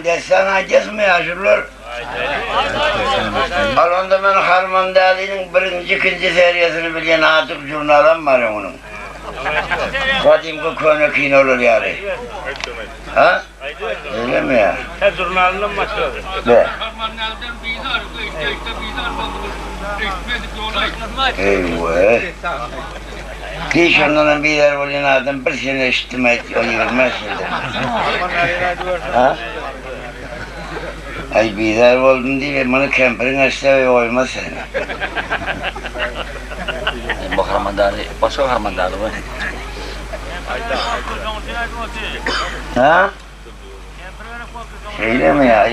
Destan gezme yaşırlar. Alanda ben Harman Dali'nin birinci, ikinci seriyesini bilyen artık jurnalım var onun. Kadimki konu kin olur yani. Ha? Öyle mi ya? Jurnalının maçı. Be. Eyvah. Hiç ondan bir yer olun adam bir sene işitmek onu bilmez şimdi. Ha? Ay bir yer oldun diye bana kemperin açtı olmaz seni. Bu Harman Dali, başka Harman Dali var. Ha? Öyle mi ya?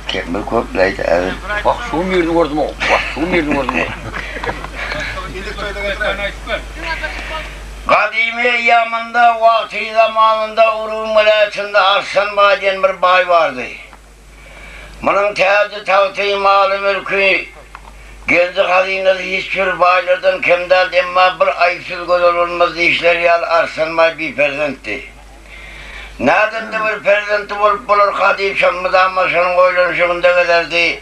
Kemper koplaydı abi. Bak şu yerini gördüm o. Bak şu yerini gördüm o. Kadimi eyyamında, vakti zamanında Urun vilayetinde Arslan Bey diyen bir bay vardı. Bunun teadi tavti malı mülkü genci hazinesi hiçbir baylardan kemdel demma bir ayıpsız göz olmaz işler yal Arslan Bey bir perzentti. Nereden de bir perzenti olup bulur Kadim şanmıdan maşanın oylanışığında giderdi.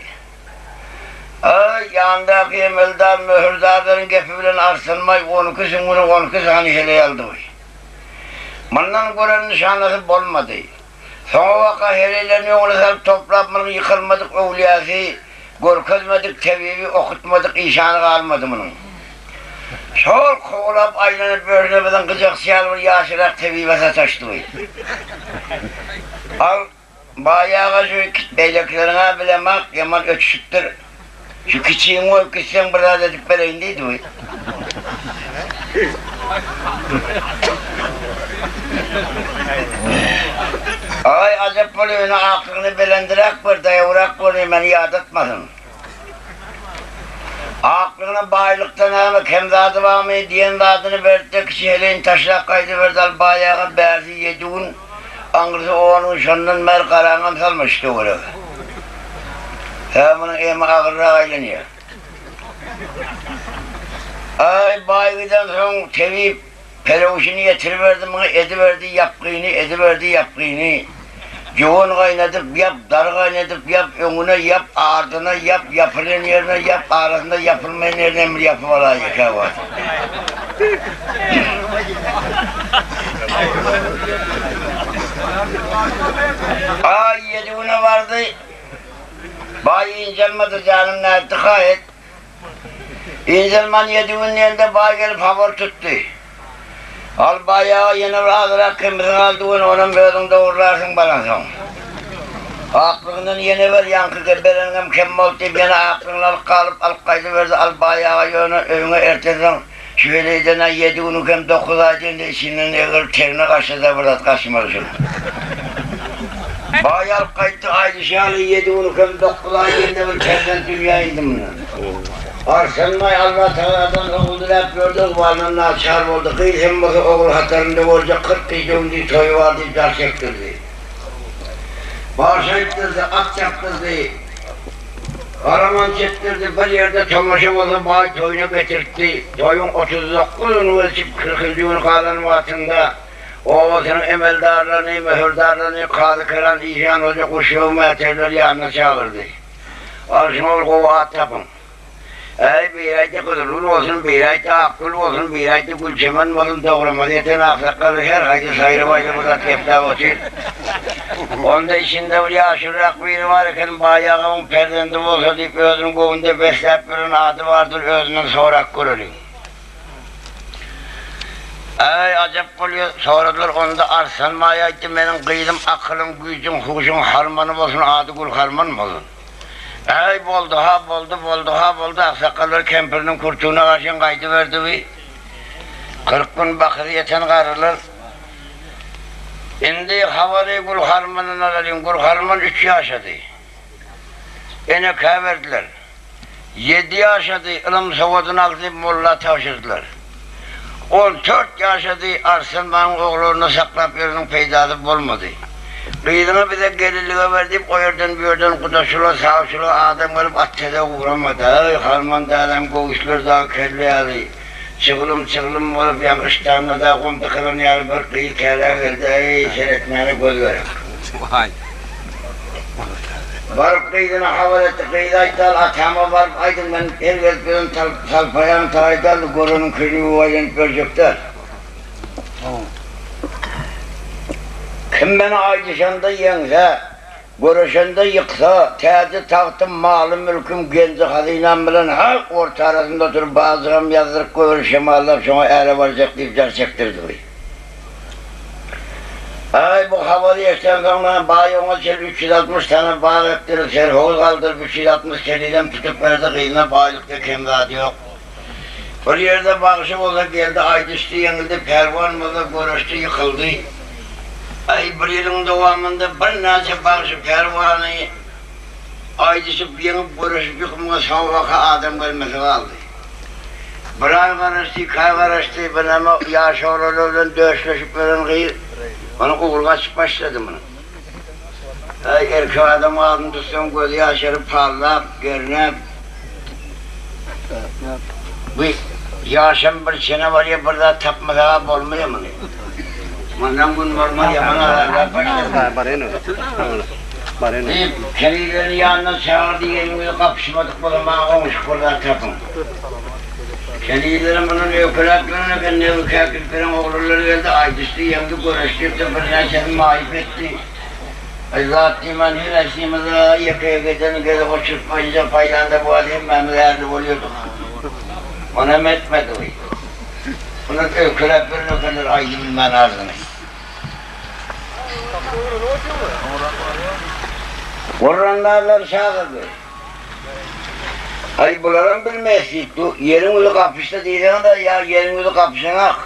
Yanındaki emeldar mühürdarların gepi bilen arsınmay 12 sınırı 12 saniyeli aldı. Bundan gören nişanlısı olmadı. Sonra vaka helelerini oğlu toplanmanın yıkılmadık evliyası, görkezmedik tevivi, okutmadık işanı kalmadı bunun. Sol koğulap aylanıp bölünemeden kıcak siyal bir yaşırak tevive sataştı. Al bayağı şu beyleklerine bilemek yaman ötüşüktür. Şu küçüğün o küçüğün biraz edip vereyim deydi mi? Ay acep oluyor, aklını belendirek bir dayavrak oluyor, beni yad etmesin. Aklını baylıktan ama kemzadı var mı diyen adını verdi, kişi heleğin taşrak kaydı verdi, al bayağı berzi yediğin, angırsı oğlanın şanının merkarağına salmıştı oraya. Bunun emi ağırlığa ayleniyor. Ay baygıdan sonra tevip pelevuşunu getiriverdi bana, ediverdi yapkını. Yoğun kaynatıp yap, dar kaynatıp yap, önüne yap, ardına yap, yapılan yerine yap, arasında yapılmayan yerine bir yapı var ayıka var. Ay yediğine vardı. Bayi incelmedi canım nerede gayet. İncelman yediğinin yerinde bayi gelip havur tuttu. Al bayağı yeni rahatırak kımızın aldığını onun böylünde uğurlarsın bana son. Aklından yeni ver yankı keberenim kemmol deyip yine aklından kalıp al kaydı verdi al bayağı yönü önüne erteden şöyleyden yediğini kem 9 ayında içinden eğer terine kaçtı burada kaçmamışım. Bayal kayıttı aydı şahlı yediğini kem 9 ayında bir terden dünya indim. Arslanmay Allah Teala'dan oğuldur hep gördük varlığına açar oldu. Kıyısın bakı oğul hatlarında olacak 40 kıyıcığımdı toyu vardı dar çektirdi. Bağırsa ettirdi, at çaptırdı. Karaman çektirdi, bir yerde çamaşır oldu bağ toyunu getirtti. Toyun 39'unu ölçüp 40'ını kalanın altında. Oğuz'un emeldarlarını, mühürdarlarını, kadı kıran İhyan Hoca kuşuğu meterleri yanına çağırdı. Arşmalı kova at yapın. Bir ayda kudurun olsun, bir ayda akıl olsun, bir ayda gülçemen olsun, doğramadı yeten aksakalı her ayda sayrı bayda burada tepta olsun. Onda içinde bir yaşırak biri varken bayağımın perdende olsa deyip özünün kovunda beslep birinin adı vardır, özünün sorak kurulun. Acep oluyor, soradılar onda Arslanmaya ettim, benim kıydım, akılım, gücüm, huşum, harmanım olsun, adı kul harmanım olsun. Boldu, aksakallar kempirinin kurtuğuna karşın kaydı verdi bir. 40 gün bakır yeten karılar. Şimdi havalı kul harmanını alayım, kul harman 3 yaşadı. Ene verdiler. 7 yaşadı, ılım savadını aldı, molla tavşırdılar. 14 yaşadı, Arslanmanın oğullarını saklap yerinin peydadı olmadı. Kıyılına bir de gelirliğe verdim, o yerden bir yerden kudaşıla, sağışıla adam gelip atçada uğramadı. Harman da adam koğuşlar da kelle aldı. Çıgılım olup yakıştağında da kum tıkılın yarı bir kıyı kere geldi. Seyretmeyene göz verip. Varıp kıydına havalı etti, kıydı aytal, atama varıp aydın ben elbet bir talpayan talaydan gorunun kırını uvaylanıp görecekler. Kim beni aydışanda yense, görüşende yıksa, teadi tahtım, malım, mülküm, genci hazinem bilen halk orta arasında oturup bazıram yazdırıp görüşem Allah şuna eğre varacak deyip car çektirdi. Ay bu havalı yaştan sonra bayi ona 360 tane bağ ettirir, serhoz kaldırıp 360 keliden tutup verdi kıyına bağlıkta kemradı yok. Bir yerde bağışı olsa geldi, ay düştü, yenildi, pervan mıdır, görüştü, yıkıldı. Ay bir yılın devamında bir nece bağışı pervanı ay düşüp yenip görüşüp yıkımına savvaka adam gelmesi kaldı. Bir ay karıştı, kay karıştı, ben ama yaş oğlanlarla dövüşleşip veren kıyı. Bana uğur kaçıp başladı bunu. Ay erkek adam ağzını tutsam gözü yaşarıp parlap, görünüp. Bu yaşam bir sene var ya burada tapmadan olmuyor mu? Ondan gün normal yaman ağlarlar başladı. Kelilerin yanına çağırdı, yerimizde kapışmadık bu zaman olmuş buradan tapın. Kelilerin bunun ökülaklarına ben ne ökülaklarına oğulları geldi, aydıştı, yendi, görüştü, bir neşedim mahip etti. Zat-ı hilesimize yakaya giden gezi o çırpmayınca paylanda bu adım memlerde oluyorduk. Ona metmedi o. Bunun ökülaklarına o kadar aydı bilmen arzını. Kur'anlarlar çağırdı. Ay bunların bilmesi, yerin uzu kapışta diyeceğim da ya yerin uzu kapışına.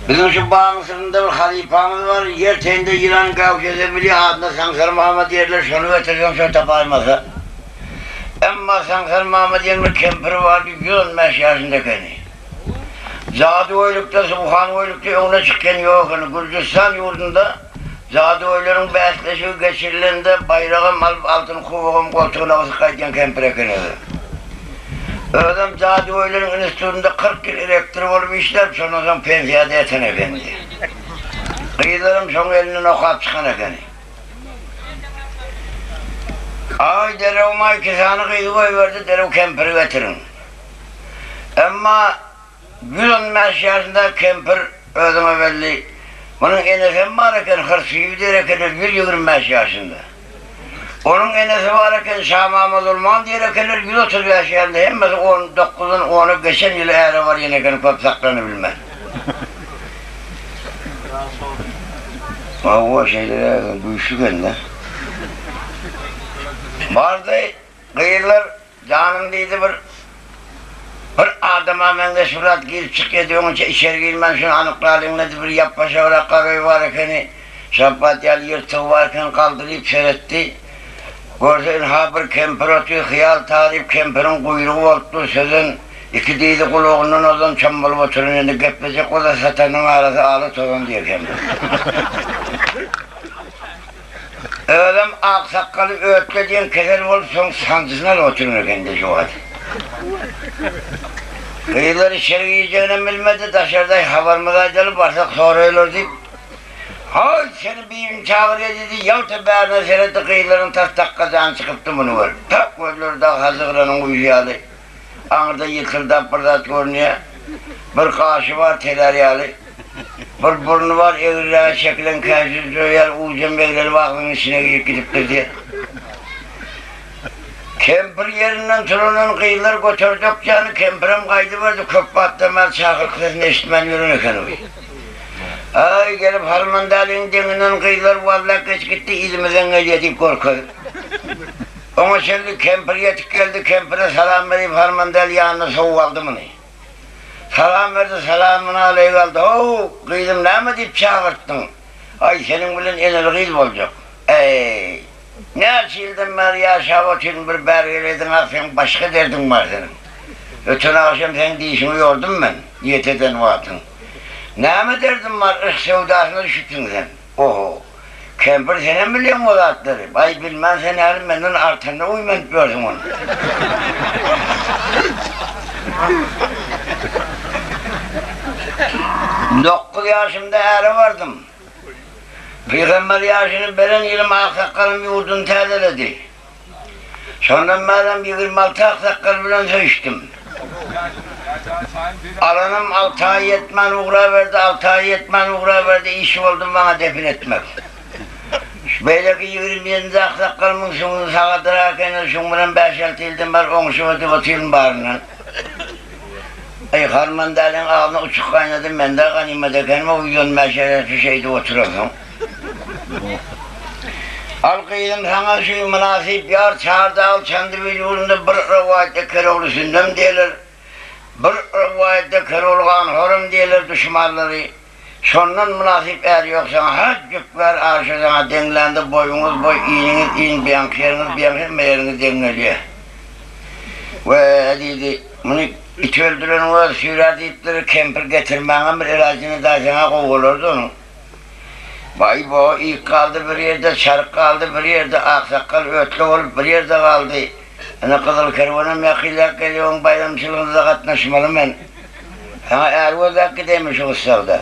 Bizim şu bağın sırrında bir halifamız var, yer teyinde yılan kavga edebiliyor, adına Sansar Muhammed yerler, şunu götüreceğim, şunu taparmasa. Ama Sansar Muhammed yerler kempiri vardı, 115 yaşındakini. Zadi oylukta, Subhan oylukta ona çıkken yok, Gürcistan yurdunda Zadi oyların besleşi geçirilerinde bayrağım alıp altın kuvuğum koltuğuna kısıkayken kempire kınırdı. Ödem Zadi oyların enstitüsünde 40 yıl elektrik olup işler, sonra pensiyada eten efendi. Kıyılarım son elinden okap çıkan efendi. Ay derevuma 2 tane kıyı koyuverdi, derev kempiri getirin. Ama 115 yaşında kempir ödeme belli. Onun enesi varken hırsıyı diyerekler 125 yaşında. Onun enesi varken Şah Mahmud Ulman diyerekler 135 yaşında. Hem 19'un 10'u geçen yıl eğri var yine köp saklarını bilmez. O şeylere duyuşu geldi. Vardı kıyılar canındaydı bir adama mende surat girip çıkıyordu, onun için içeri girmen şunu anıklarım nedir bir yapmaşa olarak karayı varken şampatyalı yırtığı varken kaldırıp seyretti. Gördüğün habır kempir atıyor, hıyal tarif kempirin kuyruğu oldu sözün iki değdi kuluğunun odan çambalı oturun önünde geplecek o da satanın arası ağlı tozun diyor kempir. Öğlem aksakalı öğütle diyen keser olup son sancısına oturun kendi şu hadi. Kıyılar içeri yiyeceğini bilmedi, dışarıda havarmadaydı, varsak sonra ölür deyip hay seni bir çağırıyor dedi, yavta beğerine seyretti kıyıların tas takkazağını çıkıptı bunu var. Tak ölür da hazıklarının uyuyalı. Ağırda yıkıldı, pırdat görünüyor. Bir kaşı var telaryalı. Bir burnu var, eğriler çekilen kâsiz röyer, ucun bekleri vaktinin içine girip gidiptir diye. Kempir yerinden turunun kıyılar götürdük canı, kempirim kaydı vardı, köp battamel çakırklarını eşitmen yürünüken uy. Ay gelip Harmandal'ın deninden kıyılar vallahi geç gitti, İzmir'den gelip korkuyor. Ona şimdi kempir yetik geldi, kempire selam verip Harmandal yanına soğuk aldı mı? Salam verdi, selamını aleyh aldı. Oo, kıydım ne mi deyip çağırttın? Ay senin bilin enel kıyıl olacak. Ey! Ne açıldın var ya şavatın bir bergeleydin sen başka derdin var senin. Ötün akşam senin dişimi yordum ben, niyet eden vaatın. Ne mi derdin var, ırk sevdasına düşüktün sen. Oho, kempir senin biliyor mu o zatları? Ay bilmem sen her benden artında uyman gördüm onu. 9 yaşımda eri vardım. Peygamber yaşını veren ilim aksakalın bir udun terdeledi. Sonra madem 26 aksakal bilen söüştüm. Alanım 6 ay yetmen uğra verdi, 6 ay yetmen uğra verdi, iş oldum bana defin etmek. Beyleki 27 aksakalımın şunu sağadırarken şunların 5-6 ildim var, 10 şubatı batıyım barından. Harmandalın ağzına uçuk kaynadım, ben de ganimede kendime uyuyon meşeresi şeyde oturalım. Alkıydım sana şu münasip yar çağırdı al kendi vücudunda bir rivayette Keroğlu sündüm diyorlar. Bir rivayette Keroğlu'nun horum diyorlar düşmanları. Sondan münasip eğer yok sana haccık ver arşı sana denglendi boyunuz boy iyiniz iyin biyankiyeriniz biyankiyeriniz meyeriniz dengeliyor. Ve dedi bunu it öldüren var sürerdi itleri kemper getirmeğe bir ilacını da sana kovulurdu onu. Vay bu ilk kaldı bir yerde, şark kaldı bir yerde, aksakal ötlü olup bir yerde kaldı. Ne kadar kervanım yakıyla geliyorum bayramçılığında katlaşmalı ben. Sana Ervozak gidemiş o ısrarda.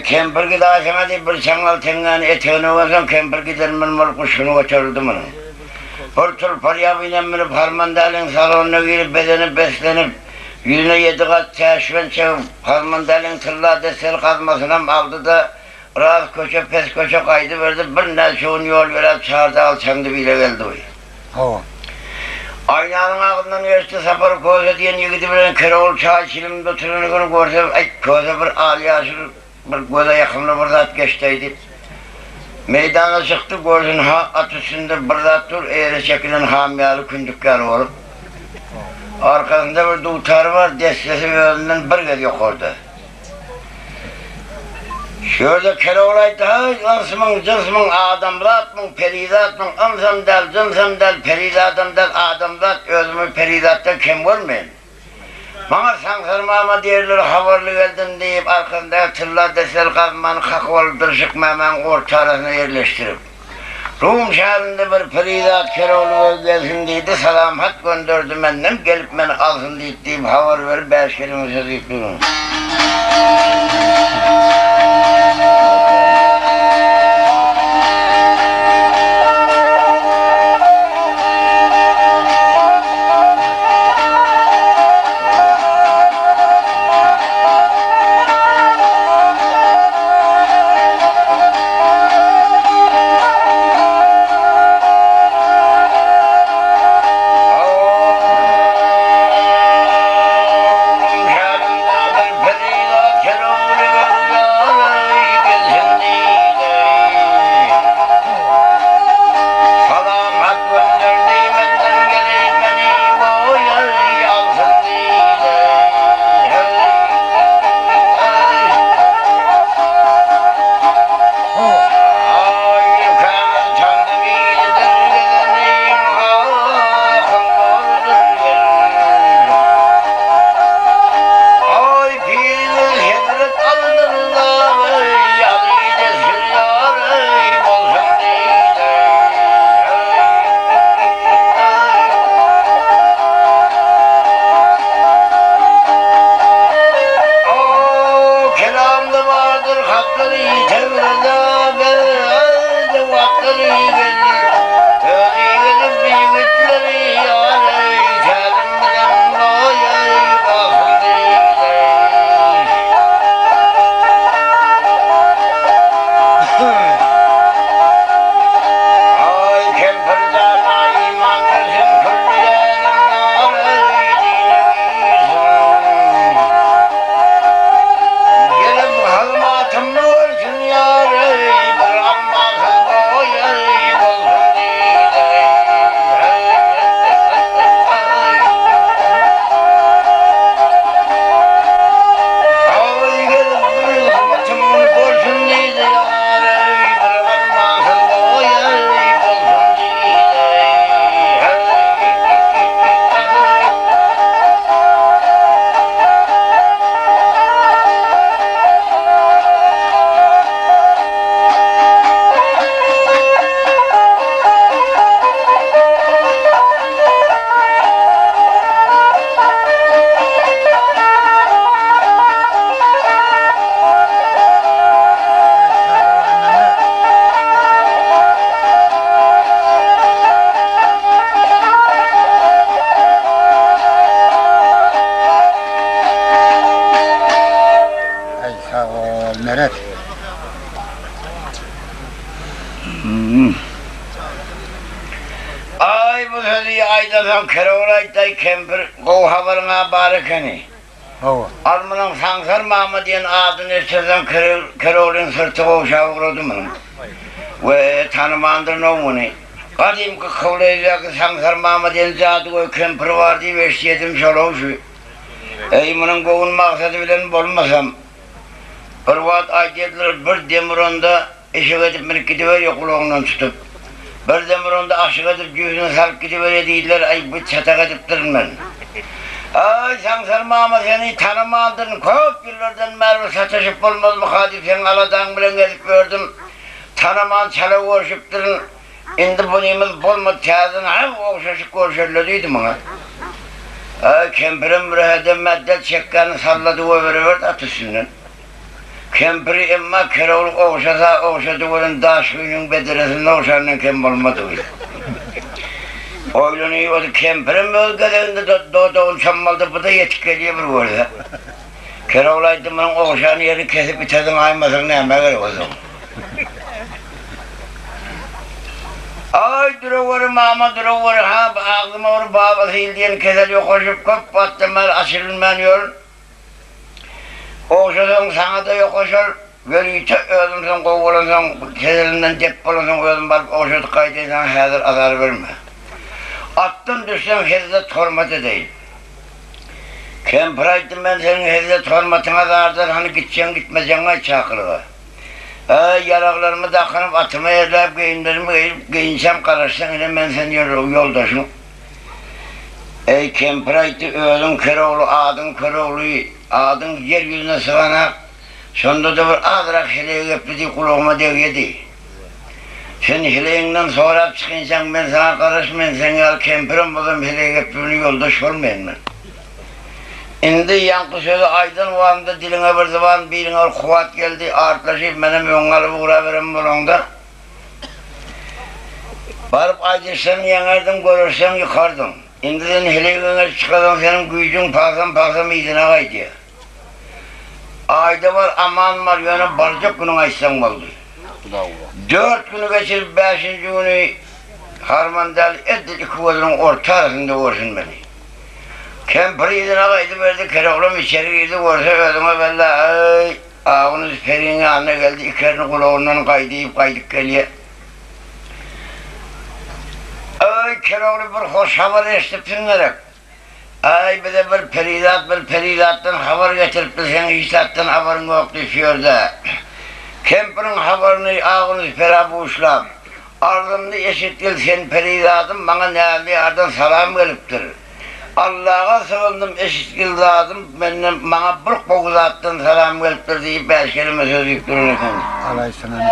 Kemper gider sana deyip bir çangal tengani eteğini olsam kemper gider ben mal kuşunu kaçırdım onu. Hortul paraya binenmirip harmandalın salonuna girip bedeni beslenip yüzüne 7 kat teşven çevip harmandalın tırla desel kazmasına aldı da rahat köşe pes köşe kaydı verdi bir nelşoğun yol verip çağırdı alçandı bile geldi o. Aynanın ağzından geçti sapır koza diyen yigidi bilen Keroğlu çay çilimde oturanı görse ay koza bir aliyasır bir koza yakınlı bir zat geçtiydi. Meydana çıktı gördün ha at üstünde bir zat dur eğri çekilen hamiyalı kündükler olup. Arkasında bir dutar var destesi ve önünden bir gel yok orada. Şöyle Keroğlu'ydı ha ansımın cınsımın adamlatmın peridatmın ansam del cınsam del peridadım del adamlat özümü peridatta kim görmeyin. Bana sansırmama derler havarlı geldin deyip arkasında tırlar desel kazmanı kak oldurşuk memen orta arasına yerleştirip. Rum şehrinde bir peridat Keroğlu gelsin deydi salamat gönderdi benden gelip beni alsın deyip havar verip 5 kelime söz yıkıyorum. Ay bu sözü aydadan Keroğlay'day kempir kov havarına barakeni. Almanın Sansar Mahmud diyen adını esirden Keroğlay'ın sırtı kovşağı vurdu bunun. Ve tanımandır onu. Kadim ki kavlayacak Sansar Mahmud diyen zadı koy kempir var diye veştiyetim çoluğu şu. Ey bunun kovun maksadı bilen bulmasam. Bir vaat ayetler bir demir onda eşek edip bir gidiver kulağından tutup. Bir demir onda aşık edip yüzünü salıp gidiver değiller ay bu çatak edip durun ben. Ay Sansar Mahmud seni tanımadın, çok yıllardan beri satışıp olmaz mı Hadip sen aladan bilen gelip gördüm. Tanıman çala uğraşıp durun. Şimdi bunimiz bulmadı kağıdın hem okşaşık görüşürlüydü bana. Ay kempirin bir hedem meddet çekkanı salladı o veriverdi atısından. Kempiri emma Keroğlu okşasa okşadı onun daşkıyının bediresinde okşarının kem olmadı öyle. Oylanıyor o da kempirin bölgelerinde doğduğun çammalda bu da yetik geliyor bir orada. Keroğlu'ydı bunun okşağını yeri kesip bitirdim aymasın ne emek ver o zaman. Ay duruvarı mama duruvarı ha ağzıma vur babası diyen keser yok koşup köp battım ben aşırılmanıyor. Okşadan sana da yok koşar. Böyle öldüm sen kovulasan keserinden dep olasın öldüm balıp okşadık kaydıysan hazır azar verme. Attım düşsem hezdet hormatı değil. Kempiraydım ben senin hezdet hormatına dardır hani gideceksin gitmeyeceksin çakırığa. Yaraklarımı takınıp atıma yerleyip giyinlerimi giyip giyinsem karışsan yine ben senin yoldaşım. Ey Kempiraydı öğlün Keroğlu adın Keroğlu'yu adın yeryüzüne sığanak. Sonunda da bir azrak hileyi gepledi kulağıma devyedi. Sen hileyinden sonra çıkınsan ben sana karışmayın sen al kempirim buldum hileyi geplediğini yoldaş olmayın ben. Şimdi yankı sözü aydın o anda diline bir zaman birine kuvat geldi artlaşıp benim yongalı uğraverim bulunda. Varıp aydırsan yanardın görürsen yıkardın. Şimdi sen hileyinden çıkardın senin gücün pasam izine kaydı. Ayda var aman var yani barcak günün açsan oldu. 4 günü geçirip 5. günü harmandalı ettik iki gözünün orta arasında görsün beni. Kempiri izine kaydı verdi Keroğlu'm içeri girdi görse ödüme belli ay ağınız perinin yanına geldi ikerini kulağından kaydık geliyor. Ay Keroğlu bir hoş haber estirtsinlerek. Ay bir de bir peridattan haber getirip sen işlattan haberin yok düşüyor da. Kempirin haberini ağınız pera buğuşlam. Ardımda eşittil sen peridatın bana nerede ardın salam geliptir. Allah'a sığındım eşittil dadım bana bırk boğuz attın salam geliptir deyip 5 kelime söz yükturun efendim. Alaysana.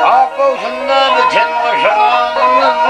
Akılsında bütün koşanlarının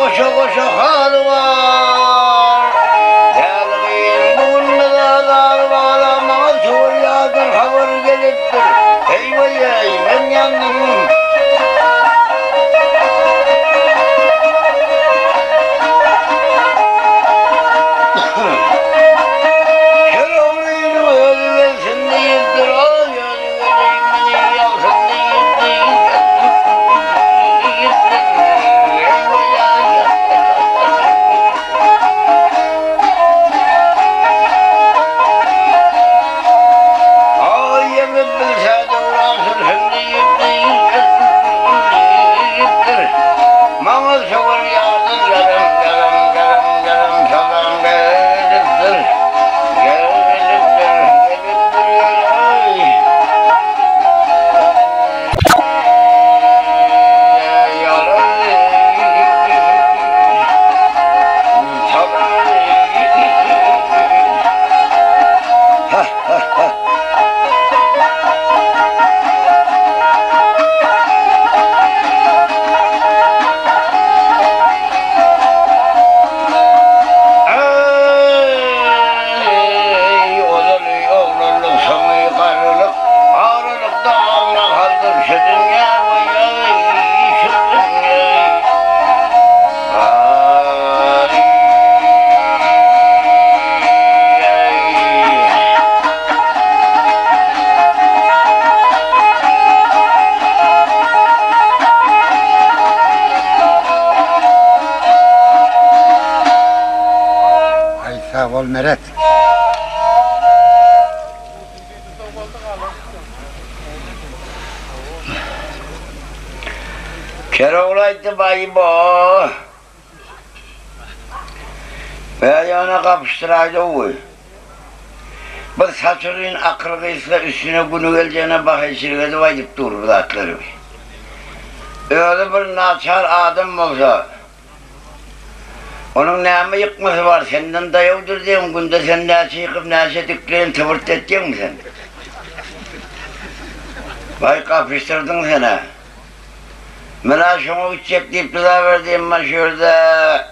koşa koşa hal var. Gelmeyin bununla da dar var ama Suriye'den haber geliptir. Eyvah ey ben yandım. Şerefliyim özlesin değildir. Ay özleyin beni yapsın değildir. Sağ ol Meret. Keroğlaydı bayı bu. Ve yana kapıştıraydı o. Bu saçırın akılgıysa üstüne günü geleceğine bakışırdı vaydıp durur atları. Öyle bir naçar adam olsa onun neyme yıkması var, senden dayavdur diyeyim, günde sen neyse yıkıp neyse tükleyin tıvırt edecek misin? Vay kapıştırdın seni. Mena şunu gidecek deyip rıza verdiğim maşurda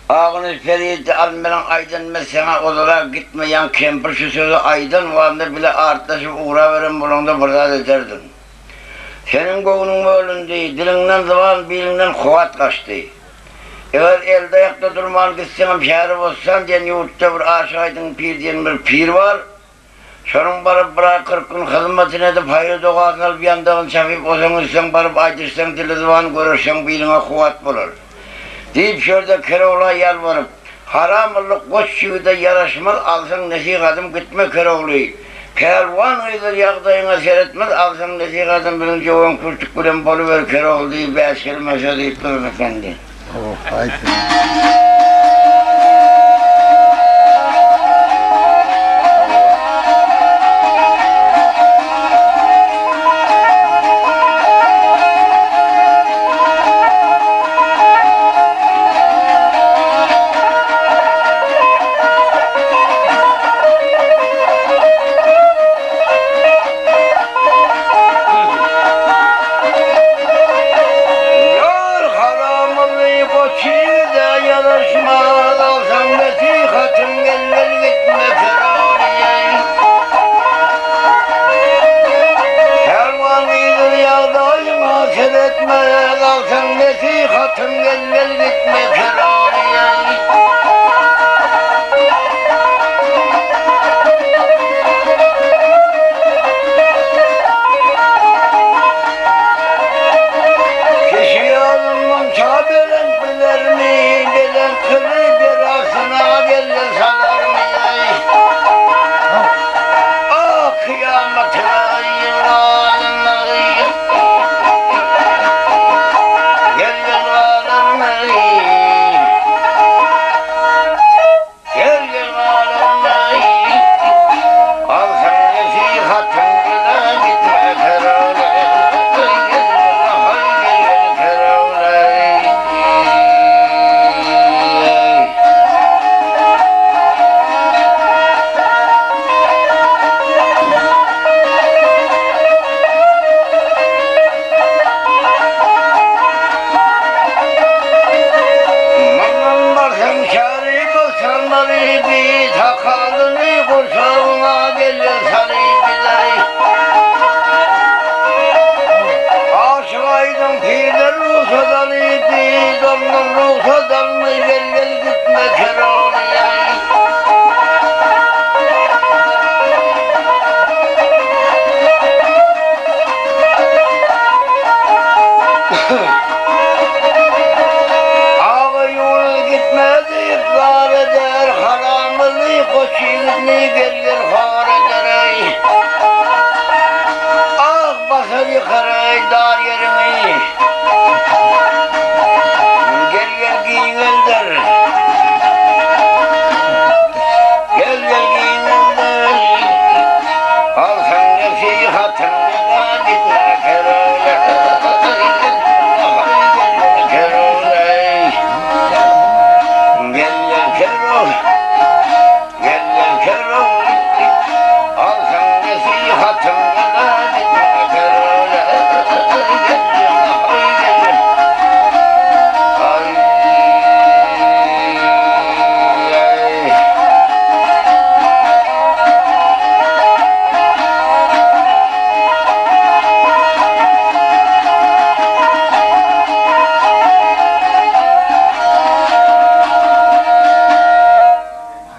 ağınız periyeti almelen aydın mesela olarak gitmeyen kempir şu sözü aydın varında bile artlaşıp uğra verin bulunda burada ederdin. Senin koğunun ölün değil, dilinden zaman bilinden kuvat kaçtı. Eğer elde ayakta durman gitsem şehri olsan diyen yurtta bir aşağıydın pir diyen bir pir var. Şunun barıp bırak 40 gün hizmetine edip hayır doğasını bir yandağın çafip olsan sen barıp aydırsan dili zaman görürsen biline kuvat bulur. Deyip şurada Keroğlu'na yalvarıp haramlık koç gibi de yaraşmaz alsan nesihatim gitme Keroğlu'yu. Pelvan ıydır yağdayına seyretmez alsan nesihatim birinci oğun kurtuk bilen boluver Keroğlu'yu bir asker meşe deyip durun efendi. Oh, haydi. Nesihatım gel gitme Keroğlu'ya. Kişi yolunun çabelen bilir mi? Gelen kırı birasına gelir salar mı? Ah kıyametine yılanları. Gel yılanları. Gel yılanları. Al sen nasihatın bile gitme Keroğlu. Takalını kursağına gelir sarıbiler. Aşıkaydım fiiller ruhsadan idi. Donun ruhsadan mı gel gitme Keroğlu'ya. Ağa yolu gitmedi iplar eder. Haramını koçini gelir har eder. Ey. Ah basar yıkar dar yerini. Gel giyin elder. Gel giyin elder. Al sen nasihatın bile gitme Keroğlu.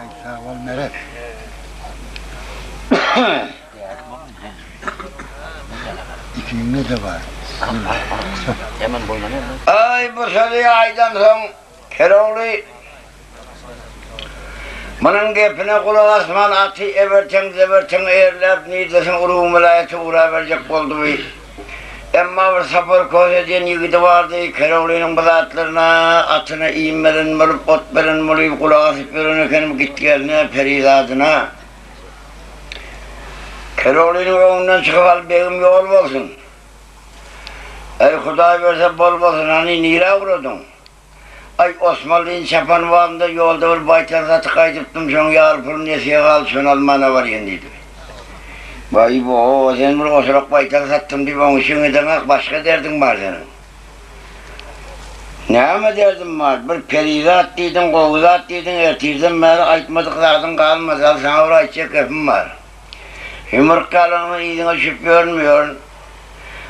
Ay sağ ol Meret. İkinde de var. Hemen boylanıyor mu? Ay bu sözü aydan son Keroğlu bunun gepine kulak asman atı everten zeverten eğerlep nidesin uruğum vilayeti uğra verecek oldu. Emma bir sapır koz eden yigidi vardı Keroğlu'nun bılatlarına atına iğmelerin bulup ot verin bulup kulak asıp verin efendim gitti yerine periladına. Keroğlu'nun önünden çıkıp al beyim yol olsun. Ey Huday verse bol olsun hani nira vurudun. Ay Osmanlı'nın çapan varında yolda bir baytarda tıkaydıptım son yarpırın nesiye kal son Alman'a var yendiydi. Vay bu sen bir osurak baytar sattım diye onun için ödemek başka derdin var senin. Ne mi derdin var? Bir perize deydin, kovuza deydin, ertirdin beni aytmadıklardın kalmaz. Al sana oraya çek öpüm var. Yumruk kalını iyiliğine şüp görmüyorsun.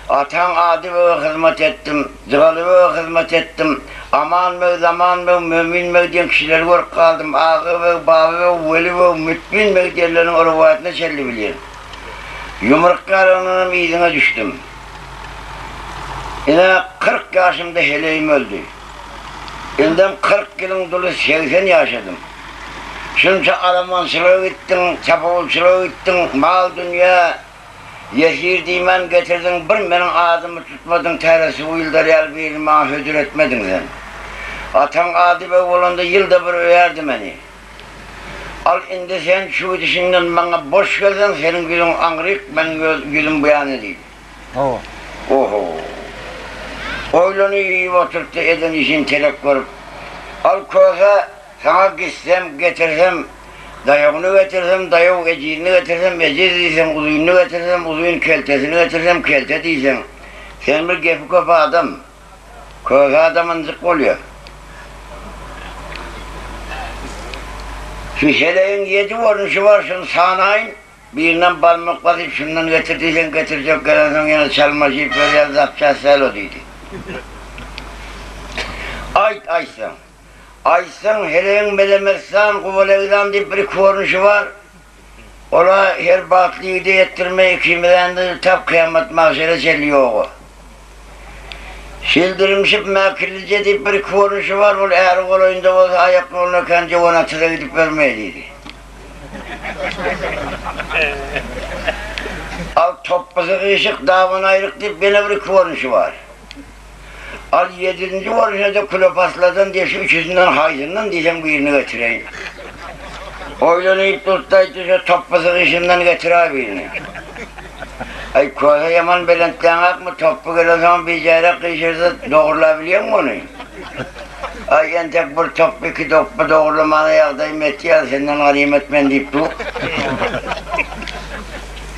Atan adi ve hizmet ettim, zıgalı ve hizmet ettim. Aman ve zaman ve mümin ve diyen kişileri görüp kaldım. Ağı ve bağı ve veli ve mütmin ve diyenlerin o rivayetine çelli biliyorum. Yumruk kalının iyiliğine düştüm. Yine 40 yaşımda heleğim öldü. Elimden 40 yılın dolu 80 yaşadım. Şunca Almancılığa gittin, çapavulçılığa gittin, mal dünya, yesir dimen getirdin, bir benim ağzımı tutmadın, teresi bu yılda real bir ilma hödür etmedin sen. Atan adi be olanda yılda bir överdi beni. Al indi sen şu dişinden bana boş gelsen, senin gülün angrık, benim gülüm bu yana değil. Oo. Oho! Oylunu iyi oturttu eden işin telek varıp. Al koza sana gitsem getirsem, dayağını getirsem, dayağı eciğini getirsem, eciği diysem, uzuyunu getirsem, uzuyun keltesini getirsem, kelte diysem. Sen bir gepi kopa adam, koza adamın zık oluyor. Şu şeleğin 7 vuruşu var, şunu sağınayın, birinden parmak basıp şundan getirdiysen getirecek, gelen sonra yine çalmacı, böyle zapça sel oduydu. Aysan. Aysan heleğin belemezsen kuvalayılan diye bir korunuşu var. Ola her batlıyı da ettirmeyi kimden de tap kıyamet mahşere geliyor o. Sildirimşip mekirlice diye bir korunuşu var. Ola eğer olayında olsa ayak yoluna kanca ona tıra gidip vermeliydi. Al toppası kıyışık davan ayrık deyip bana bir korunuşu var. Al 7. korunuşa da Klopasladan diye şu üçüzünden haydından diyeceğim birini getireyim. Oylanayıp tutaydı şu toppası kıyışından getir birini. Ay koza yaman belentlenek mı toppu gelen zaman bir cahre kıyışırsa doğrulabiliyor mu onu? Ay en tek bir toppu iki toppu doğrulamanı yağdayım etti ya senden alayım etmen deyip dur.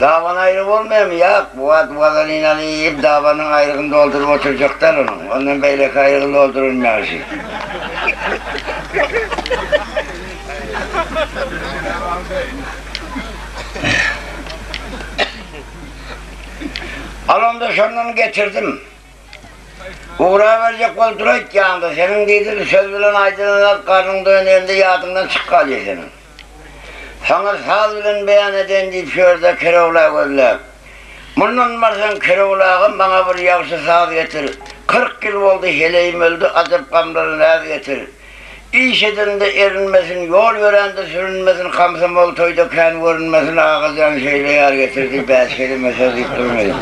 Davan ayrık olmuyor mu ya? Bu kadar inan yiyip davanın ayrığını doldurup oturacaklar onun. Ondan beylek ayrığını doldurulmuyor şey. Al da şundan getirdim. Uğrağa verecek kolturak yandı. Senin değildir söz bilen aydınlar karnında önlerinde yadından çık kalıyor senin. Sana sağ bilen beyan eden deyip şurada kerovla gözler. Bundan varsan kerovlağım bana bir yavşı sağ getir. 40 yıl oldu heleğim öldü azap kamlarını ev getir. İş edinde erinmesin, yol yörende sürünmesin, kamsam ol toyda kendi görünmesin, ağızdan şeyle yer getirdi, ben şeyle mesaj deyip durmayayım.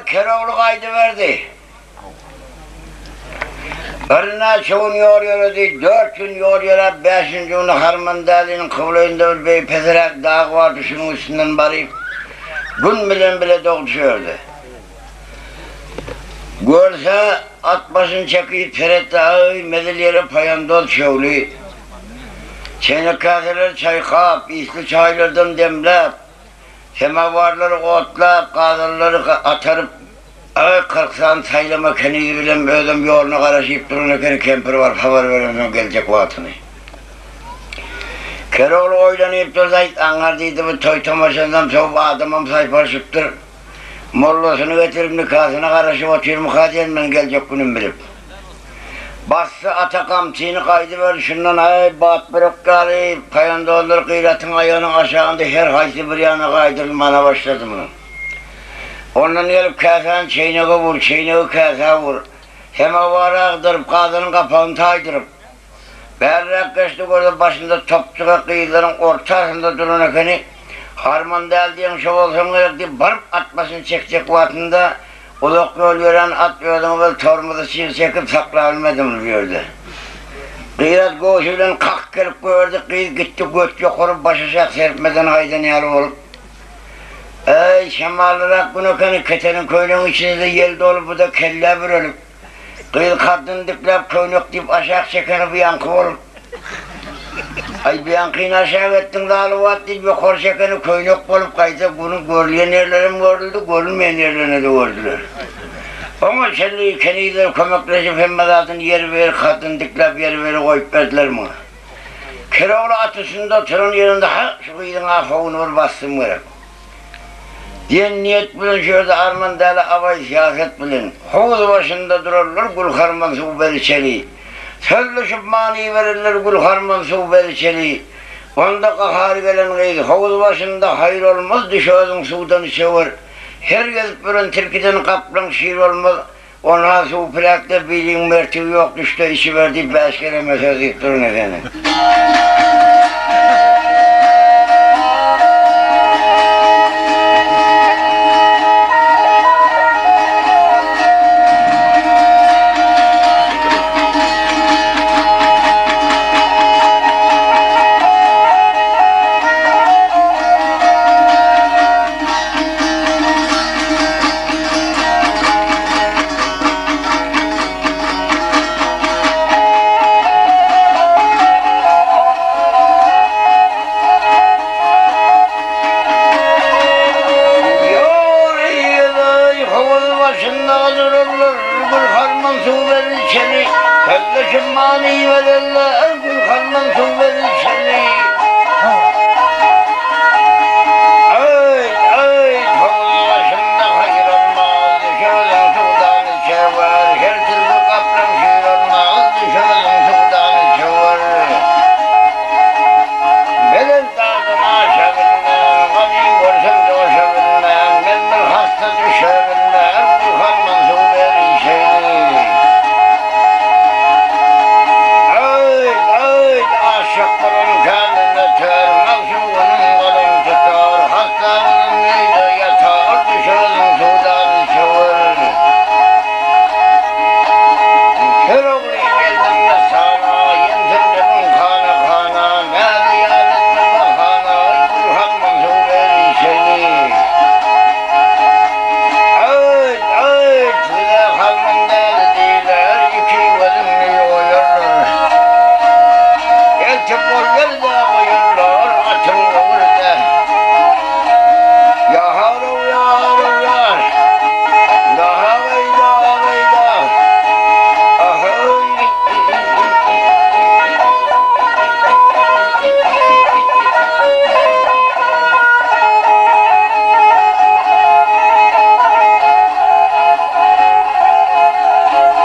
Keroğlu kaydı verdi. Karına çoğun yoruyor dedi, 4 gün yoruyor, 5. günü Harmandali'nin kıvlayında bir bey pezerek dağı vardı, şunun üstünden barayıp gün bilen bile dokuşuyordu. Görse at başını çekip terette ay medelyere payandol şovlu. Çeyrek kaseler çay kap, isli çaylardan demlep, semavarları otlap, kadınları atarıp, ay 40 saat saylama kendi gibilen ödüm yoluna karışıp dururken kemper var, haber veremem gelecek vaatını. Keroğlu oynayıp dursaydı, anlardıydı bu toy tomaşından soğuk adamım sayfaşıptır. Mollasını getirip nikahına karışıp oturup mukadiyenle gelecek günüm bilip. Bastı ata kamçını kaydı ver şundan ay bat bırak gari payanda olur kıyratın ayağının aşağında her haysi bir yana kaydırılmana başladı bunu. Ondan gelip kasan çeyneğe vur, çeyneğe kasa vur. Hemen vara aktarıp kadının kapağını taydırıp. Berrak geçtik orada başında topçuğa kıyıların ortasında dururken harman deldiğin şu olsun gerek diye barıp atmasını çekecek vaatında ulak yol gören at yolunu böyle tormuda çiğ çekip saklayabilmedim diyordu. Kıyırat koğuşuyla kalk gelip gördü, kıyı gitti göç yukarı başacak serpmeden haydan yalı olup. Ey şemalırak bunu ketenin köyünün içinde yel dolu bu da kelle bir ölüp. Kıyıl kadın diklep köynük deyip aşağı çekeni bir yankı olup. Ay bir yankıyı aşağı ettin dağlı vat deyip yukarı çekeni köynük olup kaydı. Bunu görülen yerlerim görüldü, görülmeyen yerlerine de gördüler. Ama çelliği kendileri kömekleşip hemmedatın yer ver, kadın diklep yer veri koyup verdiler bana. Keroğlu atısında oturan yerinde ha şu kıyının ahağını var bastım gerek. Diyen niyet bilin şöyle arman deli avay siyaset bilin. Havuz başında dururlar gül harman su beri çeliği. Sözleşip mani verirler gül harman su beri çeliği. Onda kahari gelen gıydı. Havuz başında hayır olmaz düşüyordun sudan içever. Her gelip birin tilkiden kaplan şiir olmaz. Ona su plakta bilin mertibi yok düştü işi verdi. 5 kere mesaj deyip durun efendim. Sözleşip mani verirler gül harman su verir seni. Ay havuz başında hayır olmaz. Düşürdün sudan içever. Her türlü kaplan şiir olmaz. Düşürdün sudan içever. Benim dağına aşabilmem. Kadın görsem de aşabilmem. Ben bir hasta düşebilmem. Gül harman su verir seni. Şakırın kendine ter, mevşuğunun kalın tutar, hastanın neyde yatar, düşerin sudan içever. Keroğlu geldim de sana, yentirdim kana kana, nerede yarın bahana, gül harman su verir seni. Size harman derdiler, iki gözümü yoyurlar. Elçibolları da koyurlar atın orada. Yaharu yaharu yar. Daha gayda gayda. Ahay.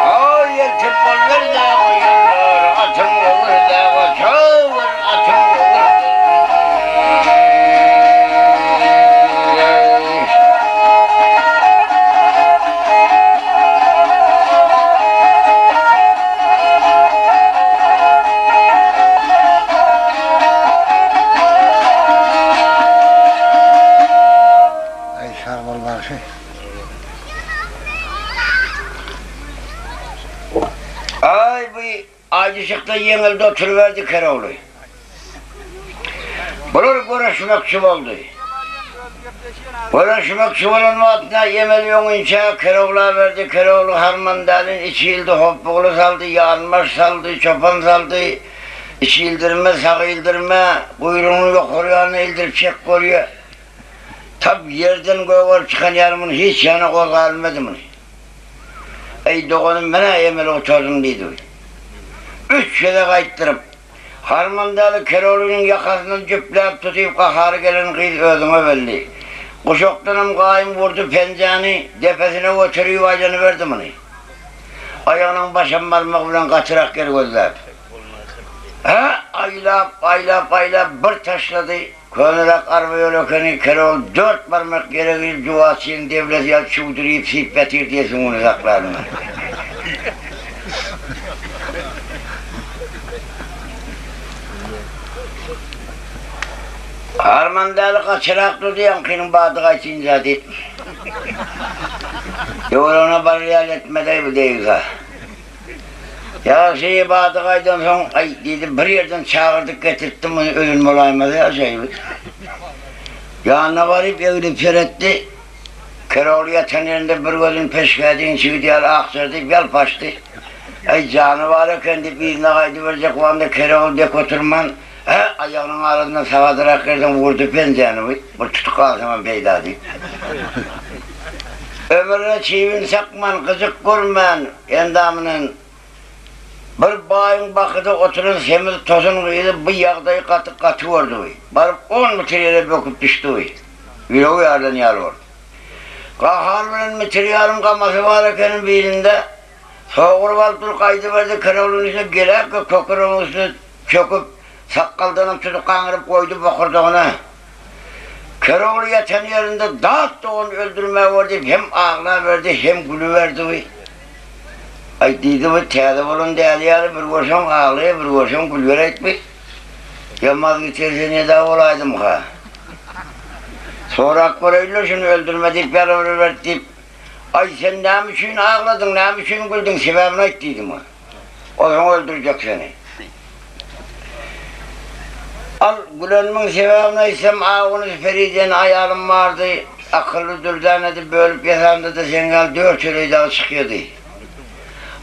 Ay elçibolları da koyurlar atın orada. Ay sağ ol başı. Ay bu acıcıkta yenildi oturuverdi Keroğlu. Bulur bura şunakçı oldu. Uğraşmak çuvalın altına yemeliyon inça, Keroğlu'na verdi, Keroğlu harmandalın içi ildi, hoppuğlu saldı, yağınmaş saldı, çopan saldı, içi ildirme, sağ ildirme, kuyruğunu yukarıya ildirip çek koruyor. Tabi yerden kovar çıkan yarımın hiç yanı koz almadı mı? Ey doğanım bana yemeli oturdum dedi. 3 kere kayıttırıp, harmandalı Keroğlu'nun yakasından cüpleyip tutuyup kaharı gelen kız ödüme belli. Kuşoktanım kayım vurdu penceğini, tepesine oturuyor aylanı verdi bunu. Ayağının başım parmak bilen kaçırak geri gözler. Aylap bir taşladı. Könülak arba yolokeni Keroğlu 4 parmak geri girip cuvasının devleti yal çuğduruyup sippetir diyesin onu saklarına. Harmandalı kaçıraklı diyen kının badığa için zaten. Ona bariyal etmedi bu değil ha. Ya şeyi badıgaydan sonra ay dedim bir yerden çağırdık getirttim onu ölüm olaymadı ya şey. Yanına varıp evini feretti. Keroğlu'ya tenerinde bir gözün peşkediğin çıkıdıyal aksırdı, yalpaştı. Ay canı var kendi birine kaydı verecek o anda Keroğlu dek oturman. Ayağının arasından savadırak yerden vurdu penceğini. Bu tutuk ağzıma peyda değil. Ömrüne çiğvin sakman, kızık kurman, endamının. Bir bayın bakıda oturun semiz tozun kıydı, bir yağdayı katı vurdu. Barıp 10 metreye böküp düştü. Yüreği yerden yalvar. Kaharının metreyalın kaması varken birinde soğur baltıl kaydı verdi, Keroğlu'nun üstüne gelek, kökürün üstüne çöküp sakkaldanım tutup kanırıp koydu bakırduğuna. Keroğlu yatan yerinde dağıttı onu öldürmeye verdi, hem ağla verdi hem gülü verdi. Ay dedi bu teyze olun değerli yarı bir koşum ağlıyor, bir koşum gülüyor etmiş. Yamaz geçerse ne daha olaydım ha. Sonra akbarayla şunu öldürme deyip yarı verdi. Ay sen ne için ağladın, ne için güldün, sebebini ettiydim ha. O zaman öldürecek seni. Al gülenmin sebebini etsem ağını Feride'nin ayarım vardı. Akıllı dürdanedi bölüp yatağında da sen gel 4 öyle daha çıkıyordu.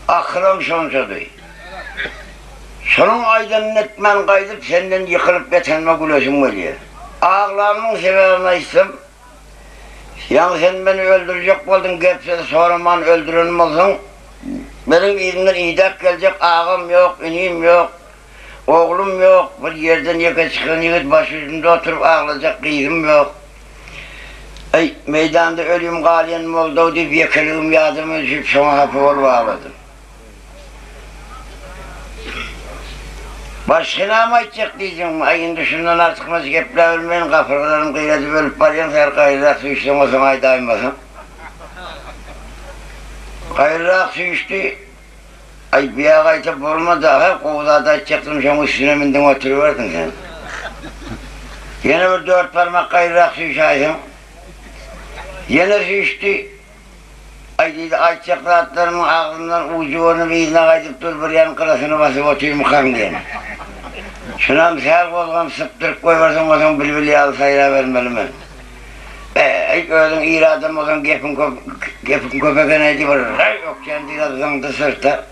Akılım sonsudu. Sonun aydınlıkman kaydıp senden yıkılıp yetenme gülesim geliyor. Ağlarımın sebebine istem. Yani sen beni öldürecek oldun, gepse sonraman öldürenim olsun. Benim elimden idak gelecek, ağam yok, ineyim yok, oğlum yok. Bir yerden yaka çıkan yigit başucumda oturup ağlayacak kıyım yok. Ay meydanda ölüm galiyenim oldu deyip yakalığım yadımı düşüp sonra hafif olup ağladım. Başkına mı açacak diyeceğim, ayın dışından artık mezgeple ölmeyin, kapırlarım kıyradı bölüp varyan, her kayırrak su içtim o zaman ay dayanmasın. Kayırrak su içti, ay bir ağayta bulma daha, kovdada açacaktım, sen üstüne mindin oturuverdin sen. Yine bir 4 parmak kayırrak su içaydım, yine su içti. Ay dedi, açacak rahatlarımın ağzımdan ucu onu bir izine kaydıp dur bir yan kırasını basıp oturayım kan diye. Şuna misal kozgam sıktırıp koyvarsın o zaman bülbülü al sayıra vermeli mi? İlk öldün iradım o zaman gepin köpekine ediyor, yok kendi adından sırta.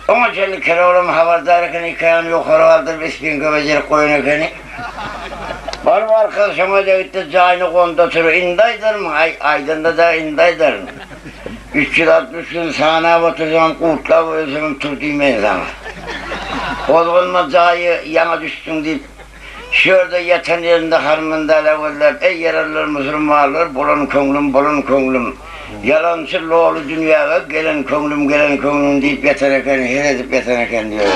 Ama kendi Keroğlu'm havardarken hikayanı yukarı vardır, ispin köpeceri koyun ekeni. Benim arkadaşıma da gitti, cahini kondu oturuyor, indaydır mı? Aydın'da da indaydır mı? 360 gün sahne oturacağım, kurtla özümün tutayım ben sana. Kozgunma cahayı yana düştün deyip, şurada yatan yerinde harmında leveller, ey yararlar Müslümanlar, bulun konglum. Yalancı loğlu dünyaya gelen konglum deyip yeteneken, her edip yeteneken diyor.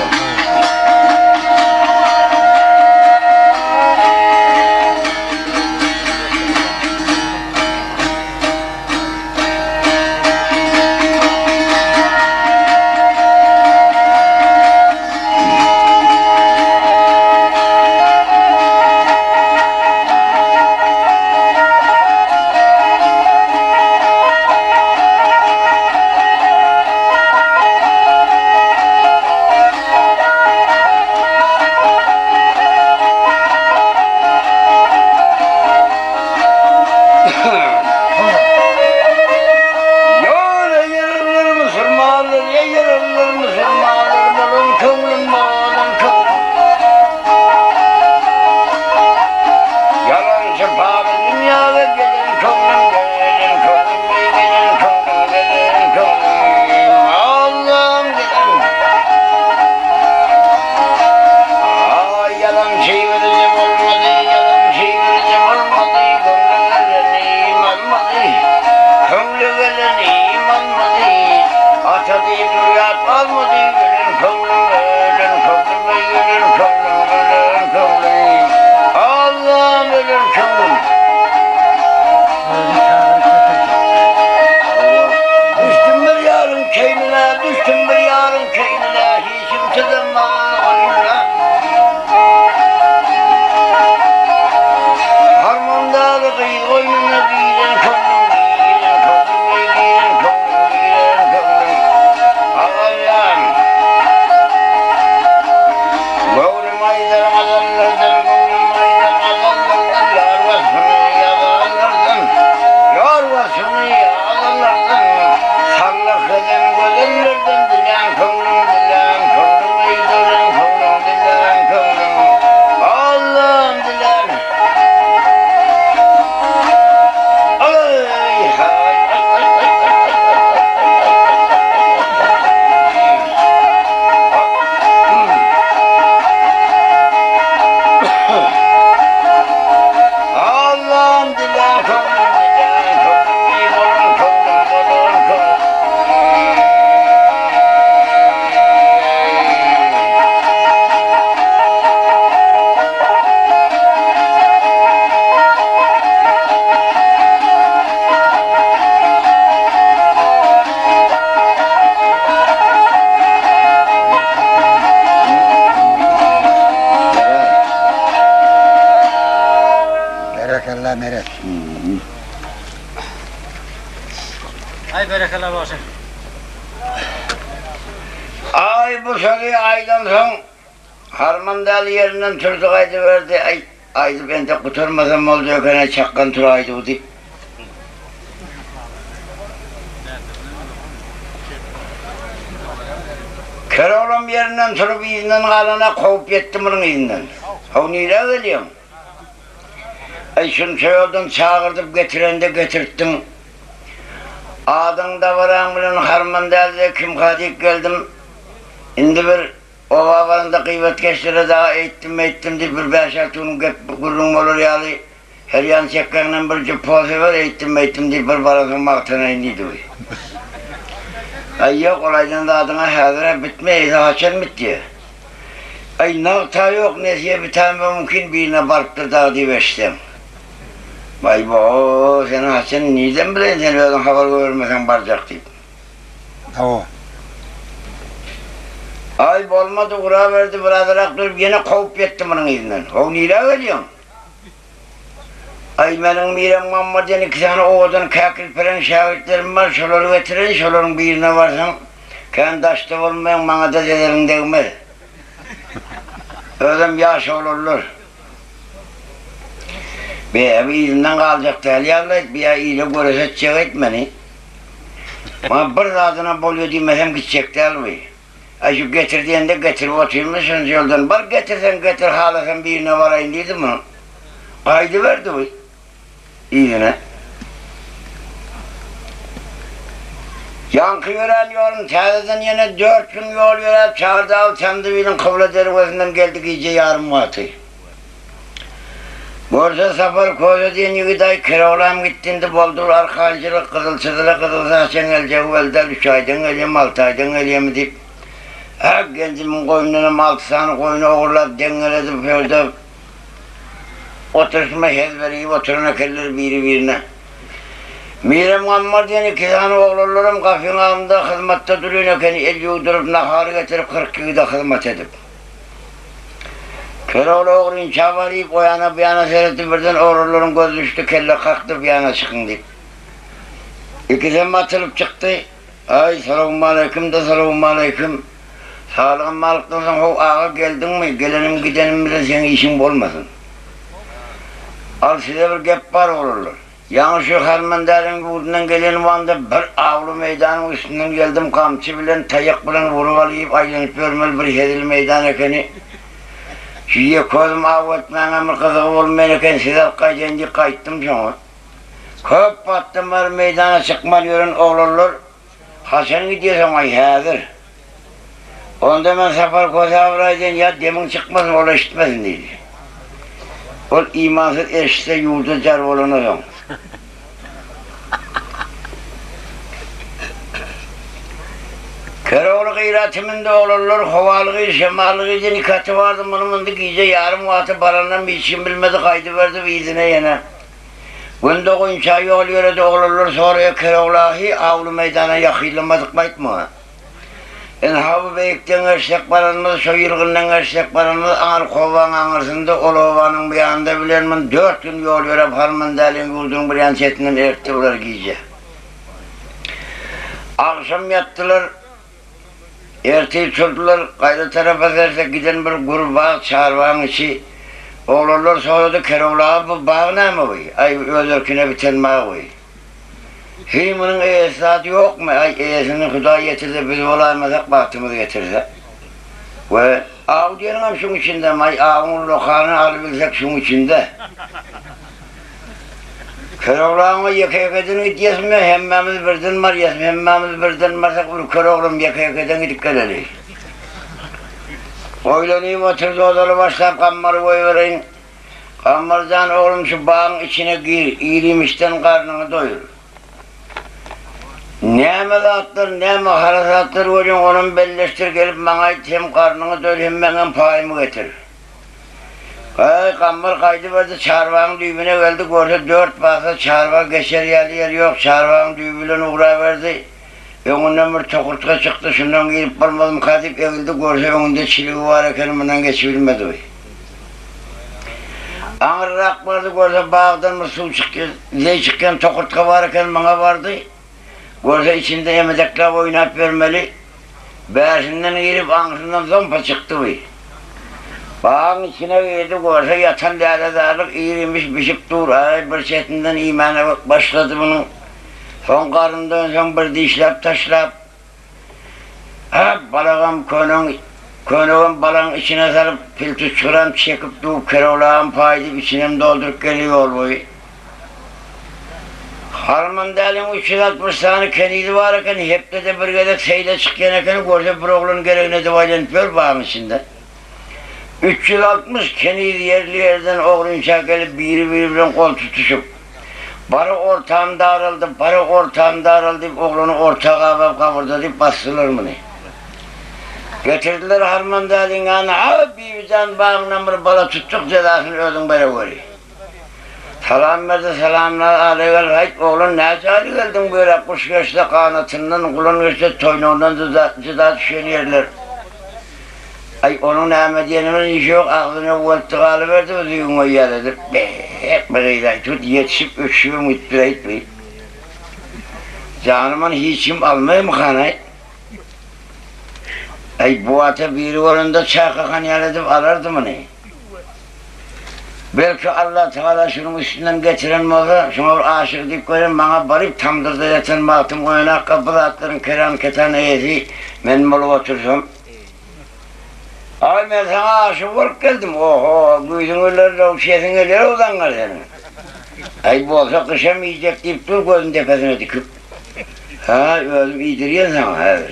aydır azalırdın, gönlüm aydır azalırdın, yorvasını yağlarırdın, sarlı kızım gözülürdün, dilen kıvrım, aydıran kıvrım, dilen kıvrım, Allah'ım dilen. Allah'ım dilen kıvrım, dilen kıvrım, iyi bolun kıvrım, bolun kıvrım. Berekallah meret. Ay berekeler olsun. Ay bu soruyu aydan son Harmandalı yerinden çocuk aydı verdi. Aydı ben de kurtarmasam olacak gene çakkan tur aydı bu deyip. Keroğlan yerinden turup izinden kalana kovup yettim bunun izinden. O neyle geliyorum? Şunu söyledim, çağırdıp getiren de getirttim. Adın da varan bilen Harmandalı'da kim kadik geldim. Şimdi bir ova varında kıymet geçlere daha eğittim diye bir 5-6 gün gurrum olur yalı. Her yan çekkenle bir cüp pozu var eğittim diye bir barasın maktana indiydi. Ay yok olaydan da adına hazıra bitmeyiz, haçan bitti. Ay nağta yok nesiye bir tane mümkün birine barktır daha diye beştim. Vay bo, sen haçan neyden bilen sen öyle havalı görmesen baracak deyip. O. Ay olmadı, kura verdi, bıradarak durup yine kovup yettim bunun izinden. O neyle veriyorsun? Ay benim Mirem Muhammed'in 2 tane oğudun kakil peren şahitlerim var, şoları getirin, şoların birine varsan, kendi taşta olmayan bana da dederin değmez. Ödüm yaş olurlar. Bir izinden kalacak değil yallah, bir iyiyle görüşecek etmeni. Ama bir adına boluyor demesem gidecek değil mi? Ay şu getirdiğinde getir, oturmuşsunuz yoldan. Bar getirsen getir, halasın birine varayım dedi mi? Kaydı verdi bu. İyine. Yankı veren yolun, çağırdan yine 4 gün yol veren, çağırdı al, Çandıvil'in Kıvla Dervazı'ndan geldik iyice yarım vatı. Borsa Safar Koca diyen yıgıday, Keroğlan gittiğinde boldur, arkancılık, kızılçıdıra kızılsa çengel, cevvelden 3 aydan geleyim, 6 aydan geleyim deyip, her gencimin koyununun 6 tane koyunu oğurlayıp, dengeledip, böyle oturuşma hez vereyim, oturuna keller biri birine. Mirem Muhammed diyen 2 tane oğullarım kafin ağımda hizmette duruyorken el yuğdurup naharı getirip 40 yılda hizmet edip. Keroğlu oğlun çavarıyıp o yana bir yana seyretti birden oğullarım göz düştü kelle kalktı bir yana çıkın deyip. 2 sene atılıp çıktı. Ay selamun aleyküm de selamun aleyküm. Sağlığın malıktan sonra ağa geldin mi? Gelenim gidenim bile senin işin olmasın. Al size bir gep var olurlar. Yani şu Harmandalı'nın yurdundan gelen vanda bir avlu meydanın üstünden geldim kamçı bilen, tayak bilen vuruvalayıp aylanıp görmeli bir hedil meydan ekeni. Şiye koydum av etmeyen bir kızığı olmayan eken sizler kayden diye kayıttım sonra. Köp battım var meydana çıkman yürün oğlurlar. Hasan gidiyorsan ay hazır. Onda ben Safar Koca avrayden ya demin çıkmasın ola işitmesin dedi. O imansız eşitse yurda car olunur. Keroğlu gıyratiminde olurlar, hovalığı, şemalığı, nikatı vardı, bunun iyice yarım vaatı barandan bir işin bilmedi, kaydı verdi bir izine yine. Bunda koyunca yol yörede olurlar, sonra Keroğlu'yu avlu meydana yakılamadık mı? Havı beyikten ersek baranımız, soyulgundan ersek baranımız, ağır kovan ağırsında, olovanın bir yanında bilen 4 gün yol yörep Harmandalı'nın yurdun bir yan çetinden erttiler giyce. Akşam yattılar, Erteyi çocuklar kayda tarafa derse giden bir gruba çağırvan içi. Oğlanlar soruyordu Keroğlu bu bağ ne mi bu? Ay ölürküne biten bağ bu. Himinin esnatı yok mu? Ay esini Huda getirdi biz olaymasak bahtımızı getirse. Ve ağ diyelim şunun içinde, ay ağın lokanı alabilsek şunun içinde. Keroğlu'na yaka-yakadan gideceğiz mi? Hemmemiz birden var, hemmemiz birden varsak bunu Keroğlu'm yaka-yakadan gidip gelelim. Oylanayım oturdu odalı başlayıp kammarı koyuvereyim. Kammardan oğlum şu bağın içine gir, iyilimişten karnını doyur. Ne melattır, ne maharasattır koyun onun belleştir gelip bana hem karnını doyur hem benim payımı getir. Kammar kaydı verdi çarvağın düğümüne geldi gördü 4 bahsa çarvağ geçer yer yok çarvağın düğümüyle uğrayıverdi. Önünden bir tokurtka çıktı şundan girip balmadım kadip evildi görse önünde çiliği varken bundan geçibilmedi o. Ağırrak vardı görse bağdan mı su çıkıyor, zey çıkken tokurtka varken bana vardı. Görse içinde yemedekler oynayıp vermeli. Beğersinden girip ağzından zompa çıktı o. Bağın içine girdi görse yatan dağlık iyiymiş biçip dur. Ay bir çetinden imana başladı bunun. Son karnından son bir dişlap taşlap. Hep balağım konağım balağın içine sarıp piltü çıran çekip dur Keroğlu'nun paydı içine doldurup geliyor boyu. Harman dağılın 360 tane kenidi varken hep de bir gede seyle çıkken görse bir oğlun gereğine duvalanıp ver bağın içinde. 360 kenidi yerli yerden oğlun gelip birbirinden kol tutuşup barı ortağımda araldı, oğlunu ortağa kavurdu deyip bastılar mı ne? Getirdiler Harman Dağı'nın ağına, bizden bağımdan bir bala tuttuk cezasını ödün böyle görüyor. Salam verdi, selamlar aleyhel hayt, oğlun ne çağırı geldin böyle kuş geçti kanatından, kulun geçti toynağından cıda düşen yerler. Ay onun Ahmediye'nin işi yok, ağzına kuvvetli kalıverdi, ödüğün o yerledir. Hep böyle tut, yetişip öksüyor müttüreyt bey. Canımın hiçim almıyor mu kanay? Ay bu ata biri oranda çakakan yerledip alardı mı ne? Belki Allah Teala şunun üstünden getiren mi olsa, şuna aşık deyip koyun, bana barıp tamdırda yatan baktım, oynak kapıda atların keran ketan eyesi, ben bolu otursam. Ay ben sana aşık olup geldim, oho, güydün öllerle uçuyesin ölleri odanlar senin. Ay bu olsa kışam yiyecek deyip dur gözün tepesine dikip. Ha, öldüm iydiriyen sana, evet.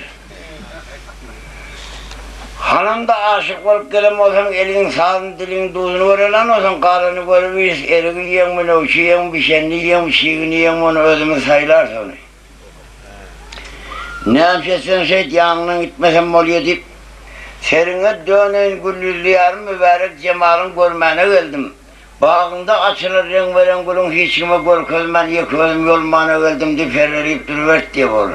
Hanım da aşık olup gelem olsan elinin sağını dilinin duzunu öğrenen olsan karını görürüz, erigi yiyen mi, uçu yiyen mi, şenli yiyen mi, şiğini yiyen mi onu ödümü sayılar sonra. Ne yapacaksan yanından gitmesen oluyor deyip serine dönen güllüzlü yarın mübarek cemalın görmene geldim. Bağında açılır renk veren gülün hiç kime gör közmen yıkıldım yolmana geldim deyip ferreleyip duruvert diye olur.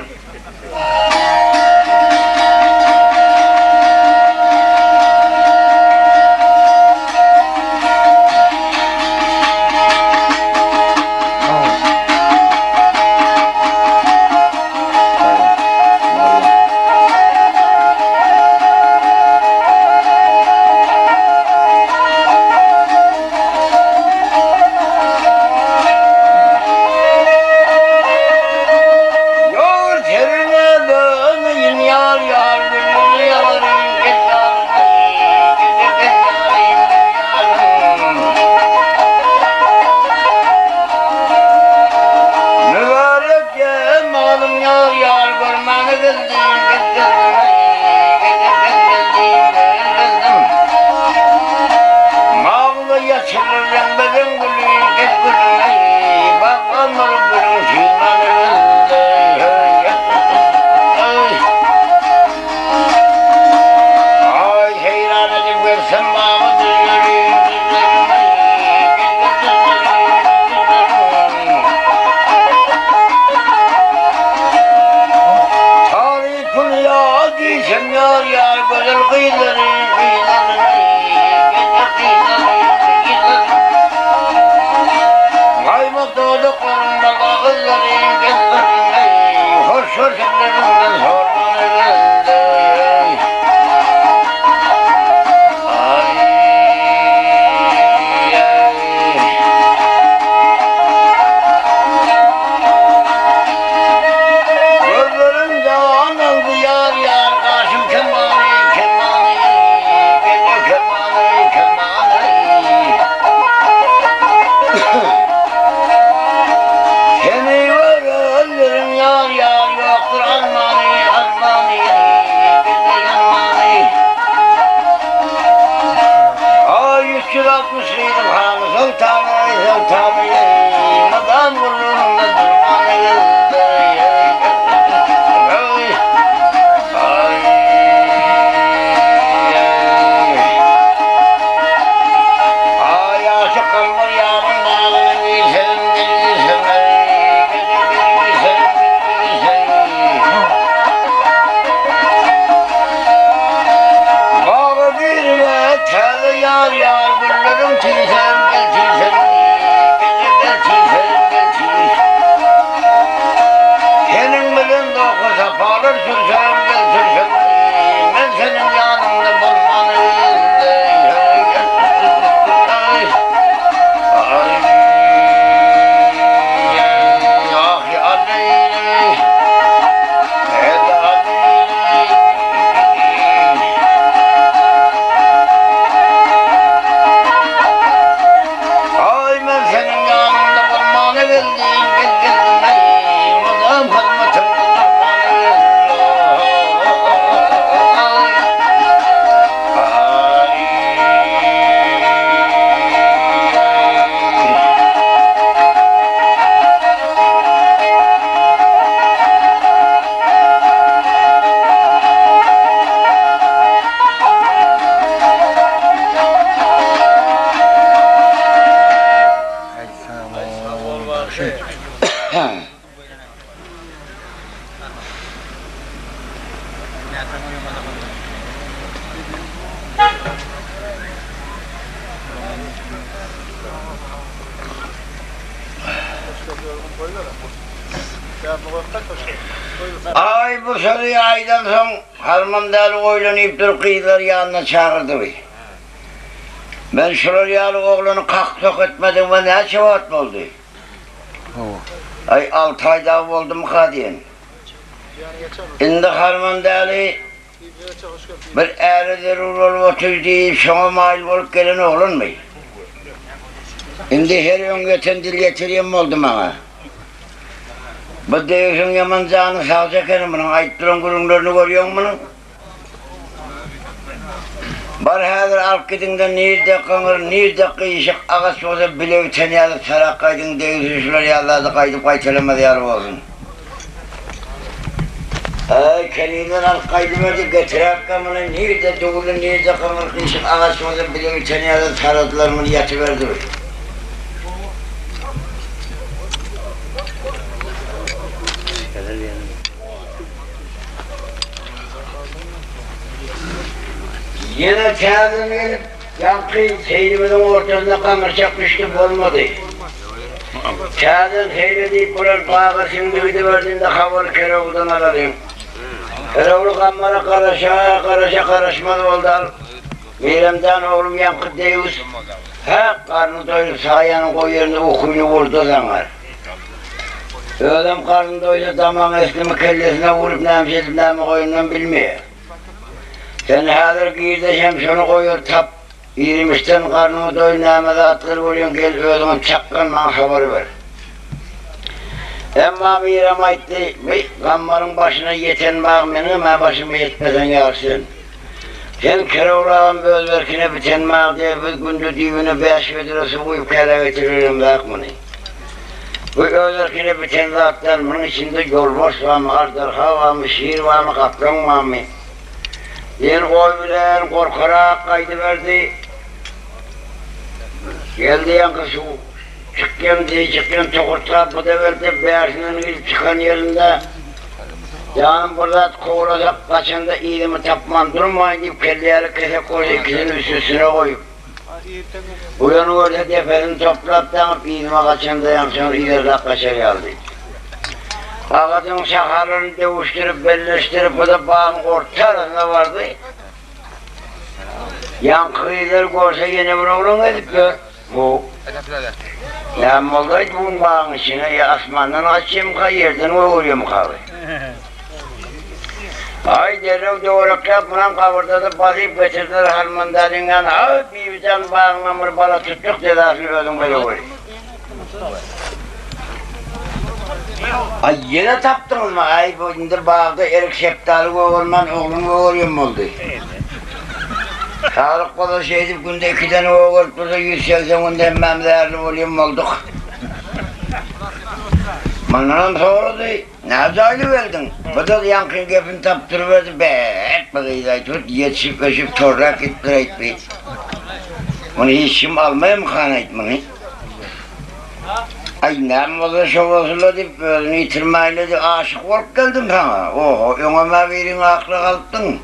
360'lıydım hanı sultanı madam gururunda durmanı Ay bu soruyu aydan son harmandalı oğlanıp dur kıyılar yanına çağırdı bey. Ben şuraya oğlanı kalk etmedim ve ne çavat oldu? Ay 6 ayda oldu mu kadiyen? Şimdi harmandalı bir eğridir olup otur deyip şuna mal olup gelen oğlan mı? Şimdi her gün geçen dil getireyim oldu bana. Bu diyorsun yaman canı sağacak benim bunun, ayıttırın kurumlarını görüyor musun bunun? Bar hazır alıp gidin de nerede kanır, nerede kıyışık, ağaç olsa bile öten yalı tarak kaydın diyorsun, şuları yalladı kaydıp kaytelemedi yarı olsun. Ay kendinden alıp kaydı verdi, getirak kamını, nerede doğulu, nerede kanır, kıyışık, ağaç olsa bile öten yalı taradılar mı yatıverdi. Yine kağıdının yankı seyrimizin ortasında kamerçak düştük olmadı. Kağıdın seyredip bulan bağırsın duydu verdiğinde havalı Keravul'dan aradım. Keravul kamera karışmadı oldu. Meyremden oğlum yankı deyiz. Karnı doyurup sayanın koy yerine okuyunu vurdu zanar. Öğlem karnı doydu damağın eslimi kellesine vurup nemşedim nemi koyundan bilmiyor. Sen hazır giydeceğim şunu koyur tap. 23'ten karnımı doyun nemede atılır vuruyorsun gel öğlümün çakkan bana haber ver. Emma mirem aytti, kammarın başına yeten bağımını ben başıma yetmeden yaksın. Sen Keravul'un bözverkine biten mağ diye bir gündü düğünü 5 vedresi koyup kere getiririm bakmını. Bu özverkine biten zatlar bunun içinde yol boş var mı, ardarha var mı, şiir var mı, kaplan var mı? Yer koy bilen korkarak kaydı verdi. Geldi yankı su. Çıkken tokurtla bu da verdi. Beyazının ilk çıkan yerinde. Canım burada kovulacak kaçında iyiliğimi tapman durmayın deyip kelleleri kese koydu ikisini üstüne koyup. Bu yanı orada deferini toplayıp tanıp iyiliğime kaçında yan sonra ileride kaçar geldi. Ağacın şaharını devuşturup belleştirip bu da bağın orta arasında vardı. Yankıyılar görse yine bunu oğlum edip gör. Bu. Ya moldaydı bunun bağın içine ya asmandan açayım ka yerden uğruyorum kahve. Ay derev doğrak yapmadan kavurda da basıp getirdiler harmandarından. Ay bir can bağınlamır bana tuttuk dedasını ödüm böyle koyuyor. Ay yine taptınız mı? Ay bu indir bağda erik şeftali koğurman oğlum koğuruyorum oldu. Sağlık kola şeydi, günde 2 tane oğul dursa 180 günde emmem değerli olayım olduk. Manlanam soğurdu, ne zaylı verdin? Bu da yankın gepini taptırıverdi, hep bakıydı, tut, yetişip öşüp torrak ettireydi. Bunu hiç kim almaya mı kanaydı bunu? Ay ne moda şovasıyla deyip özünü yitirmeyle de aşık olup geldim sana. Oho, önüme verin aklı kalıptın.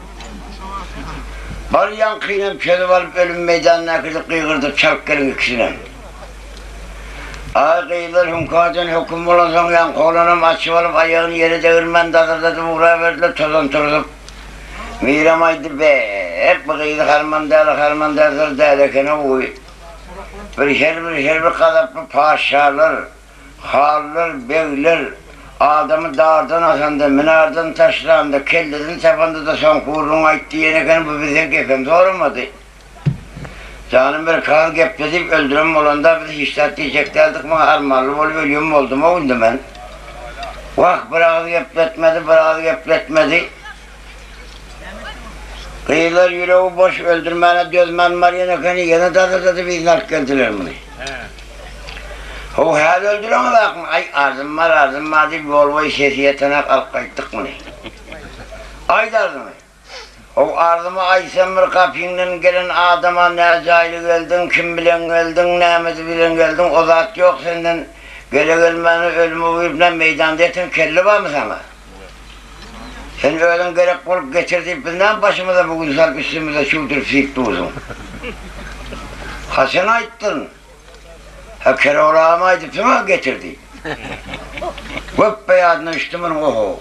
Var yankıyla çözüp alıp ölüm meydanına kıyırdık çarkların ikisine. Ay kıyılar hünkâden hüküm olansan yankı olanım açıp alıp ayağını yere devirmen dadırdadı uğraya verdiler tozan turup. Miramaydı hep bakıydı harman derdir derlekene uy. Bir her kadaplı paşalar, hallar, beyler, adamı dağdan asandı, minardan taşlandı, kellerin tepanda da son kuyruğuna itti yeneken bu bize gefem doğramadı. Canım bir kal gep dedip öldürüm olanda biz işler diyeceklerdik mi harmanlı olup ölüyorum oldum o gündü ben. Vah bırağı gepletmedi. Kıyılar yüreği boş öldürmene dözmen var yenekeni yine dadı bir nark geldiler bunu. O hal öldüremedik mi? Ay arzım var deyip Volvo'yu sesiyetine kalkayttık bunu. Ay derdi mi? O arzıma ay sen bir kapıyla gelen adama ne cahili geldin, kim bilen geldin, nemeti bilen geldin, o zat yok senden. Gele gelmeni ölümü uyup meydanda etin kelli var mı sana? Sen öğlen gerek bulup getirdiğip binden başımıza bugün sarp üstümüze çuldur fikti uzun. Ha sen ayttın. Ha kere orağıma aydıp sana getirdi. Göp beyadına üstümün oho.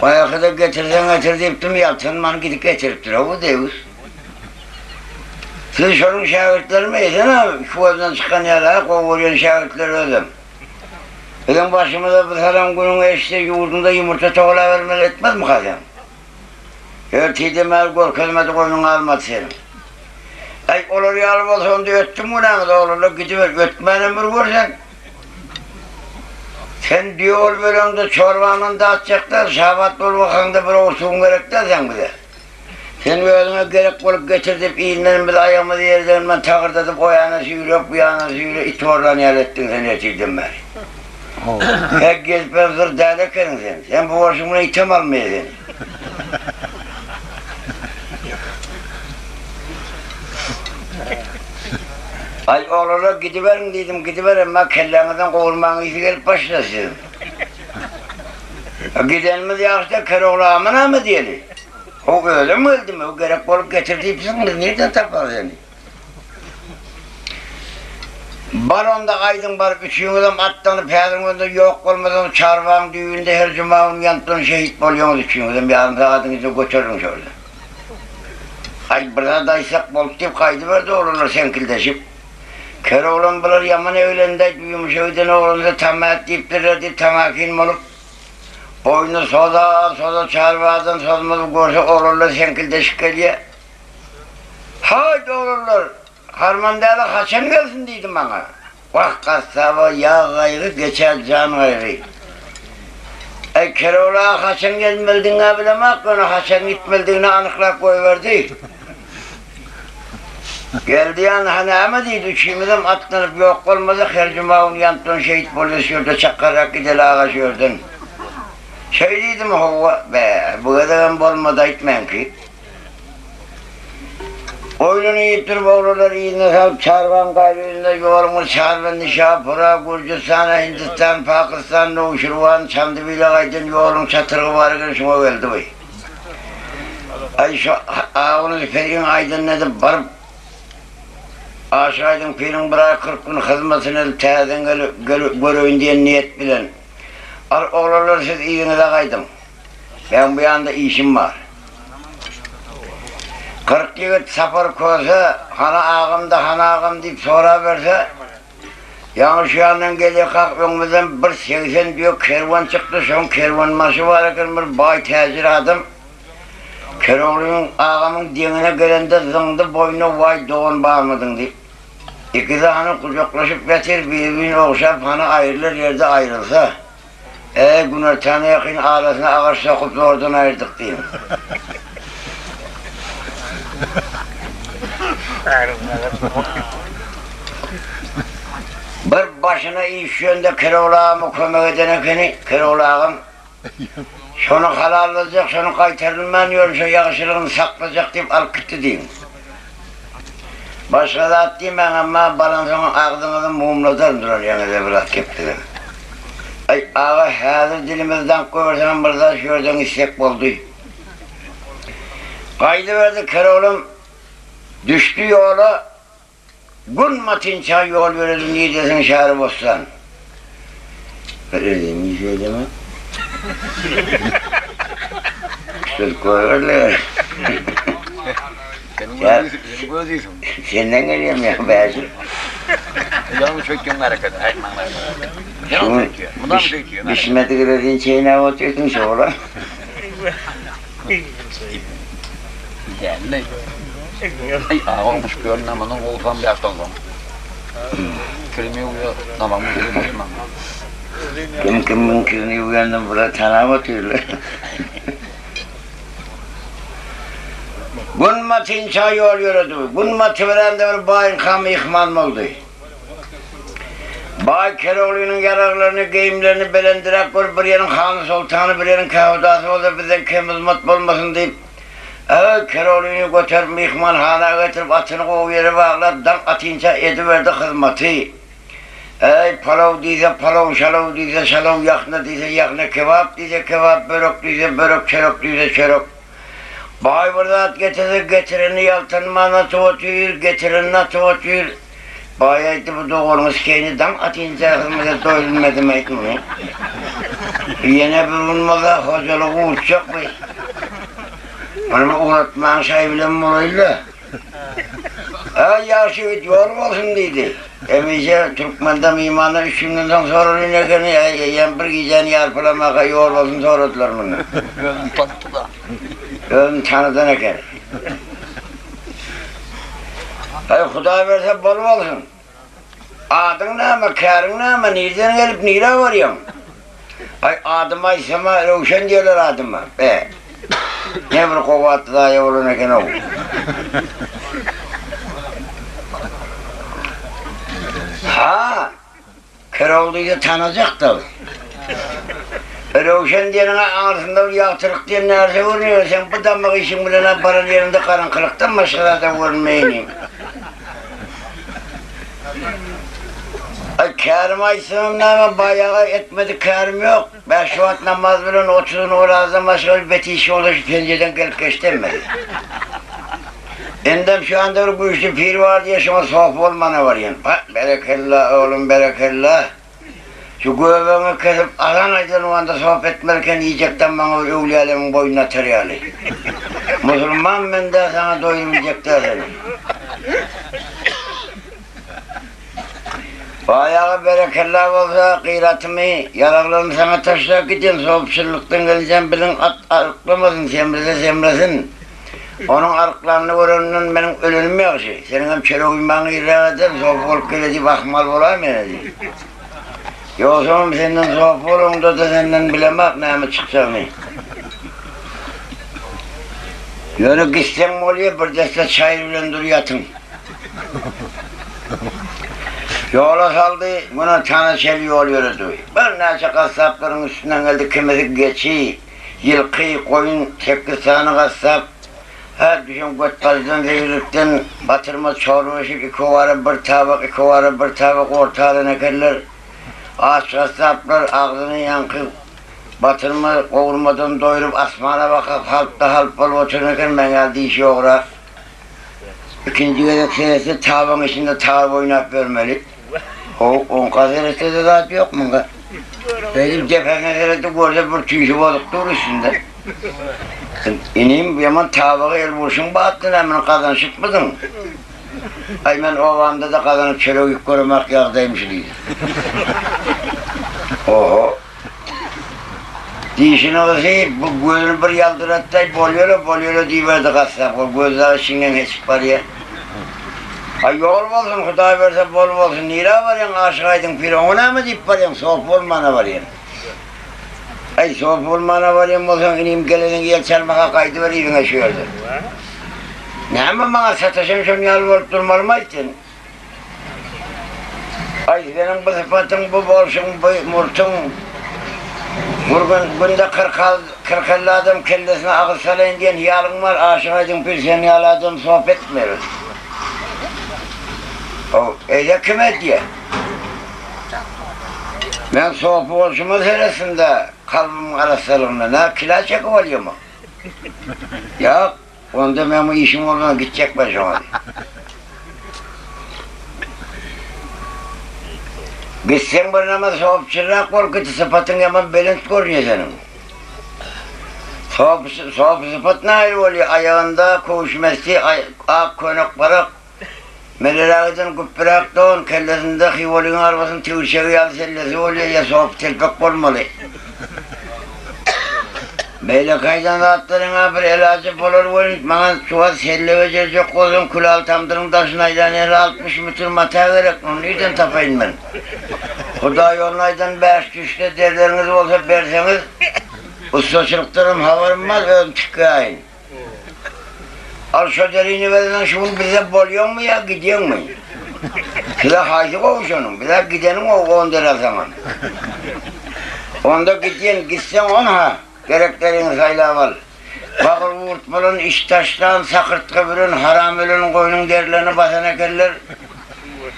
Bayakı da getirdiğip mi yaltınman gidip getiriptir o deyiz. Siz şunun şahitleri miydin ha? Şu evden çıkan yere kovuruyan şahitleri ödüm. Benim başımıza bu haram günün eşte yurdunda yumurta toğla vermeli etmez mi kazan? Örtüydüm el korkazmadı koyun almadı senin. Ay olur yalıp olsa onu da öttüm bu ne kadar olurlar gidiver ötmenin bir görsen. Sen diyor bölümde çorbanın dağıtacaklar, şabat bol bakanda bir olsun gerekler sen bir de. Sen özüne gerek bulup getirtip iğnenin bir ayağımı yerden ben takırdatıp o yana sürüp bu yana sürüp it oradan yerlettin sen yetiştin beni. Pek gezmezdir derleken sen bu başımına item almayaydın. Ay oğluna gidiverin dedim, gidiverin ben kellenizden kovulmanın işi gelip başlasın. Gidenimiz yaşta kere oğlamına mı diyelim? O öyle mi öldü mü? O gerek olup getirdiğipsiniz, nereden tapar seni? Balonda aydın var, üçüncüden atlanıp her gün yok olmadan çarvan düğünde her cumanın yanıtlarını şehit oluyorsunuz üçüncüden bir anda adınızı götürün şöyle. Ay burada daysak bolup deyip kaydıverdi olurlar senkildeşip. Kere oğlan bulur yaman evlende büyümüş evden oğlanı tamat deyiptirlerdi tamakin olup. Boynu soda çarvadan sozmadı görse olurlar senkildeşik geliyor. Haydi olurlar. Harmandalı Hasan gelsin dedim bana. Vah kasaba yağ gayrı geçer can gayrı. Kere ola Hasan gelmediğine bilemek onu Hasan gitmediğine anıkla koyuverdi. Geldi yani hani ama deydi üçümüzden atlanıp yok olmadı her cuma yanıttan şehit polis yurda çakarak gideli ağaç yurdun. Şey dedim hova be bu kadar olmadı etmem ki. Oyununu yitirip oğlular iğne kalıp çarvan gayrıyla yolumuz çarvan Nişapura, Gürcistan, Hindistan, Pakistan, Nuşirvan, Çamdıbile kaydın yolun çatırı varken şuna geldi bu. Ay şu ağını ferin aydın edip varıp aşağıdın firin bırak 40 gün hizmetini teyden görevin diye niyet bilen. Oğlular siz iğnede kaydım. Ben bu yanda işim var. 40 yigit sapır koysa, hana ağam deyip sonra verse, yani şu yandan geliyor kalk önümüzden bir 80 diyor kervan çıktı, son kervan maşı var bir bay tezir adam. Keroğlu'nun ağamın dinine gelende zındı boynu vay doğun bağırmadın deyip. İki de hani kucaklaşıp getir, birbirine okşap hani ayrılır yerde ayrılsa. Günler tane yakın arasına ağaç sokup oradan ayırdık diyeyim. Bir başına iş yönde Keloğlağımı kömek edene Keloğlağım şunu halallayacak, şunu kaytarılman yolunca yakışırlığını saklayacak deyip alıp gitti diyeyim. Başka da attıyım ben ama balansının ağzınızı mumladarım duran yanıda bırak keptiler. Ay ağa hazır dilimizden koyarsan burada şuradan istek oldu. Kaydı verdi Keloğlum düştü yola gün matinça yol verelim diye desin Şahri Bostan. Öyle diyeyim, iyi söyleme. Söz koyuyorlar. Senin gözüysün. Senden geliyorum ya Beyazır. Yanlış çekiyorsun hareket. Yanlış çekiyor. Bundan mı çekiyor? Bismet'i girdiğin çeyine oturuyorsun sonra. Geldi. Ay ağolmuş görünemenin olsam bir yaştan sonra. Kelime uyuyor. Namamı kelime uyumam. Kimin kirini uyandım burada tanıma oturuyorlar. Gün matın çay yol yürüdü. Gün matı veren de bir bayın kamı ihmal oldu. Bay Keloğlu'nun yararlarını, giyimlerini belendirek bir yerin hanı sultanı, bir yerin kavdası oldu, bizden kemiz mutlu olmasın deyip Keloğlu'nu götürüp ihmal hana getirip atını kovu yere bağlar, dan atınca ediverdi hizmeti. Palav deyse palav, şalav deyse şalav, yakna deyse yakna, kebap deyse kebap, börek deyse börek, çörek deyse çörek. Bay burada at getirini yaltınma nasıl otuyor, getirin nasıl otuyor. Bayaydı bu doğurmuş keyni dam atınca hızmıza doyulmadım etmiyor. Yine bir unmaza hocalığı uçacak mı? Bana uğratman şey bilen burayla. Yaşı git yol olsun dedi. Emice Türkmen'de mimarlar 3 günden sonra inekeni yan bir geceni yarpılamaka yol olsun sorutlar bunu. Gözüm tattı da. Gözüm tanıdan eker. Ay Huda verse bol olsun. Adın ne ama, kârın ne ama, nereden gelip nereye varıyorsun? Ay adıma isema Ruşen diyorlar adıma. Ne bir kova attı daha yavrum eken o. Ha, Keloğlu'yu tanıyacak tabi. Ruşen diyenin ağzında yağtırık diye nerede vurmuyor, sen bu damak işin bilene paranın yerinde karanlıktan başkalarda vurmayayım. Kârım ayısının ama bayağı etmedi kârım yok. Ben şu an namaz bilen 30'un uğrazdan başka bir beti işi olur, pencereden gelip geçtemedi. Endem şu anda bu işte pir var diye şuna sohbet olmana var yani. Berekallah oğlum berekallah. Şu göbeğini kesip alan aydan o anda sohbet etmerken yiyecekten bana evliyalemin boynuna tereyağlı. Müslüman ben de sana doyurmayacak da seni. Bayağı berekallah olsa kıyratımı, yararlarını sana taşıyarak gidin, soğupçılıktan geleceğim bilin arıklamasın, semresin. Onun arıklarını göreninin benim ölümüm yok şey. Senin hem çöre uyumanı irrak eder, soğuk olup geleceği bakmal olayım yani. Yoksa senden soğuk olunda da senden bilemek neyimi çıkacağını. Yönü gitsen mi oluyor, bir deste çay bilen dur yatın. Yola saldı, buna tanışeli yol yürüdü. Bir nece kasapların üstünden geldi, kimisi geçi, yılkı, koyun, 8 tane kasap. Her düşün götbazdan verilipten batırma çorbaşı, 2 varı bir tabak, 2 varı bir tabak ortalığına gelirler. Aç kasaplar ağzını yankı, batırma kavurmadan doyurup asmana bakıp halpta halpalı otururken ben geldi işi uğrar. İkinci gece seyirse tavanın içinde tavuk oynayıp vermeli. O 10 kadar istedi zaten yok mu? Benim cephene serette görse bir tüyüşü balık dur üstünde. İneyim yaman tavuğu el vuruşun battın hemen kazan çıkmadın. Ay ben ovamda da kazanıp çörek korumak yağdaymış diye. Oho. Dişini olsa bu gözünü bir yaldırattay bolyola diyiverdi kasap. O gözleri şingen hiç var ya. Ay yol olsun, Huda verse bol olsun. Nire var yan aşağıydın piri, ona mı deyip var yan, soğuk olmana var yan. Ay soğuk olmana var yan olsan, ineyim gelinin gel çalmaka kaydı ver evine şöyle. Ne ama bana sataşım şunu yalvarıp durmalı mı ettin? Ay senin bu sıfatın, bu bolşun, bu murtun, günde 40-50 adam kellesine ağır salayın diyen hiyalın var, aşık aydın bir seni yaladım sohbet etmiyoruz. O öyle kime diye? Ben soğuk bolşumu seresinde kalbimin arasılığında ne kila çekip oluyor mu? Ya onda ben bu işim olduğuna gidecek başıma. Gitsen burnama soğuk çırak ol, kötü sıfatın hemen belint görünüyor senin. Soğuk sıfat ne ayrı oluyor? Ayağında koğuşmesi, ak konuk barak, melelağıdın küppirak doğun, kellesinde hivolun arabasının tüvüşeği yalı sellesi oluyor ya soğuk telpek olmalı. Böyle kaydan rahatlarına bir elacı bolur olun, bana çuval selle verecek olun, kulal tamdırın taşınaydan el 60 metre mata verek, onu nereden tapayım ben? Huda yolunaydan 5 güçlü derleriniz olsa verseniz, ustaçılıklarım havarmaz, ön çıkayın. Al şu deriğini verirsen şunu bize boluyor mu ya, gidiyor mu? Bir de haydi kovuş onun, bir de gidenin o 10 lira zaman. Onda gidiyen, gitsen on ha. Gereklerini sayla var. Bakır vurtmalın, iş taşlan, sakırt kıvırın, haram ölün, koyunun derlerini basan ekerler.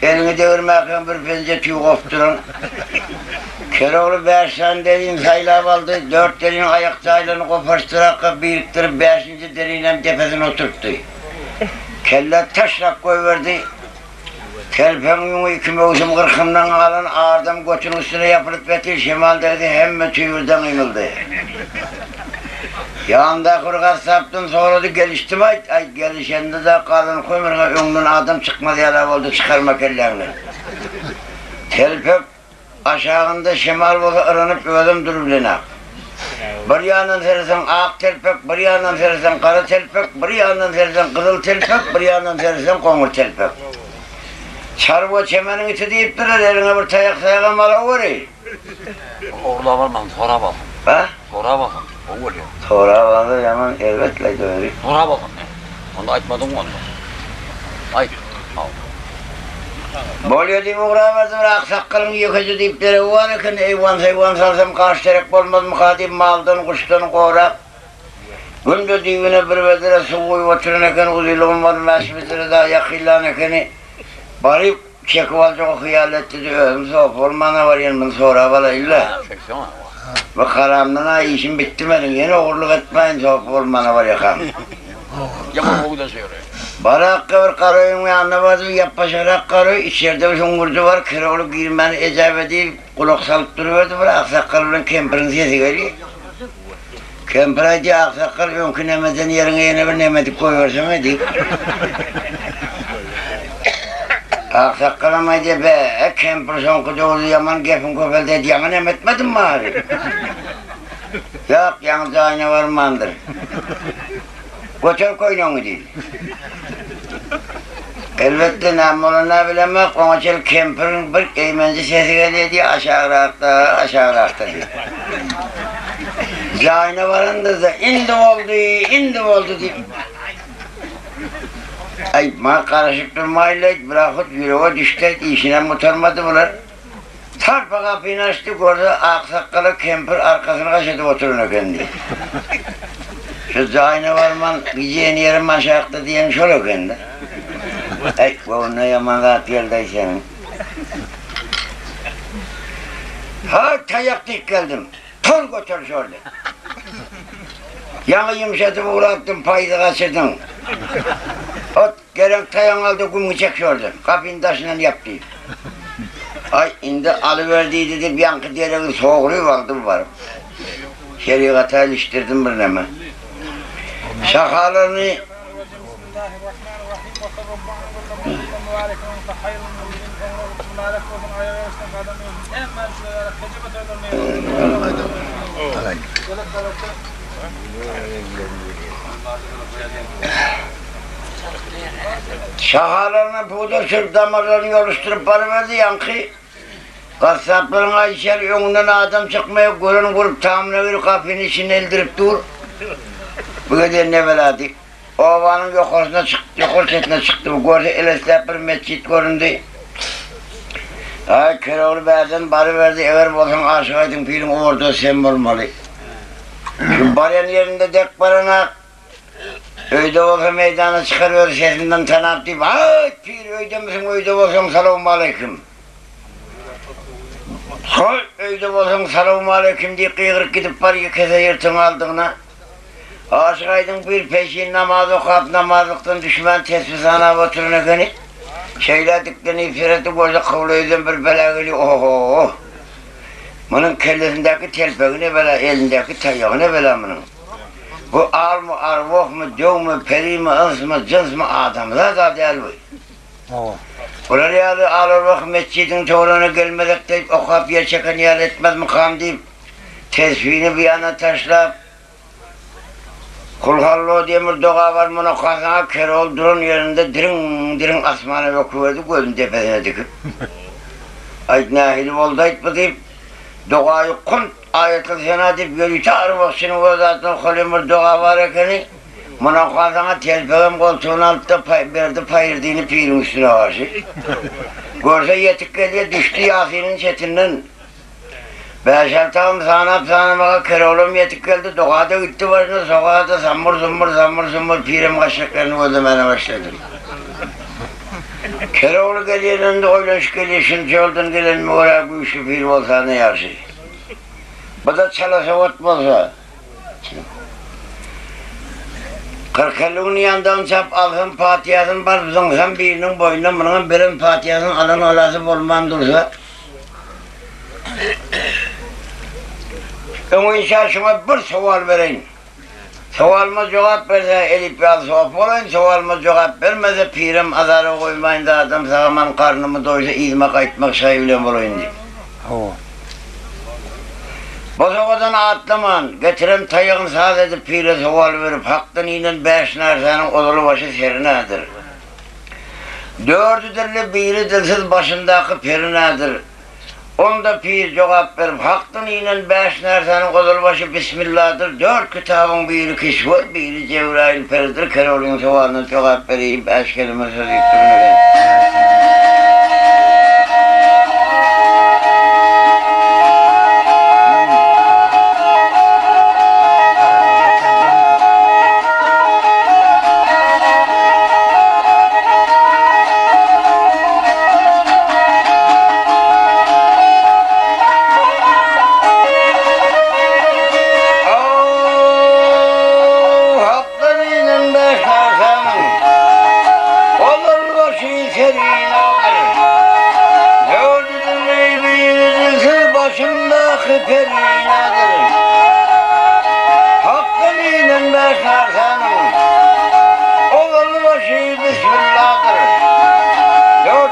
Elini devirmeyken bir pence tüy kopturun. Keroğlu 5 tane derin sayla aldı, 4 derin ayak saylarını kopartırarak biriktirip 5. deriyle tepesine oturttu. Kelle taşrak koyverdi. Telpen yumu 2 mevsim kırkımdan alan ağırdan götün üstüne yapılıp betil şimaldaydı hem tüyürden inildi. Yanında kurgar saptın sonra da gelişti mi? Ay gelişende de kalın koymurga önünden adam çıkmadı yara oldu çıkarma kellerini. Telpek aşağında şimal bozu ırınıp ödüm durublena. Bir yandan sersen ak telpek, bir yandan sersen kara telpek, bir yandan sersen kızıl telpek, bir yandan sersen kongur telpek. Çarbo çemenin içi deyip durur, eline bir tayak sayağa mala uğrayı. Orada varmam, sonra bakın. Ha? Sonra bakın, o oluyor. Sonra vardı yaman elbetle doğru. Sonra bakın. Onu açmadım onu. Ay, al. Bolyo deyip uğrağı vardı, bir aksakalın yıkıcı deyip dere uğarıken eyvan salsam karşı terek olmaz mı kadim maldan kuştan koğrak. Günde divine bir vedire su koyu otururken uzilum var mesbetine daha yakillanırken bari çekip alacak o hıyaletti de ölüm soğuk olmana var yanımın sonra valla illa. Çeksene. Bu karamdan ha işim bitti benim yine uğurluk etmeyin soğuk olmana var yakam. Yapın o da söylüyor. Barak kıvır karayın yanına vardı yapışarak karayı içeride bir şungurcu var kırılı girmeni ecebe değil kulak salıp duruyordu böyle aksakalının kemperin sesi geliyor. Kempere diye aksakal önkü nemeden yerine yine bir nemedik koyuversem deyip. Aksakalama diye be kemper son kuduğu yaman gefin köpel dedi yana nemetmedin mi abi? Yok yalnız aynı varmandır. Götür koyun onu değil. Elbette namuruna bilemek, konuşur kemperin bir eğmenci sesi geliyor diye aşağı rahatta diyor. Zahine varındır da indi oldu diye. Ay ma karışık durmayla bırakıp yüreğe düştü, işine mutarmadı bunlar. Tarpa kapıyı açtık orada aksakalı kemper arkasına kaçırdı oturun kendi. Şu zahine varman gideceğin yerim aşağıda diyen şöyle kendi. Ay bu ne yaman rahat geldi senin. Ha tayak dik geldim. Tol götür şöyle. Yanı yumuşatıp uğrattım payda kaçırdım. Ot gerek tayan aldı kumu çek şöyle. Kapının taşından yaptı. Ay indi alıverdiydi de bir yankı diyeleri soğuruyor aldım varım. Şerikata iliştirdim bir hemen. Şakalarını şahalarına buğda sürüp damarlarını yoluşturup para verdi yankı. Kasapların Ayşer önünden adam çıkmaya görün vurup tamına verip kapının içine eldirip dur. Bu kadar ne beladık. Ovanın yukarısına çıktı, yukarısına çıktı. Gördü elesler bir mescit göründü. Ay Köroğlu Bey'den barı verdi, eğer bolsan aşıkaydın pirin orada sen olmalı. Şu barın yerinde dek barına, öyde olsa meydana çıkarıyor sesinden tanap deyip, ay pir öyde misin, öyde olsan selamun aleyküm. Sol öyde olsan selamun aleyküm diye kıygırıp gidip barıyı kese yırtın aldığına. Aşıkaydın bir peşin namaz okuyup namazlıktan düşman tesbihana oturuna gönü. Şeyledikten ifireti gözü kıvlıyordun bir bela geliyor, oho. Bunun kellesindeki telpeğine bela, elindeki tayağına bela bunun. Bu al mı, arvah mı, döv mü, peri mi, ıns mı, cins mi adamlar da değil bu. Buraya alır bak mescidin toğruna gelmedik deyip okuyup yer çeken yer etmez mukam deyip tesbihini bir yana taşlayıp Kulhallo demir doğa var buna kazana Köroğlu durun yerinde dirin asmana bakıverdi gözün tepesine dikip. Ay nahili oldaydı mı deyip doğayı kunt ayetli sana deyip yürüyte arabasını o zaten kolimir doğa var ekeni buna kazana telpeğim koltuğun altta verdi payırdığını pirin üstüne karşı. Görse yetik geliyor düştü Yasin'in çetinden. Beşertağım sanamağa Köroğlu'm yetik geldi, doğada gitti başına, sokağda zammur pirim kaşıklarını ödemene başladı. Köroğlu geliyor önünde oylaş geliyor, şimdi oldun gelen mi oraya bu işi pirim olsa ne yarışı. Bu da çalasa otmazsa. 40'ın yandan çap alsın Fatiha'sın var, bizim sen birinin boyundan bunun birin Fatiha'sın alın olası bulmam dursa. Ama inşallah bir sual vereyim. Sualıma cevap verse elip yal soğuk olayım, sualıma cevap vermese pirim azarı koymayın da adam sağaman karnımı doysa izme kayıtmak sayılım olayım diye. Bu soğudan atlaman, getirem tayağın sadece pire sual verip hakkın inen 5 narsanın odulu başı serinadır. 4'ü dirli biri dilsiz başındaki perinadır. Onda pir cevap verip hakkın inen 5 narsanın kodulbaşı Bismillah'dır. 4 kitabın biri Kişvet, biri Cebrail Peri'dir. Köroğlu'nun sualına cevap vereyim. 5 kelime söz yükturunu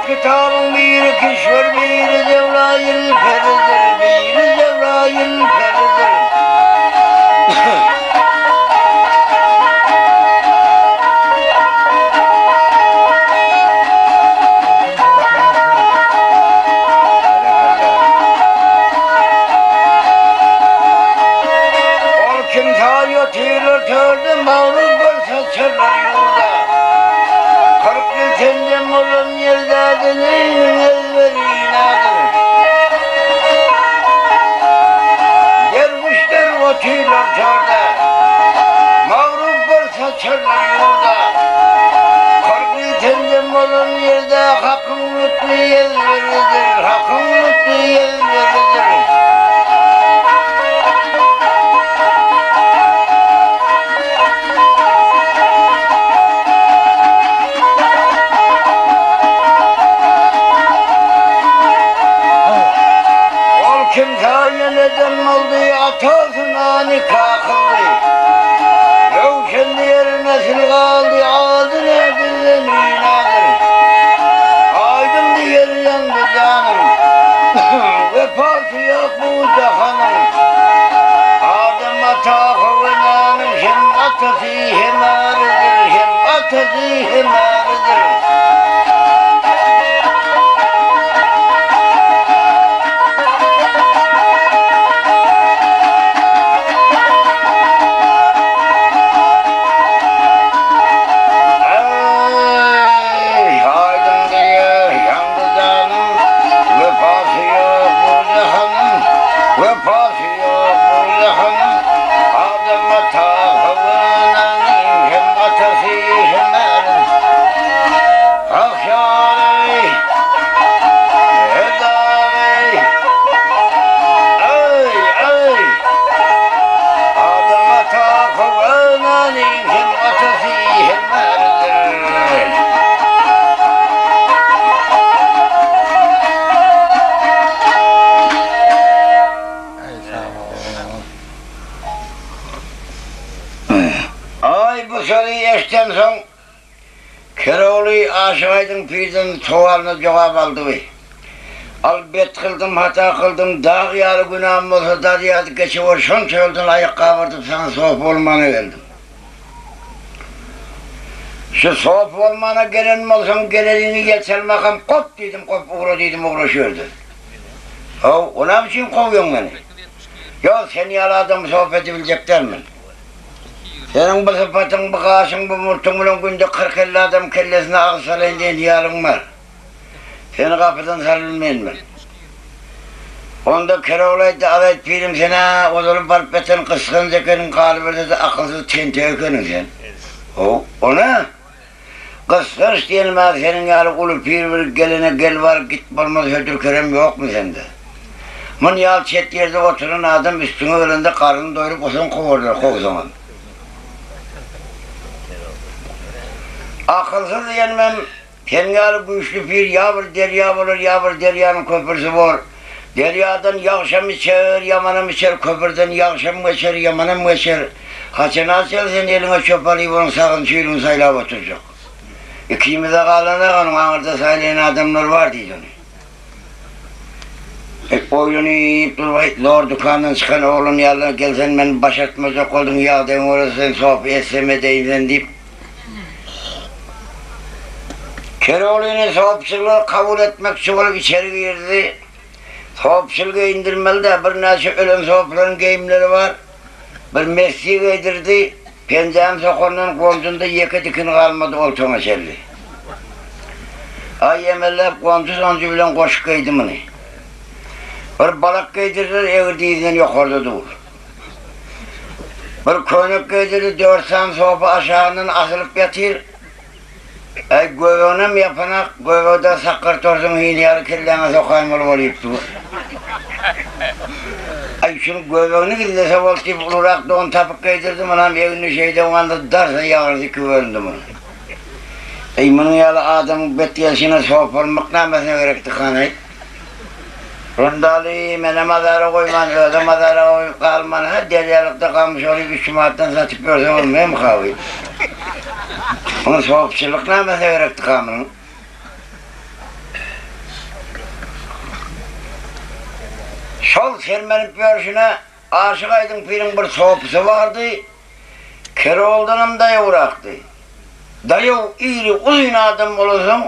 kitabın biri Kişver, biri Cebrail Peri'dir, biri Cebrail Peri'dir. O kim tayyo tüylür tördü, mağrur bolsa çırlar yolda. 40 yıl tendem olan yerdedir, ezberinadır. Gelmişler o tüyler çölde, mağrur bolsa çırlar yolda. 40 yıl tendem olan yerde hakkın mutlu ezberidir, hakkın mutlu ezberidir. Neden oldu atasına nikah kıldı. Yok kendi yerine nesil kaldı, adı nedir zeminadır. Aydın diğer yandı canım, vefası yok bu cahanın. Adem ata kıvınanın hem atası hem arıdır, hem atası hem arıdır. aşağıydın pirden sualına cevap aldı ve. Albet kıldım, hata kıldım, dağ yarı günahım olsa da diyadı geçiyor, şunca öldün ayak kavurdup sana soğuk olmanı geldim. Şu soğuk olmana gelen mi olsam geleni geçer makam, kop dedim, kop uğra dedim, uğraşıyordu. Ona için kovuyorsun beni? Ya seni yalı adamı sohbet edebilecekler mi? Senin bu sıfatın, bu kaşın, bu murtun ulan günde 40-50 adam kellesine ağız salayın diye niyalın var. Seni kapıdan sarılmayın ben. Onda kere olaydı alayt pirim sana, odulup varıp beten kıskan zekenin kalbirde de akılsız tente ökenin sen. Ona? Kıskanç diyelim ha senin yalı kulu pir bir gelene gel var git olmaz hödür kerem yok mu sende? Mun yal çet yerde oturan adam üstüne ölende karnını doyurup o zaman kovurlar kov zaman. Akılsız diyelim senin yalı bu üçlü pir yavur derya olur yavur deryanın köprüsü var. Deryadan yağışam içer, yamanım içer, köprüden yağışam geçer, yamanım geçer. Kaçını açar sen eline çöp alayım onun sağın çiğlini sayla oturacak. İkimize kalana onun ağırda saylayan adamlar var dedi onu. Oyunu yiyip durmayıp lor dükkandan çıkan oğlun yanına gelsen ben başartmayacak oldum yağdayım orası sen sohbet etseme deyimden deyip. Keroğlu'nun sohbetçılığı kabul etmek için olup içeri girdi. Sohbetçılığı indirmeli de bir nasıl ölen sohbetlerin giyimleri var. Bir mesleği giydirdi. Penceğim sokonunun komşunda yeke dikin kalmadı oltona çelli. Ay yemeller komşu soncu bilen koşuk giydim onu. Bir balık giydirir eğirdiğinden yukarıda dur. Bir koynuk giydirir 4 saat sohbet aşağından asılıp yatır. Göğünüm yapanak, göğüde sakır torsun hiliyarı kirlene sokayım olup dur. Şunu göğünü gidilese voltip ulurak da on tapık giydirdim anam evini şeyde o anda darsa yağırdı güvöndüm onu. Bunun yalı adamın bet yaşına soğuk olmak namesine gerekti kanayı. Rundalı mene madara koyman, öde madara koyup kalman, ha deryalıkta kalmış olup 3 maatten satıp görsen olmuyor mu kahveyi? Onun soğukçılık namesine gerekti kanının. Sol sermenip görüşüne aşık aydın pirin bir soğupsu vardı. Keroğlu'nun dayı uğraktı. Dayı iri uzun adam olursun.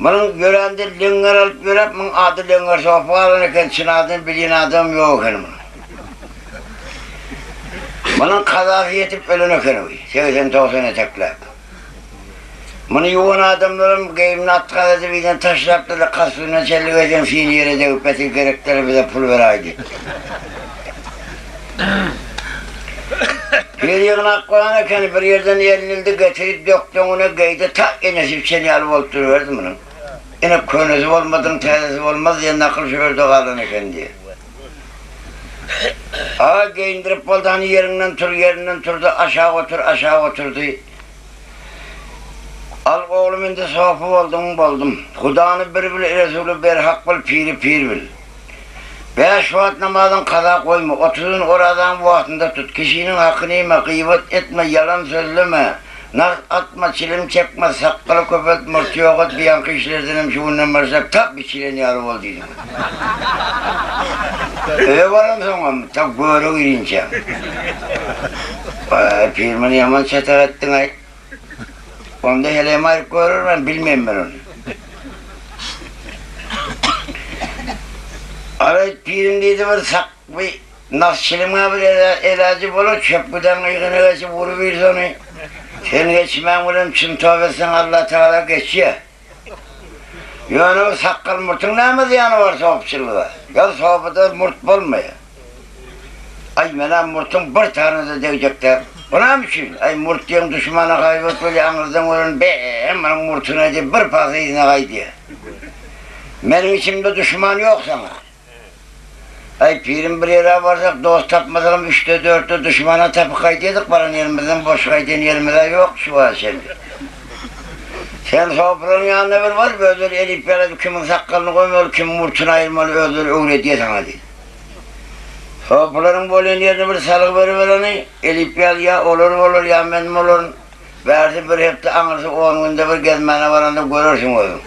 Bunun görende lünger alıp görep, bunun adı lünger soğupu alınırken Çin adını bilin adam yok henüz. Bunun kazası yetip ölünürken o. 80-90 etekler. Bunu yoğun adamların geyimini atkal edip iden taşlaptırla kasırına çellik edin fiil yere de üppetin gerekleri bize pul veraydı. Bir yığınak koyanırken bir yerden yenildi getirip döktün onu geydi ta enesip seni alıp olturuverdim bunun. Yine könüzü olmadın, teyzesi olmaz diye nakıl şöyle kalınırken diye. Ağa giyindirip oldu hani yerinden turdu aşağı oturdu. Al oğlumun da sohbet oldum buldum. Hudanı bir bil, Resulü bir hak bil, pir bil. 5 vaat namazın kaza koyma, 30'un oradan vaktinde tut. Kişinin hakkını yeme, gıybet etme, yalan söyleme. Nar atma, çilim çekme, sakkalı köpet, mırtı yoğut, bir yankı işlerdenim şu bundan varsak, tak bir çileni yarı ol dedim. Öyle varım sonra, tak böyle girince. Pirmini yaman çatak ettin ay. Onda hele emayip görür ben, bilmem ben onu. Evet, pirim dedi var, sak bir nasçılığına bir elacı bulur, çöpüden yığını geçip vuruverse onu. Sen geçmen vurum, çın tövbesin Allah Teala geçiyor. Yani o sakkal murtun ne mi ziyanı var sohbetçılığa? Ya sohbete murt bulmuyor. Ay bana murtun bir tane de diyecekler. Ona mı için? Ay murt diyen düşmanı kaybet böyle anırdan vurun be, hemen murtuna diye bir pası izine kaydı. Benim içimde düşman yok sana. Ay pirim bir yere varsak dost tapmasalım 3'te 4'te düşmana tapı kaydıydık paranın yerimizden boş kaydın yerimizde yok şu an şimdi. Sen sofranın yanında bir var böyle elip yere kimin sakalını koymalı, kimin murtuna ayırmalı öyle diye sana değil. Sofranın böyle yerine bir salık verivereni elip ya olur ya benim olur. Verdi bir hepte anırsa 10 günde bir gezmene varanda görürsün oğlum.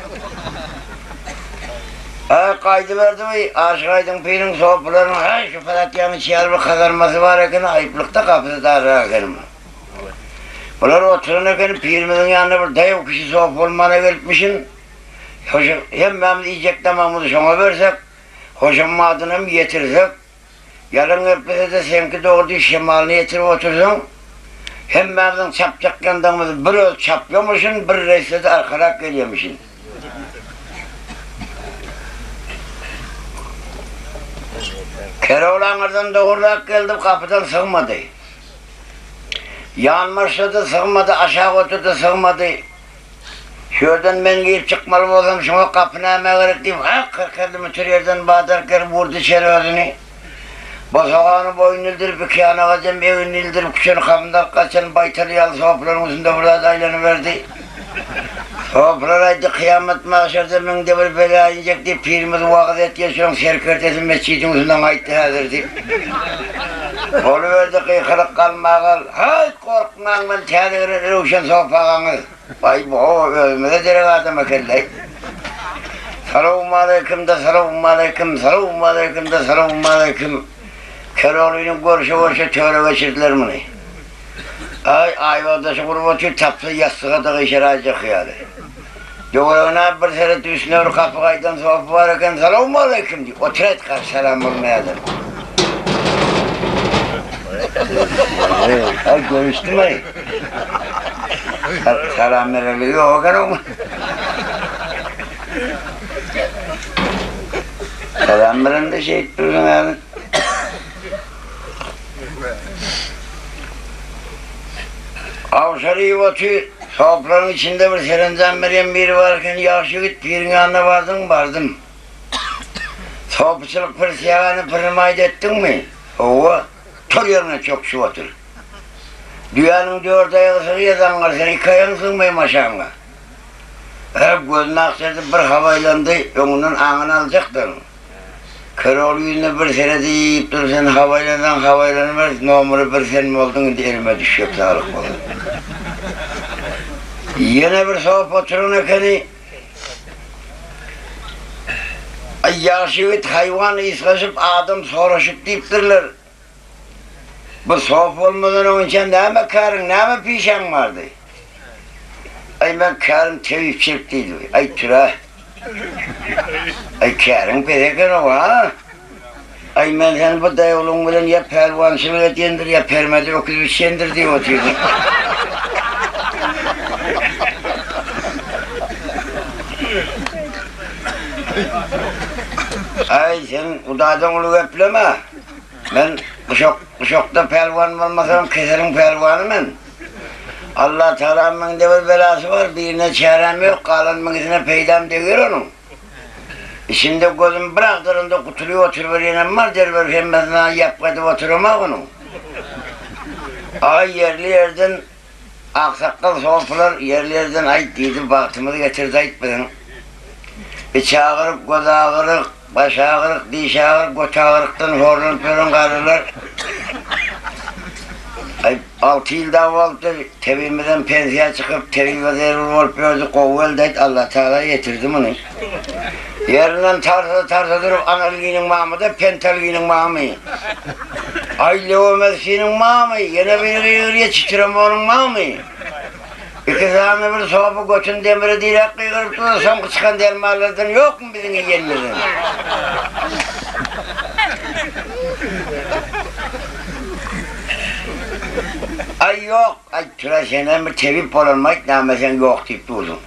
Kaydı verdi mi? Aşık Aydın Pir'in sohbetlerinin şu Falatya'nın çiğer bir kazanması var eken ayıplıkta kapısı darlar ekenim. Bunlar oturun ekenim Pir'imizin yanında bir dayı kişi sohbet olmana gelipmişin. Hem Mehmet yiyecekte Mahmud'u şuna versek, hoşum adını mı getirsek, yarın hepsi de senki doğru şemalini getirip otursun. Hem Mehmet'in çapacak yandan bir öl çaplıyormuşsun, bir reisle de arkarak geliyormuşsun. Keroğlanlardan doğrularak geldim, kapıdan sığmadı. Yanmıştı da sığmadı, aşağı oturdu sığmadı. Şuradan ben giyip çıkmalı oldum, şuna kapına emeğe gittim. 40 metre yerden bağdarken vurdu içeri özünü. Basağını boyun ildirip, iki yana kaçan evini ildirip, kuşun kapından kaçan baytalyalı soğukların üstünde burada aylanıverdi. Soğuklar aydı kıyamet mahşerde mende bir bela inecek diye pirimiz vakit et geçiyorum, serkertesi mescidin üstünden ayıttı hazırdı. Oluverdi kıykırık kalmağa, hay korkmayın ben tediri ruşen soğukağınız. Vay bu ölmede derek adama kelley. Selamun aleyküm de selamun aleyküm, selamun aleyküm de selamun aleyküm. Keroğlu'nun görüşe töre geçirdiler bunu. Ayvadaşı kurbatıyor, tapsı yastığa da işe acık yani. Doğruna bir seret üstüne kapı kaydan soğuk varken selamun aleyküm diyor. Otur et kalk selam olmayadır. Görüştüm ay. Selam veriliyor o kadar mı? Selam veren de şey ettirdin yani. Avşarıyı batıyor, sopların içinde bir serencan veren biri varken yaşlı git birinin yanına vardım. Sopçılık pırsiyağını pırmaydı ettin mi? Ova, tur yerine çok şu otur. Dünyanın 4 ayağı sığıyazan var, sen 2 ayağın sığmayım aşağına. Hep gözünü akşardı bir havaylandı, önünden ağını alacaktır. Keroğlu yüzüne bir sene deyip dur sen havaylanıver, nomuru bir sen mi oldun diye elime düşüyor sağlık olur. Yine bir soğuk oturun ekeni. Yaşıvit hayvanı iskaşıp adam soruşup deyiptirler. Bu soğuk olmadan onun için ne mi karın, ne mi pişen vardı? Ay ben karın tevip çirktiydi. Ay tıra. Ay karın pedeken o ha. Ay ben sen bu dayıoğlun bilen ya pervansılık ediyendir ya permedi okuz biçendir diye oturdum. Ay sen udadan ulu öpleme. Ben kuşokta pelvan olmasam keserim pelvanı ben. Allah Teala'nın de bir belası var, birine çarem yok, kalanın izine peydam diyor onun. Şimdi gözüm bıraktırında kutuluyor oturuveriyenen var, derler hemmezine yapmadı oturmak onun. Ay yerli yerden, aksakal soğuklar yerli yerden ayıt değildi, baktığımızı getirdi ayıt benim. İç ağırık, göz ağırık, baş ağırık, diş ağırık, göt ağırıktan horlanıp yolun karırlar. 6 yıl davvaldı, tevimden pensiye çıkıp tevime derur olup gördü, kovveldeydi, Allah Teala getirdi bunu. Yerinden tarsa durup analginin mamı pentalginin mamı. Ay Levomesi'nin mamı, yine bir yürüye çitremonun mamı. İki zahmet bir soğubu götün demiri direk kıygırıp durursam çıkan delmalardan yok mu bizim yiyenlerin? Ay yok, ay tıra senden bir tevip olmak namesen yok deyip durdum.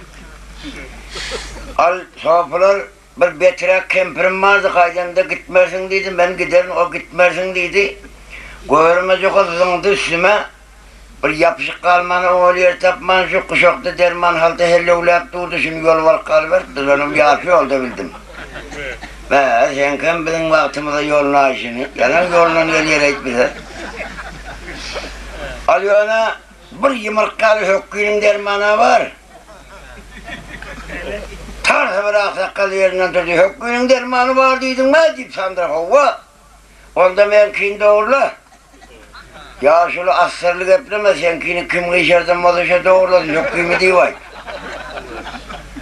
Al soğupular bir betirek kempirim vardı kaydında gitmersin dedi, ben giderim o gitmersin dedi. Görmez yok olsun üstüme. Bir yapışık kalmanı oğluyor tapman şu kuşakta derman halde helle ulayıp durdu şimdi yol var kalver dırlanım yaşı oldu bildim. Ve sen kim bilin vaktimizde yolun aşını, yalan yolundan gel yere git bize. Alıyor ona bir yumurtkalı hökkünün dermanı var. Tarsa bir aksakalı yerinden durdu, hökkünün dermanı var deydin mi deyip sandıra hova. Onda mevkiinde uğurla. Ya şöyle asırlık epleme senkini kim geçerden mazışa doğruladın çok kıymeti var.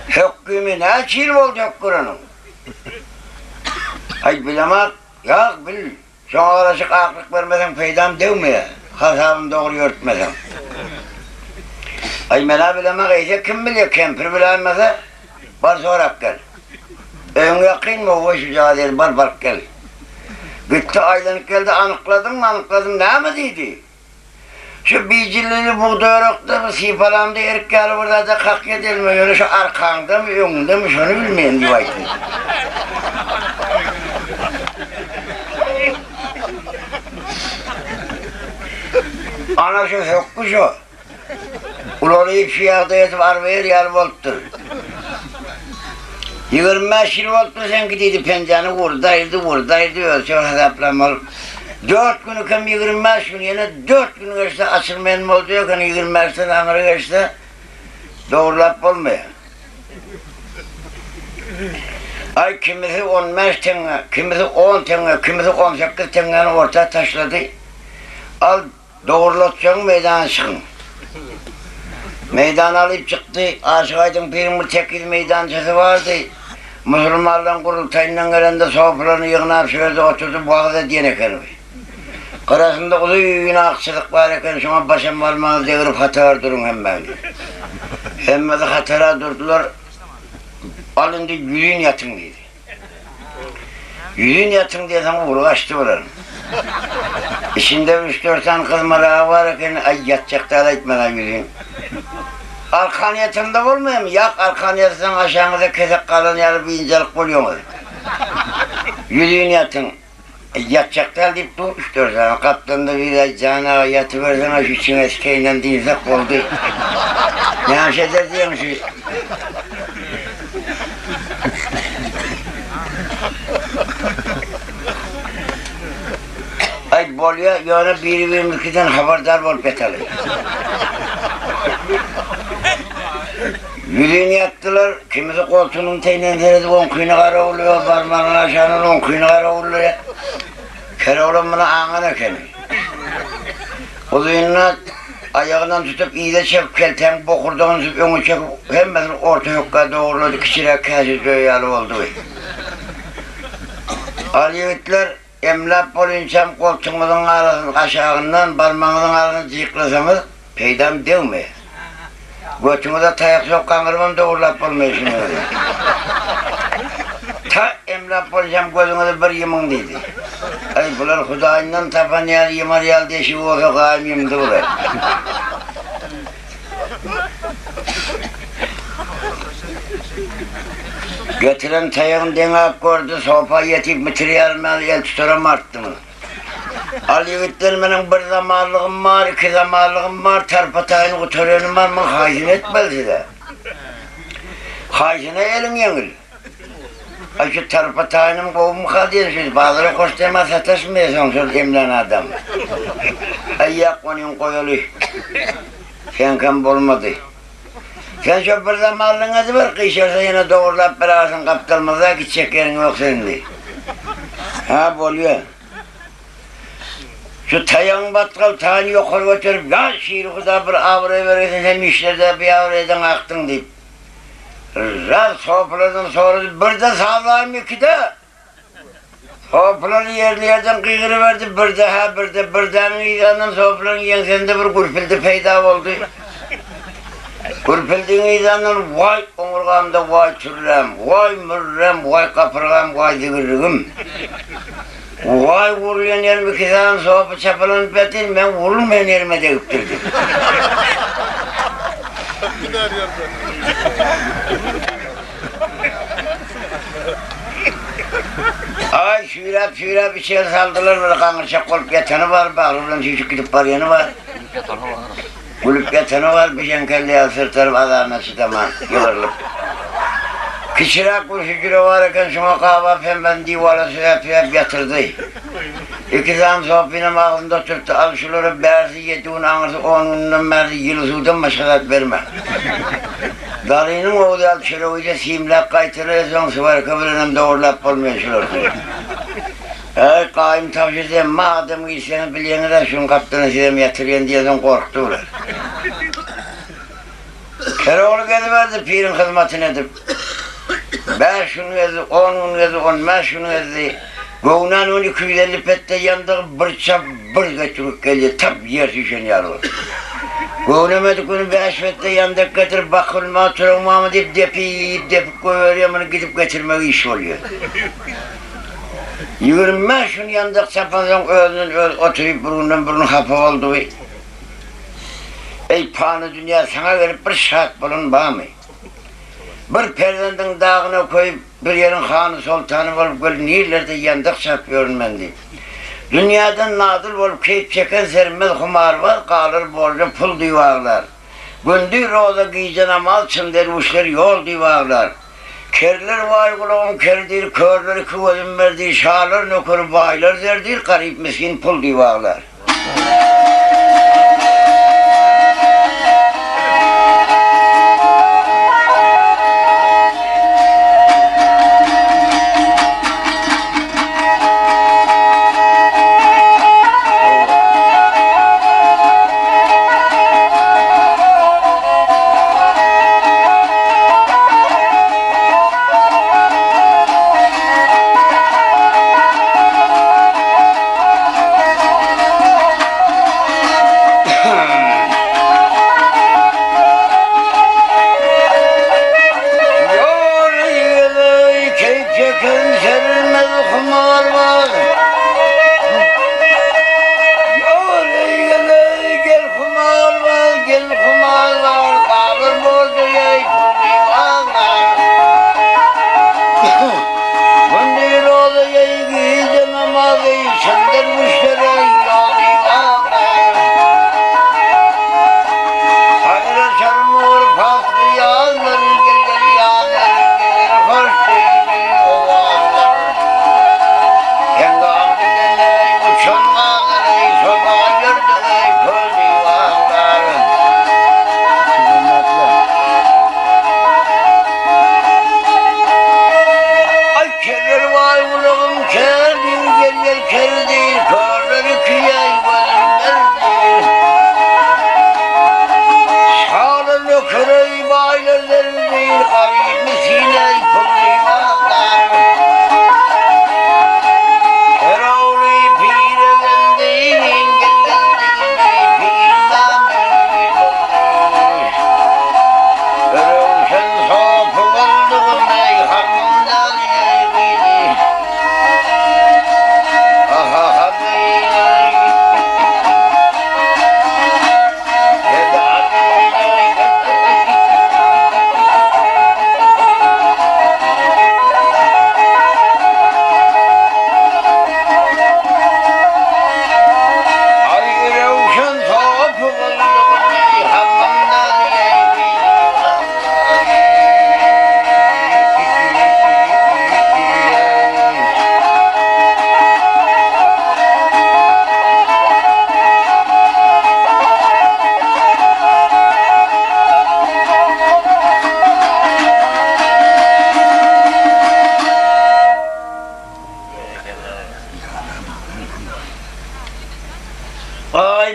Çok kıymeti ne çil oldu yok Kur'an'ın. Ay bilemek ya bil. Şu arası aklık vermeden peydam devmeye. Hasabını doğru yörtmeden. Ay mena bilemek ise kim biliyor kempir bilemezse var sorak gel. Ön yakın mı o işi cadel var gel. Gitti aylanıp geldi anıkladım ne mi dedi? Şu bicilleri buğdayırıkta sipalamda erik gel burada da kalk edilmiyor. Şu arkanda mı önünde mi şunu bilmeyen diyor. Ana şu hokku şu. Ulanıyıp fiyatı yetip arabaya yer volttur. 25 yıl volttur sen gidiydi pencerenin vurdaydı ölçü hesaplamalı. 4 günü kam 25 gün yine 4 gün geçti açılmayan mı oldu yok hani 25'ten amara geçti doğrulap olmuyor. Ay kimisi 15 tane, kimisi 10 tane, kimisi 18 tane ortaya taşladı. Al doğrulatacaksın meydana çıkın. Meydan alıp çıktı, Aşık Aydın Pirimur tekil meydancası vardı. Müslümanların kurultayından gelen de sofralarını yığınıp şöyle oturdu boğazda diyene kelime. Karasında uzun aksılık var eken şuna başım varmanı devirip hatara durun hemen. Hemen de hatara durdular. Alındı yüzün yatın dedi. Yüzün yatın diye sana uğraştı buranın. İçinde 3-4 tane kızmara var eken ay yatacak da etmeden yüzün. Arkaniyetinde olmuyor mu? Yak arkaniyetinden aşağınıza kesek kalan yarı bir incelik buluyor. Yüzün yatın. Yatacaklar deyip dur 3-4 tane. Kaptanında bir cana yatıversene şu çineskeyle dinsek oldu. Ne aş eder diyeyim şu. Ay bolya yani biri 22'den haberdar olup yeterli. Yüzüğünü yattılar, kimisi koltuğunun teynen seredi 10 kıyını kara oluyor, parmağının aşağının 10 kıyını kara oluyor. Kere olan bana ağına kemi. O düğününe ayağından tutup iyice çekip kelten bokurduğunu tutup onu çekip hemen orta yokka doğruladı, kişiler kâsiz döyalı oldu. Aliyetler emlak bolunçam koltuğunuzun arasının aşağından parmağınızın arasını cıyıklasanız peydam devme. Götümü de tayak sokkan kırmam doğrulap olmuyor şimdi. Ta emlak bolunçam gözünüzü bir yımın dedi. Ay bunlar Hudayından tapan yer yımar yal deşi olsa kâim yımdı buraya. Getiren tayağın denap gördü, sopa yetip materyalmen el tuturam arttı mı? Al yigitler benim bir zamanlığım var, 2 zamanlığım var, tarpatayını kuturuyorum var mı? Hayzine etmez size. Hayzine elin yengil. Ay şu tarpatayının kovumu kalıyorsunuz, bazıları koşturma sataşmıyorsun söz emlen adam. Ay yak onun koyulu. Sen kan bulmadı. Sen şu bir zamanlığınızı ver, kışarsa yine doğrulap berarsın kaptalmaza gidecek yerin yok senin de. Ha boluyor. Şu tayağın batkal tane yukarı götürüp ya şiirkuda bir avraya verirsin sen işlerde bir avrayadan aktın deyip. Raz sofradan sonra bir de sağlayayım 2'de. Sofranın yerli yerden kıygırı verdi bir daha bir de ilanın sofranın yensende bir gurpildi peyda oldu. Gurpildiğin ilanın vay omurgamda vay türlem, vay mürrem, vay kapırgam, vay digirligim. Vay vurulan yerime 2 tane soğupu çapalanıp yatayım, ben vurulmayan yerime de öptürdüm. Ay şürep içeri saldılar böyle kanırçak olup yatanı var, bağırılan çocuk gidip var yanı var. Kulüp yatanı var, bir şenkelleye sırtarıp adamla sıtaman yılırlıp. Kişirak bu şükürü varken şuna kahva pemben divara sürekli yatırdı. 2 tane sohbetim ağzında tuttu, al şuları bersi yediğin anırsı 10 günden beri yılı sudan başkalat verme. Dalının oğlu al şöyle uyca simlak kaytırıyor, son sıvar kıvırınem doğrulap olmuyor şuları. Kaim tavsiye edeyim, madem ki seni bileyene de şunun kaptığını size yatırayım diyeden korktular. Keroğlu geliverdi pirin hizmetini edip. Ben şunu dedi, onun dedi, ben şunu dedi. Kovnan 1250 pette yandığı bir çap bir götürüp geliyor, tap yer düşen yarılır. Kovnamadık onu 5 pette yandık getirip bakılma, oturma mı deyip depip koyuyor, bunu gidip getirmek iş oluyor. Yürüm ben şunu yandık çapandan oturup burun hapa oldu. Ey panı dünya sana verip bir şart bulun bana mı? Bir perdenden dağına koyup bir yerin hanı sultanı olup böyle nerelerde yandık çarpıyorum ben diye. Dünyadan nadıl olup keyif çeken sermez kumar var, kalır borcu pul divağlar. Gündür roza giyecene mal çındermişler yol divağlar. Kerler vay kulağım kerdir, körler kıvılım verdir, şağlar nökür baylar derdir, garip miskin pul divağlar.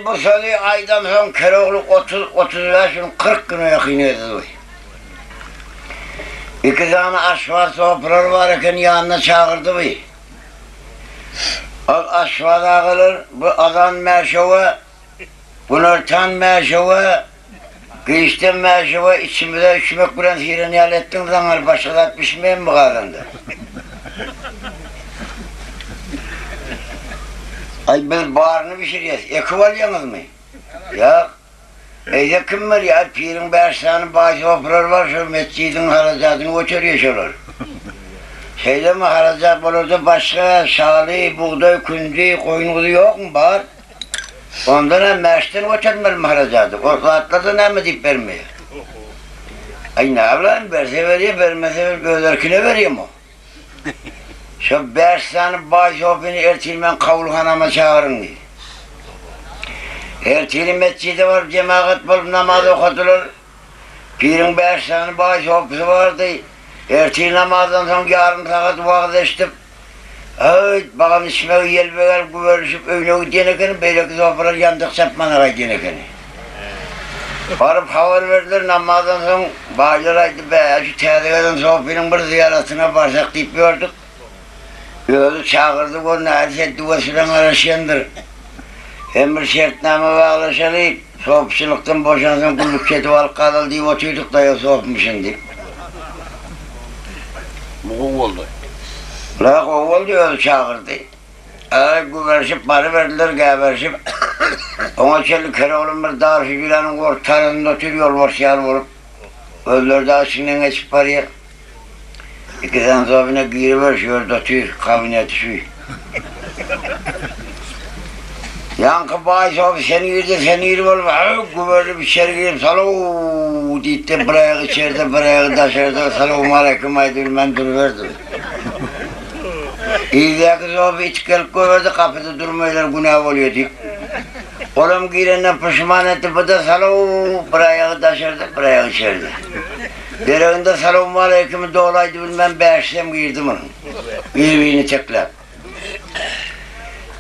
Bu sene aydan son Keroğlu 35 gün 40 güne yakın ediyor. İki tane asfalt toplar varken yanına çağırdı bu. O asfalt ağılır, bu adam meşhava, bunurtan meşhava, kıyıştan meşhava, içimde üşümek bilen hirini hallettin zaman başladı pişmeyen bu kadındı. Ay biz bağrını pişiriyoruz. Eki var yalnız mı? Ya. Eyde kim var ya? Pirin bersanı bazı operar var. Şu mescidin haracatını götürüyor şolar. Şeyde mi haracat olurdu başka şali, buğday, kündü, koyun kudu yok mu var? Ondan hem merşten götürmeli mi haracatı? Ortalıklarda ne mi deyip vermiyor? Ay ne yapayım? Verse veriyor, vermese gözlerkine veriyor mu? Şu bersanı bazı opini ertilmen kavulhanama çağırın diye. Ertili mescidi var, cemaat bulup namaz okutulur. Pirin bersanı bazı opisi vardı. Ertili namazdan sonra yarım saat vaaz eşitip Evet, bağın içmeği yelbeler güverişip öyle gidiyene böyle kız operar yandık çapmana gidiyene. Varıp haber verdiler namazdan sonra bağırlaraydı be, şu tedaviden sohbetin bir ziyaretine varsak deyip gördük. Öyle çağırdık onu, her şey duvasıyla araşyandır. Hem bir şartname bağlaşalayıp, sohbetçılıktan boşansın, kulluk çeti var kalıl deyip oturduk da ya sohbetmişim deyip. Bu oldu. La oldu öyle çağırdı. Güverişip para verdiler geberişip. Ona çelli kere oğlum bir dar figüranın ortalarında oturuyor boşyar vurup. Öldür daha içinden geçip paraya. İki tane zabine giriver şöyle oturuyor kabineti şu. Yankı bağış abi seni yürü oğlum. Güverişip içeri girip saluu deyip bırağı içeride bırağı dışarıda salamu aleyküm aydın duruverdim. İyice kız abi iç gelip koyverdi kapıda durmayla günah oluyor deyip. Oğlum girenden pişman etti bu da salavu bırağı taşırdı bırağı içerdi. Derevinde salamu aleyküm'ü doğulaydı bilmem beğeşsem girdim onun. Birbirini çekler.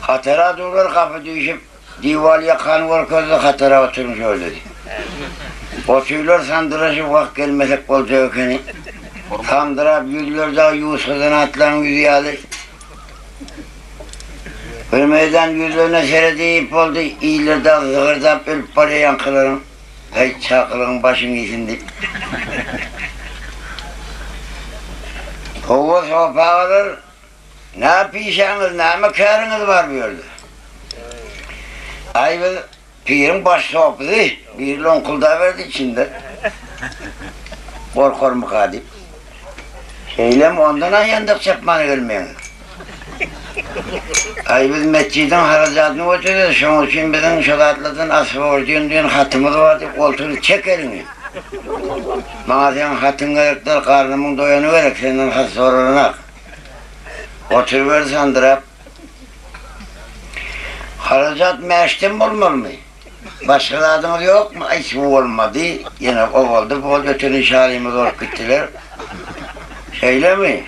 Hatara durur kapı düşüp divalya kan var közde hatara oturmuş öyle dedi. Oturuyor sandıraşı vak gelmesek olacak hani. Sandırap yüzler daha Yusuf'dan atlan yüzü yalı. Bir meydan yüzlerine seyredip oldu, iyilerden zıgırdap ölüp paraya yankılarım. Hey çakılın başını izindi. Kova sopa alır, ne yapıyorsanız, ne mekarınız var diyordu. Ayvı pirin baş sohbeti, bir lonkulda verdi içinde. Korkor mukadip. Şeylem ondan yandık çapmanı gelmeyin. Ay biz mescidin haracatını oturuyoruz, şunun için bizim şulatlıdan asfor diyen hatımız vardı, koltuğunu çek elini. Bana sen hatın gerekler, karnımın doyanı verek, senden hat sorulanak. Oturuver sandırap. Haracat meştem olmalı mı? Başkalarınız yok mu? Hiç bu olmadı, yine o oldu, bu bütün işarimiz olup gittiler. Şeyle mi?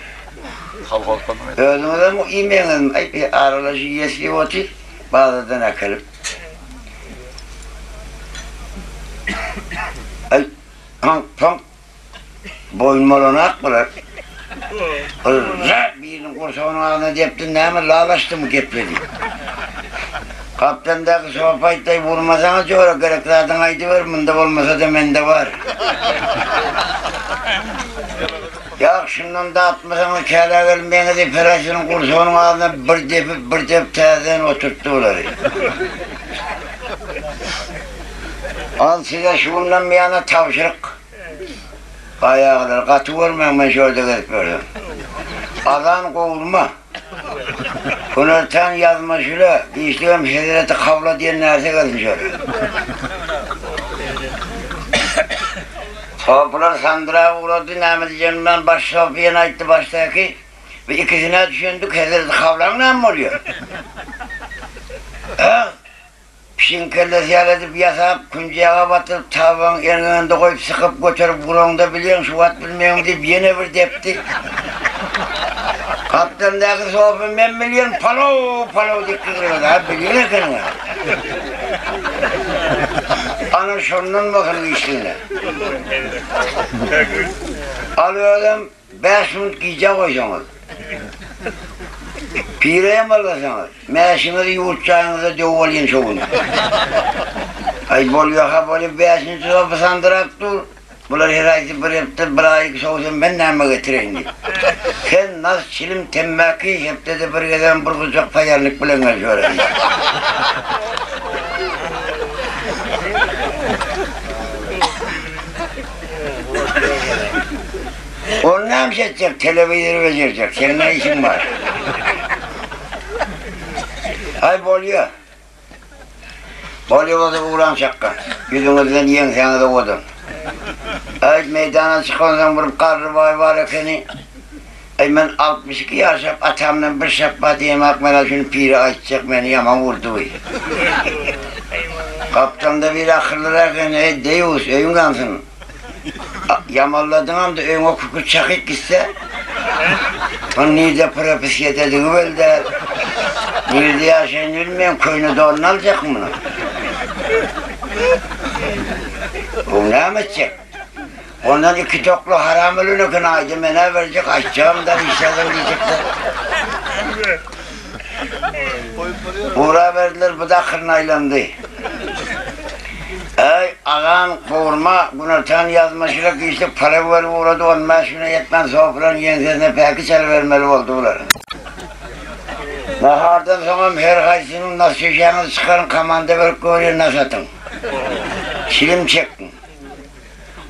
Özümüzden bu imeğinin aralaşı yesi otu bazıdan akalıp. Ay, hank, boyunmalığına akmılar. Birinin kursağının ağzına deptin ne mi lağlaştı mı gepledi. Kaptandaki sohbetayı vurmasana çoğura gereklerden aydı var, bunda olmasa da mende var. Ya şundan da atmasanız kâla gelmeyene de perasının kursuğunun ağzına bir dep tezden oturttular. Al size şundan bir yana tavşırık. Ayağlar katı vermem ben şöyle gelip gördüm. Adan kovulma. Pınartan yazma şöyle, işlem şedireti kavla diye nerede gelmiş öyle. Sohbetler sandıra uğradı, ne diyeceğim ben baş sohbetine aitti baştaki ve ikisine düşündük, şedireti kavlanla mı oluyor? Pişin kelle ziyal edip yasap, kuncağa batırıp tavan önünde koyup sıkıp götürüp kulağında biliyorsun, şu vat bilmiyorum deyip yine bir depti. Kaptandaki sohbet ben biliyorum, palo deyip kırıyordu, ha biliyor kendine. Anın şundan bakın işliğine. Alıyordum, 5 minut giyce koysanız. Pireye mi alasanız? Meşinizi yurtçağınıza dövvalıyın şovunu. Ay bol yoka bolu 5 minut sohbet sandırak dur. Bunlar heraysi bir yaptır, bırakıp soğusun ben neyime getireyim diye. Sen nasıl çilim tembaki, hep dedi bir geden bir kucak payarlık bilen şöyle. Onu ne yapacak? Televizyonu verecek. Senin ne işin var? Hay bolyo. Bolyo da uğran şakka. Yüzünüzden yiyen sana da odun. Ay meydana çıkansan vurup karrı var seni. Ay ben 62 yaşap atamdan bir şappa diyeyim akmana şunu piri açacak beni yaman vurdu. Kaptanda bir akıllıra seni Deus öyün kansın. Yamalladın anda öyün o kukur çakık gitse Bunu nerede propisiye dediği böyle nerede yaşayın bilmeyen köyünü doğru alacak mı bunu? Bu ne edecek? Ondan 2 toklu haram ölünü kınaydı, ne verecek, açacağımdan işledim diyecekler. Uğra verdiler, bu da kırnaylandı. Ey ağam kavurma, Gunartan yazmışlık işte para var uğradı, olmaz şuna yetmez sofranın yensesine peki çalıvermeli oldular. Nahardan sonra her kaysının nasıl çeşeğinizi çıkarın, kamanda verip görüyor nasıl atın. Şilim çektin.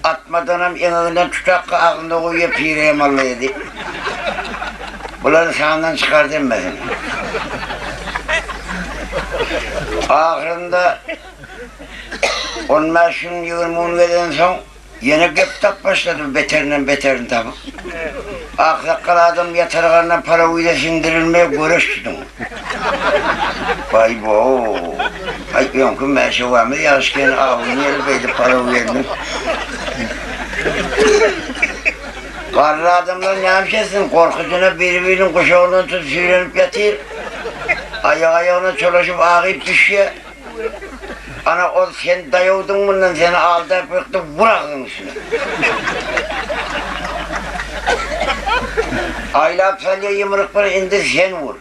Atmadanım yanından tutak ağzında koyuyor pireye mallıydı. Bunları sağından çıkardım ben. Ahırında 15 gün 20 geden son yine geptak başladı beterin tabi. Aksakkal adam yatırlarına para uyda sindirilmeye görüş tutun. Vay bo. Ay yonkun meşe var mı yaşken ağını yeri beydi para uyarını. Varlı adamlar ne yapıyorsun? Korkucuna birbirinin kuşağından tutup sürünüp yatır. Ayağına çolaşıp ağıyıp düşüyor. Ana o sen dayavdun bundan seni aldı bıraktı bırakın üstüne. Aylap salya yımrık bana indir sen vur.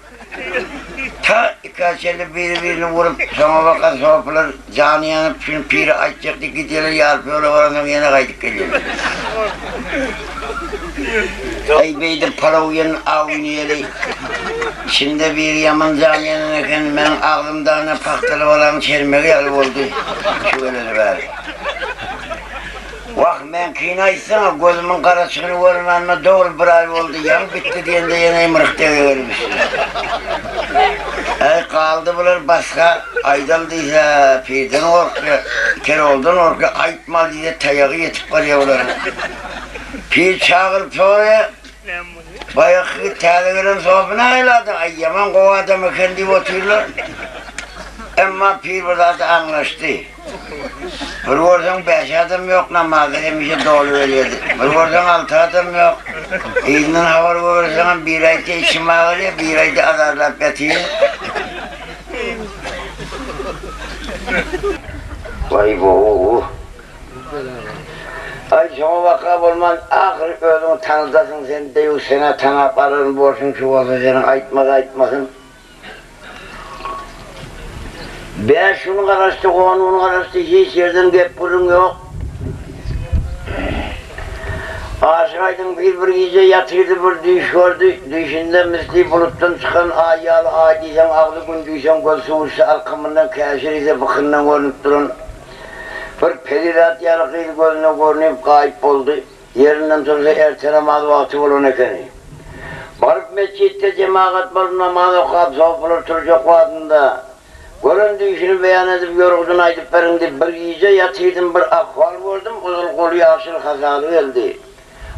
Ta birkaç elde birbirini vurup sonra bakar sohbetler canı yanıp şimdi piri açacaktı gidiyorlar yarpıyorlar oradan yine kaydık geliyorlar. Ay beydir para uyanın avını yeri. Şimdi bir yaman can yanırken benim aklımda ne paktalı olan çelmeli yalı oldu. Şu öyle ver. Vah ben kıynaysana gözümün karasını görmenme doğru bir ay oldu. Yan bitti diyende yine mırık deviyormuş. Ay kaldı bunlar başka aydaldıysa pirden orka, kere oldun orka ayıtma diye tayağı yetip var yavrularına. Pir çağırıp sonra bayağı tədəvərin sohbına ayladın. Ay yaman qova adamı kendi otururlar. Ama pir burada da anlaştı. Bir varsan 5 adam yok namazda hemişe dolu veriyordu. Bir varsan 6 adam yok. İğnen havar verirsen bir ayda içim ağırıyor, bir ayda azarlap yatıyor. Vay bu. Ay sana vakab olman, ahir öldün tanıdasın sen de sana tanap ararın borsun şu olsa senin aytmasın. Ben şunu karıştı, onu karıştı, hiç yerden gep burun yok. Aşağıydın bir gece yatırdı bir düş gördü, düşünde misli buluttan çıkan ayalı adiysen, ağlı gün düşen göz soğuşsa arkamından keşir ise bıkından görünüp durun. Bir perirat yarıkıydı gözüne görünüp kayıp oldu. Yerinden sonra ertelemadı vakti olan ekeni. Varıp mescitte cemaat var namaz okuyup sohbetler oturacak vaadında. Göründüğü işini beyan edip yorgudun aydıp verindi. Bir iyice yatıydım bir akval gördüm. Uzun kolu yaşıl hazalı geldi.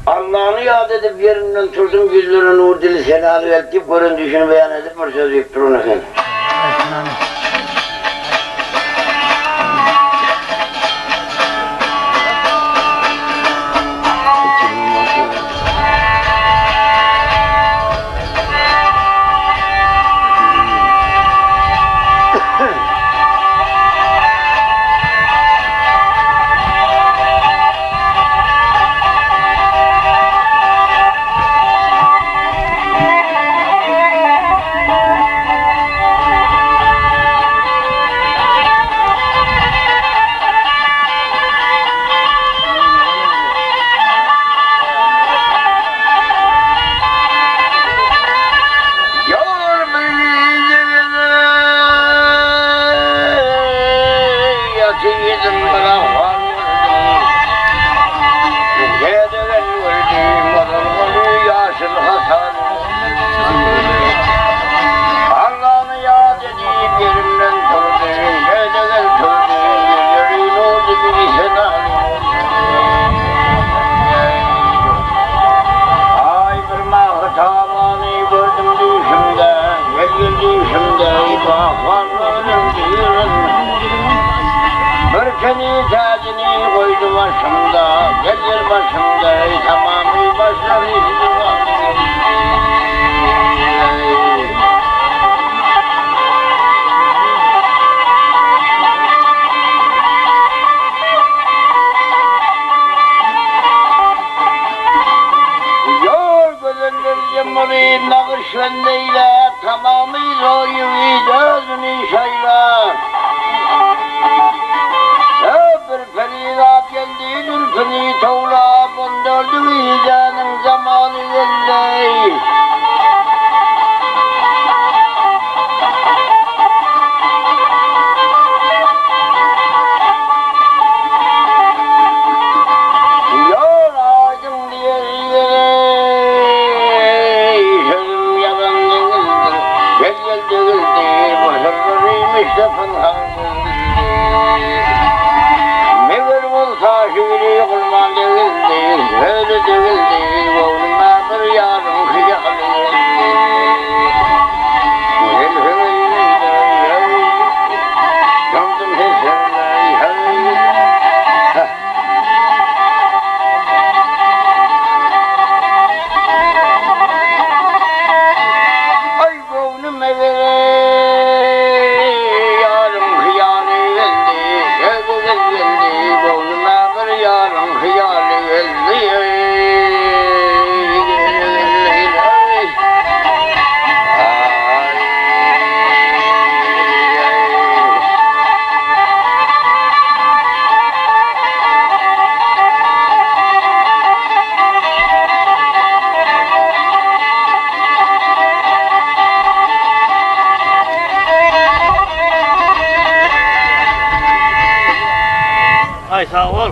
Allah'ını yad edip yerinden turdum yüzlerine nur dili senalı geldi. Göründüğü işini beyan edip bir söz yiyip durun efendim. Seni tacını koydu başımda, gelir başımda, tamamı başları bağış vendeyle tamamıyla oyuvid özünü şayla. Bir feridat geldi ülfünü toğla bondurdu vidanın zamanı geldi. Ay sağ ol.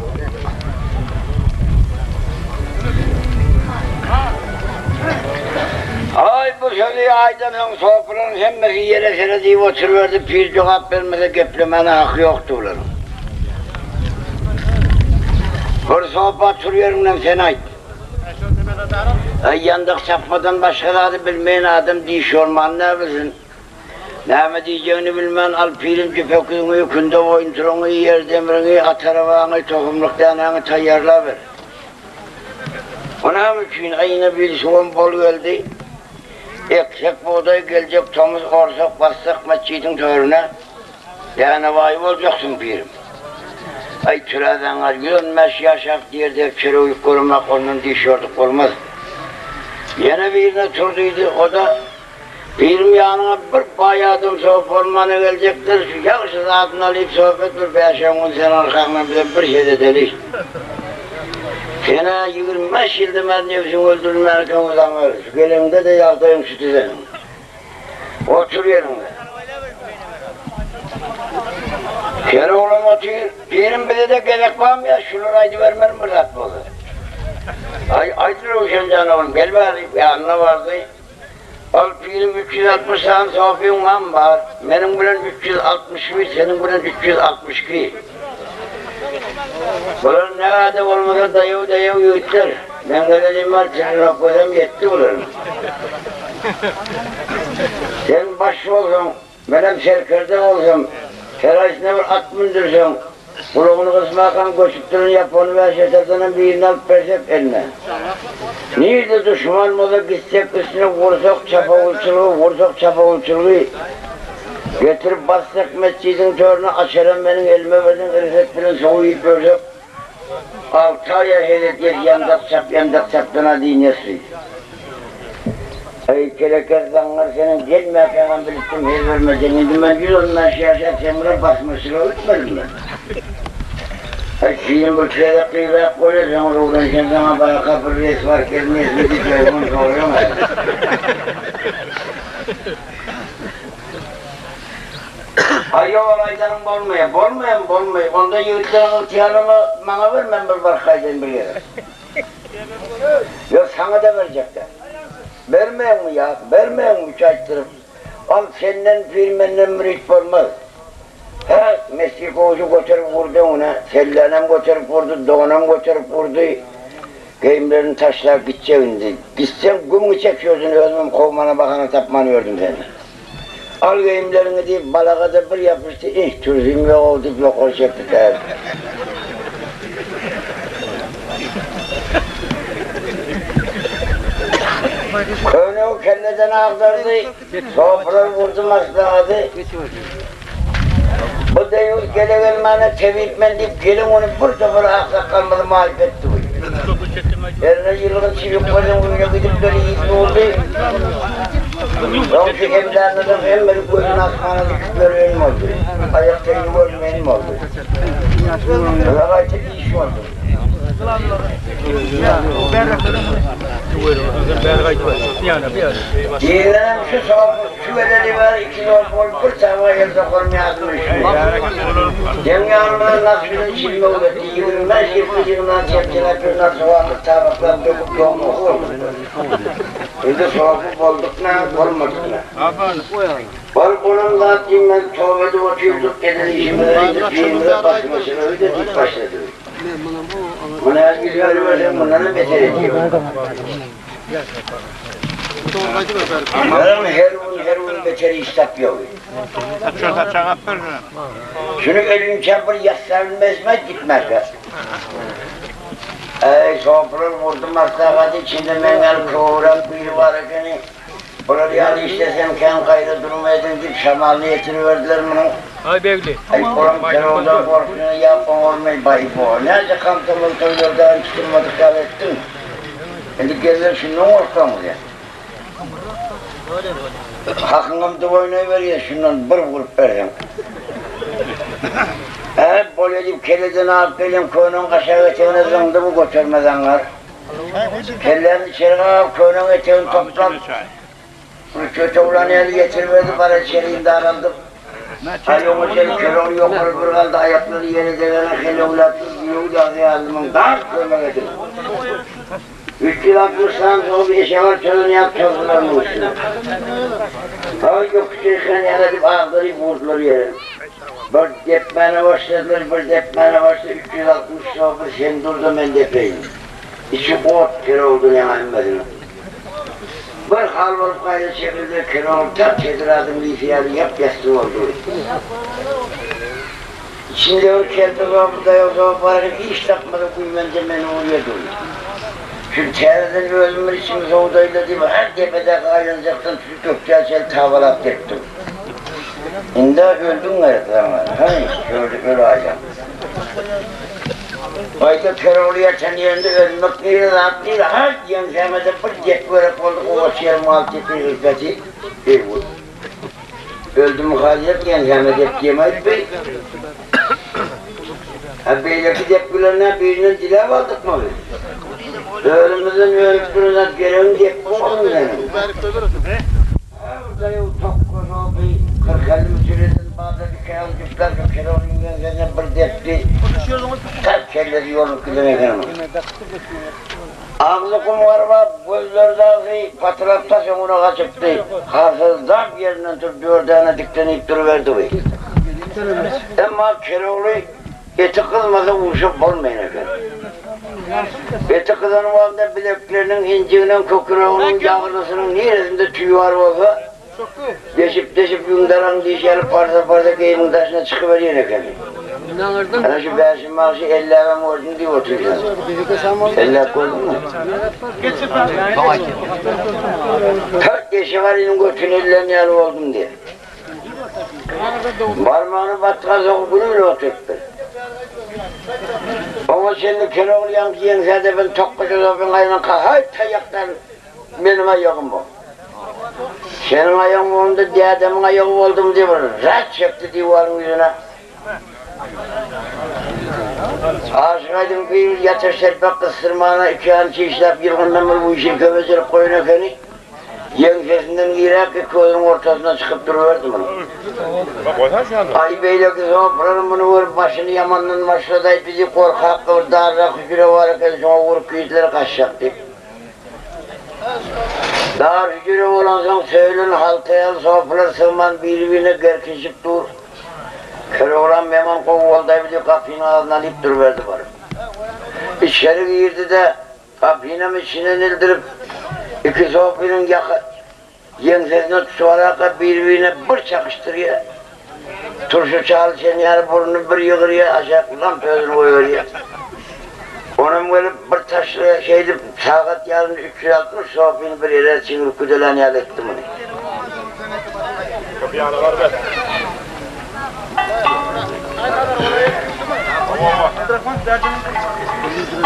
Ay bu şöyle aydanın sofranın hemmesi yere sere deyip oturuverdi, pir cevap vermese geplemene hakkı yoktu ulan. Hır sohbet turuyorum sen ait. Ay yandık sapmadan başkaları bilmeyen adam diş olman ne bilsin? Ne mi diyeceğini bilmen al pirin cüfekini, künde oyunturunu, yer demirini, at arabanı, tohumluk deneni tayyarla ver. Ona için ayına bir soğan bol geldi. Eksik buğday gelecek, tomuz orsak bassak mescidin törüne. Yani vay olacaksın pirim. Ay türeden az görünmez yaşak yerde kere uyuk korumak onun dişyorduk olmaz. Yine birine turduydu, o da pirim yanına bir bayadım soğuk olmanı gelecektir. Şu yakışız adını alıp sohbet bir 5-10 sene arkamdan bir şey de delik. Sene 25 yıldır ben nefsimi öldürürlerken uzanır. Şu gelimde de yaktayım sütü senin. Otur yerinde. Kere oğlum otur. Pirim bize de gerek var mı ya? Şunları aydı vermedim mi rahat olur? Aydır o şemcan oğlum. Gel bari. Yanına vardı. Al pirim 360 tane sofyum var. Benim bulan 361, senin bulan 362. Ulan ne kadar olmasa dayav yürütler. Ben geleceğim var, senin koydum yetti ulan. Sen başı olsun, benim serkerde olsun, terasine bir at mündürsün. Kulağını kısmakan koşutturun yap onu ve şetatının birini alıp persep eline. Nerede düşman moda gitsek üstüne vursak çapa uçuluğu. Getirip bassak mescidin törünü açarım benim elime verdin resetlerin soğuyup görsek 6 aya hedet yandak saptana dinlesi. Ay keleker zanlar senin gelme falan bilittim her vermedin. Şimdi ben 100 ondan şahsen sen buna basmasını öğütmedim ben. Ay şeyin bu kere kıyırak koyacağım oradan sen sana bana kapır res var gelmeyiz mi diyeceğim onu soruyorum. Ay olaydan bolmaya. Onda yürütlerin ihtiyarımı bana ver, ben bir barkaydın biliyorum. Yok sana da verecekler. Vermeyen mi ya? Vermeyen mi çaçtırıp? Al senden filmenden mürit olmaz. He, Mesih koğuşu götürüp vurdu ona, sellanem götürüp vurdu, doğanam götürüp vurdu. Geyimlerin taşlar gideceğindi. Gitsem gümü çekiyorsun, özümüm kovmana bakana tapmanı gördüm seni. Al geyimlerini deyip balaga da bir yapıştı, turizm ve olduk yok olacaktı der. Köyüne o kelleden aktardı, sofralar vurdu maslahadı. Bu da yok gele gelmene tevhidmen deyip gelin onu bir sefer aksak kalmadı muhalefet etti. Her yılın çivik varın uyuna gidip böyle iyi oldu. Ben şu evlerinde de hem beni gözün asmana dikip görüyorum oldu. Ayakta görmeyelim oldu. Öyle gayet iş oldu. Diyelim şu soğuk, şu bedeli var, 2 dolar bol bir tava yerde koymayalım düşünüyor. Cemyanlıların nasıl içilme olur, yığınlar, yığınlar, çepçeler, pürler, soğanlık, tabaklar, döküp yoğunluk olur. Şimdi soğuk bulduk ne, olmadık ne? Var bunun dağıttığımdan tövbede oturduk, gelir işimde, işimde başmasını ödedik başladı. Buna her gidiyor versem bunların beter ediyor. Benim her un beteri istap yok. Şunu elin çapır yaslanmaz gitmez. Sofra vurdum aslağadı içinde mengal kıvıran biri var ekeni. Buraya istesem kendi kayda durmayaydın deyip şamalını getiriverdiler bunu. Ay bekli. Ay kuram terörden korkusunu yapma olmayı bayı bu. Nerede kamtamın toylardan çıkılmadık kal ettin? Şimdi gelir şundan korkamız ya. Hakkınım da oynayıver ya şundan bir vurup vereceğim. Hep böyle deyip keleden alıp geleyim köyünün kaşağı eteğine zındı bu götürmeden var. Kellerini içeri alıp köyünün eteğini toplam. Kötü olan eli getirmedi, bana içeriğinde arandım. Ayağımı içeri köronu yok olur kaldı, ayakları yeni devene helevlattı, yolu da yazımın dar köyüme getirdim. 3 yıl atmışsan sonra bir işe var, çözünü yap, çözülerini uçsun. Ay yok küçükken yaratıp ağları vurdular yere. Bir depmene başladılar, bir depmene başladı, 360 sonra sen durdum ben depeyim. İçi ot kere oldu ne Ahmet'in. Bir hal olup gayrı çevirdi, kere olup tam çediradım bir fiyatı yap yastı oldu. İçinde o keldi burada yok o parayı hiç takmadı kuyumence beni oraya durdu. Şu tereden ölümün için soğudayla değil mi? Her tepede kaynanacaksın, şu gökçel tavalap ettim. Şimdi öldüm gayretlerine, hani gördük öyle acam. Ayda terörlüye sen yerinde ölmek değil, rahat değil, her yöntemede bir jet böyle olduk, o şer muhalefeti hırkati, bir vur. Öldüm muhalefet yöntemede yemeyiz bey. Beyleki tepkilerine birinin dile aldık mı? Ölümüzün yönetmeninden gelen tepki olun benim. Burada yok çok kozu bir 40-50 müsüreden bazı bir kere alacaklar bir kere onun yöntemine bir tepki. Kaç kelleri yoluk gidemek hanım. Ağzı kum var, gözlerde ağzı patırap taşım ona kaçıptı. Hafızdan bir yerinden tut 4 tane diklenip duruverdi bu. Ama Keroğlu eti kılmadan uçup olmayın efendim. Eti kızanın halinde bileklerinin, inciğinin, köküreğinin, yağlısının neresinde tüyü var olsa deşip yundaran dişleri parça parça geyimin taşına çıkıveriyor efendim. Hani şu berşin maaşı 50 evim ordun diye oturuyorsun. 50 koydun mu? 4 yaşı var benim götün ellerini yalı oldum diye. Parmağını batkaz okunu bile oturttu. Ama şimdi Keroğlu yankı yensede ben tokkacağız o ben ayağına hayt ayaktan benim ayağım bu. Senin ayağın oldu diye adamın ayağı oldum diye böyle rat çekti divarın yüzüne. Ağzınaydın bir yatır serpek kıstırmağına 2 an çiğişlep yılgından bu işi kömezleri koyun efendim. Yengesinden girer ki köyün ortasına çıkıp duruverdi bunu. Ay beyle kız o buranın bunu vurup başını yamandan başladaydı bizi korkak kıvır darra hücre varken sonra vurup yüzleri kaçacaktı. Dar hücre olan son söylen haltayalı sofralar sığman birbirine gerkişip dur. Köre olan meman kovuldaydı bizi kapının ağzından ip duruverdi bana. İçeri girdi de kapının içinden ildirip İki sohbinin yensesine tutularak birbirine bir çakıştırıyor. Turşu çağlı seni her burnunu bir yığırıyor, aşağı kullan pözünü koyuyor. Onun böyle bir taşlı şeydi, sakat yarın 360 sohbini bir yere sinir küdelen yer ettim onu. Bir yana var be.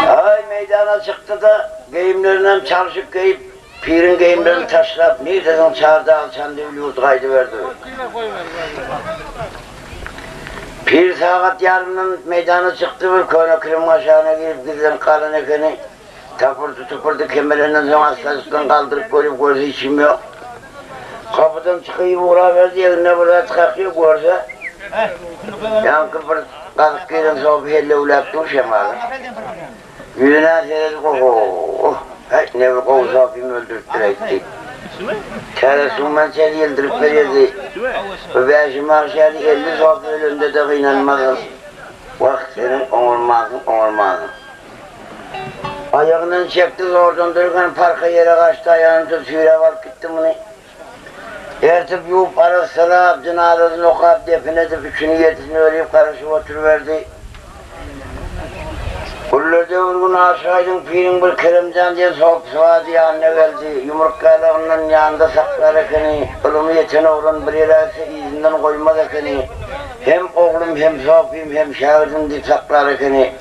Ay meydana çıktı da giyimlerinden çalışıp giyip pirin giyimlerini taşlap nereden çağırdı alçan diye yurt kaydı verdi. Pir saat yarının meydana çıktı bir köyüne kırım aşağına girip gizlen kalın ekeni tapırdı kemerlerinden sonra aslasından kaldırıp görüp görse içim yok. Kapıdan çıkıyıp uğra verdi yerine burada kalkıyor görse yankı bir kazık giren soğuk helle ulak dur şemalı. Yüzüne seyredik ne bir kovu sofimi öldürttürekti. Çaresinin çeli yıldırıp verirdi. Beşim akşarı 50 sofi önünde de kıynanmazım. Bak senin onurmazın. Ayağından çekti zordan dururken parka yere kaçtı ayağını tutuyor var gitti bunu. Ertip yuvup arasına cenazesini okuyup defin edip üçünü yedisini öyleyip karışıp oturuverdi. Kullerde vurgun aşağıydın pirin bir kerimcan diye soğuk sıvadı yanına geldi. Yumruk kaylağının yanında saklar ekeni. Ölümü yeten oğlun bir yerelse izinden koymaz ekeni. Hem oğlum hem sofiyim hem şahidim diye saklar ekeni.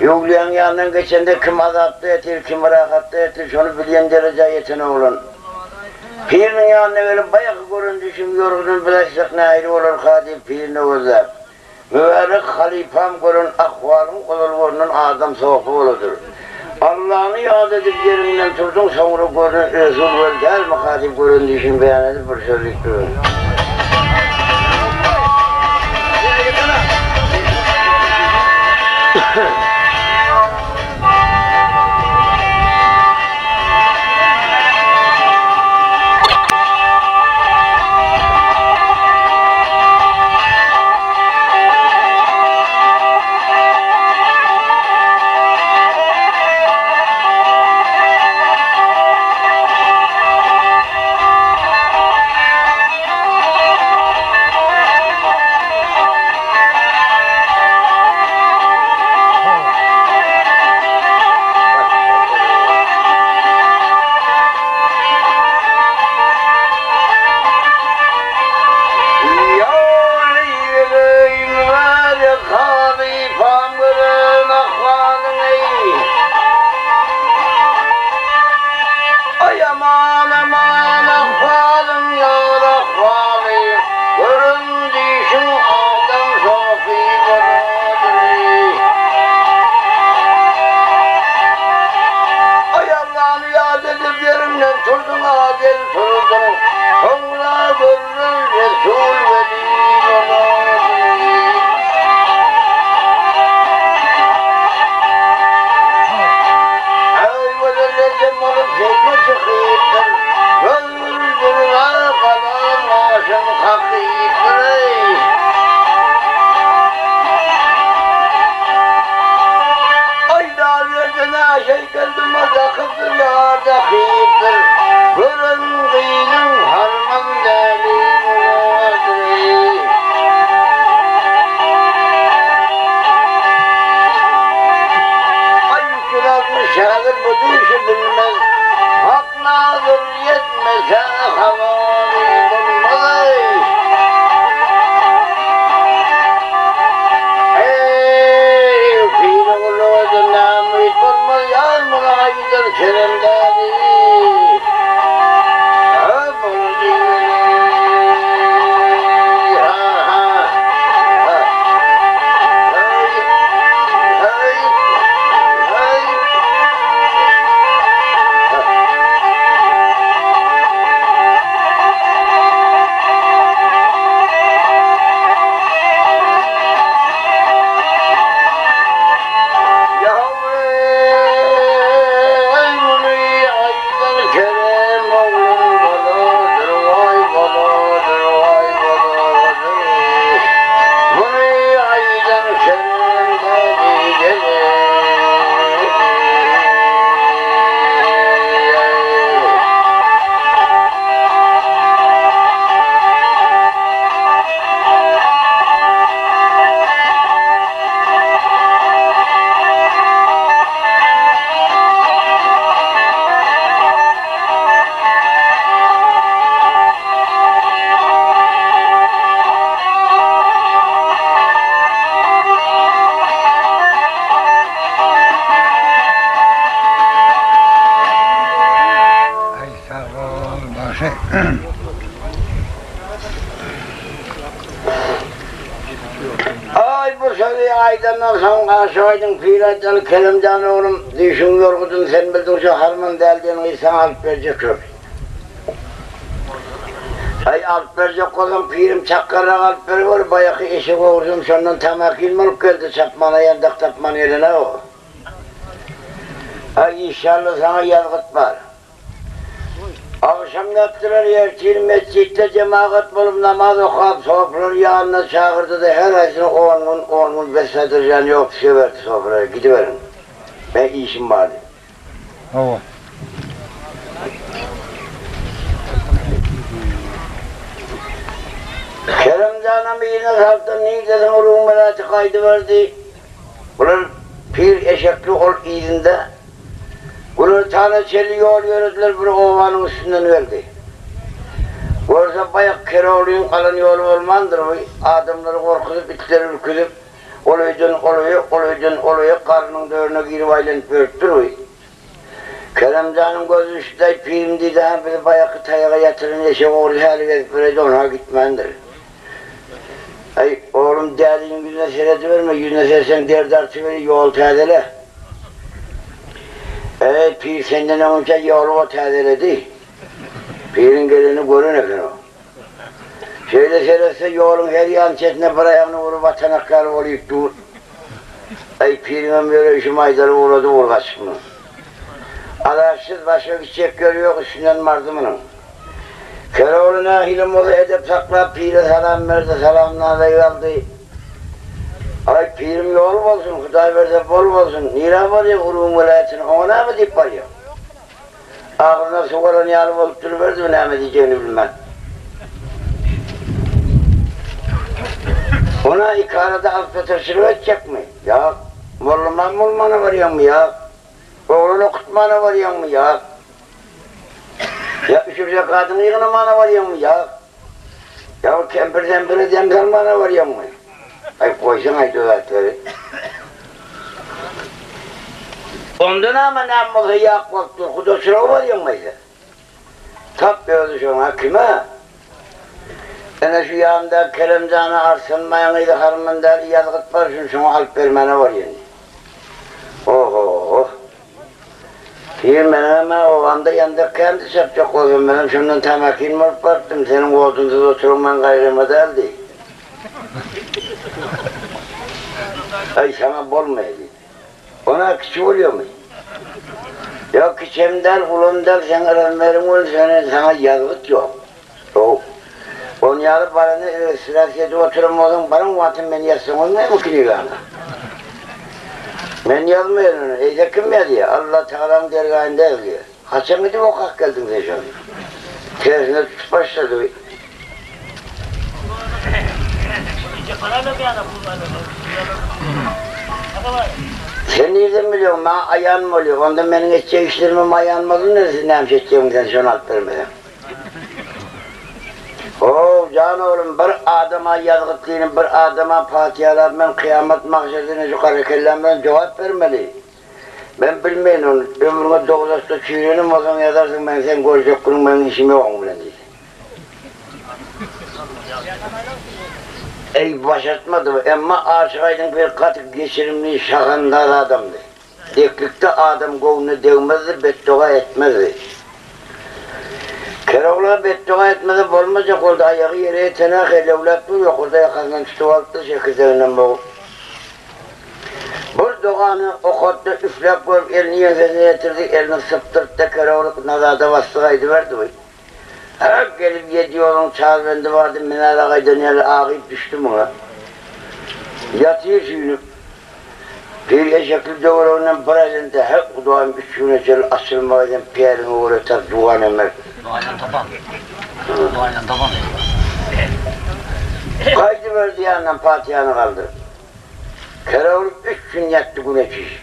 Yoklayan yanından geçende kim azapta etir, kim rakatta etir, şunu bilen derece yeten oğlun. Pirinin yanına gelip bayağı göründüşüm, yorgunun bileşik ne ayrı olur kadim pirine gözler. Mübarek halifam görün ahvalın kulurlarının adam soğuğu oludur. Allah'ını yad edip yerinden turdun sonra görün Resul ver gel makadip göründüşüm beyan edip bir sözlük durun. Ay bu sözü aydandan sonra karşıydın Filatyalı Kerimcan oğlum düşün yorgudun sen bildin şu harman deldiğin insan alıp verecek yok. Ay alıp verecek olan pirim çakkarla alıp veriyor bayakı eşek oğuzum sonundan tamak ilmalık geldi çapmana yandak tapman yerine o. Ay inşallah sana yazgıt var. Akşam yaptılar yerçil mescitte cemaat bulup namaz okuyup sofraları yanına çağırdı da her aysını 10 gün besledireceğini yok severdi sofraya gidiverin. Ben işim vardı. Evet. Kerimcan'a yine kalktı ne dedim oğlum melati kaydı verdi. Bunun pir eşekli ol izinde. Bunun tane çeli yol yürüdüler, bunu ovanın üstünden verdi. Orada bayak Keroğlu'nun kalan yolu olmandır o. Adamları korkutup, itleri ürkütüp, oluyor, karnının dörüne girip aylanıp örttür o. Kerimcan'ın gözü üstüne pirim dedi, bir bayakı tayağa yatırın, eşek oğlu hali verip veredi, ona gitmendir. Ay oğlum derdinin yüzüne seyrediverme, yüzüne sersen derdi artıveri, yol tədele. Evet, pir senden önce yolu o tədeledi. Pirin geleni görün efendim o. Şöyle seyretse yolun her yan çetine bir ayağını vurup atanaklar olup dur. Ay pirime böyle işim aydarı uğradı uğraşık mı? Alaçsız başka gidecek görüyor üstünden mardımının. Keroğlu'na hilim oğlu edep sakla, pire selam verdi, selamlarla geldi. Ay pirim yol olsun, Huday verse bol olsun, nira var ya kuruğun velayetini, ona mı deyip var ya? Ağzına soğuran yarı olup duruverdi, ne mi diyeceğini bilmem. Ona ikarada alfetesini edecek mi? Ya, Mollaman Molman'a varıyor mu ya? Oğlunu okutmana varıyor mu ya? Ya üşürce kadını yığınamana varıyor mu ya? Ya kempirden biri demsalmana varıyor mu? Ay koysan ay dövertleri. Ondan ama ne yapmalı ya korktu, kudosuna varıyor mu ise? Tap gördü şuna, kime? Yine şu yanımda Kerimcan'a arsınmayanıydı harman der, yazgıt var şuna alıp vermene var yani. Oho! Firmene o anda yanında kendi sapacak oldum benim şundan tamakin mi olup baktım, senin koltuğunda oturman gayrıma derdi. Ay sana bol mu edin? Ona küçük oluyor mu? Ya küçüğüm der, kulum der, sen aranlarım ol, sana yazgıt yok. Yok. Onun yarı paranı sırasıydı oturum oldum, bana vatın beni yazsın olmuyor mu kililana? Ben yazmıyorum onu, eyce kim yazıyor? Allah Teala'nın dergahında yazıyor. Kaça mıydı o kalk geldin sen şu an? Tersine tutup başladı. Sen nereden biliyorsun? Bana ayağın mı oluyor? Ondan benim geçecek işlerime ayağın mı oluyor? Neresi ne yapacağım sen şu an alt vermeden? Can oğlum bir adama yazgıtlığını, bir adama Fatiha'lar ben kıyamet mahşerine yukarı kellemden cevap vermeli. Ben bilmeyin onu, ömrüme 9 hafta çiğnenim o zaman yazarsın ben sen görecek günün benim işim yok mu bile değil. Ey başartmadı ama aşıkaydın bir katık geçirimli şahındar adamdı. Deklikte adam kovunu devmezdi, beddua etmezdi. Keroğlu'na beddua etmedi, olmayacak oldu, ayağı yere etenak evlat duruyor, orada yakasından tutuvalttı çekirdeğinden boğup. Bir doğanı okuttu, üflep koyup elini yensesine getirdik, elini sıptırttı, Keroğlu nazarda bastıkaydı verdi bu. Hep gelip yedi yolun çağırbendi vardı, minare kaydı nere ağıyıp düştüm ona. Yatıyor suyunu. Bir eşekli doğruluğundan bir elinde hep duanın üçüne çel asılmadan piyerini uğratar duan emer. Duayla taban. Duayla taban. Kaydı verdi yanından Fatiha'nı kaldı. Keroğlu 3 gün yattı güneş iş.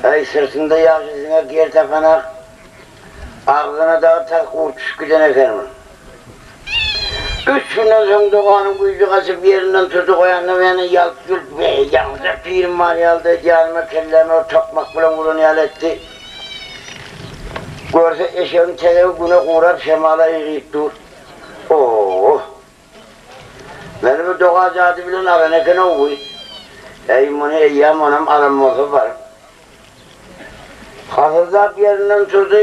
Ay sırtında yağsızına giyer tafana, ağzına dağıtar kurtuş giden efendim. 3 günden sonra doğanın kuyucu kasıp yerinden tutu koyanı beni yalp yülp ve yanında pirim var yaldı, yanıma kelleme o tokmak bulan kulunu yaletti. Görse eşeğin televi güne uğrar şemala yiyip dur. Oh! Benim doğacağı bilen avenekene uy. Eymunu eyyam onam aranması var. Hafızat yerinden turdu.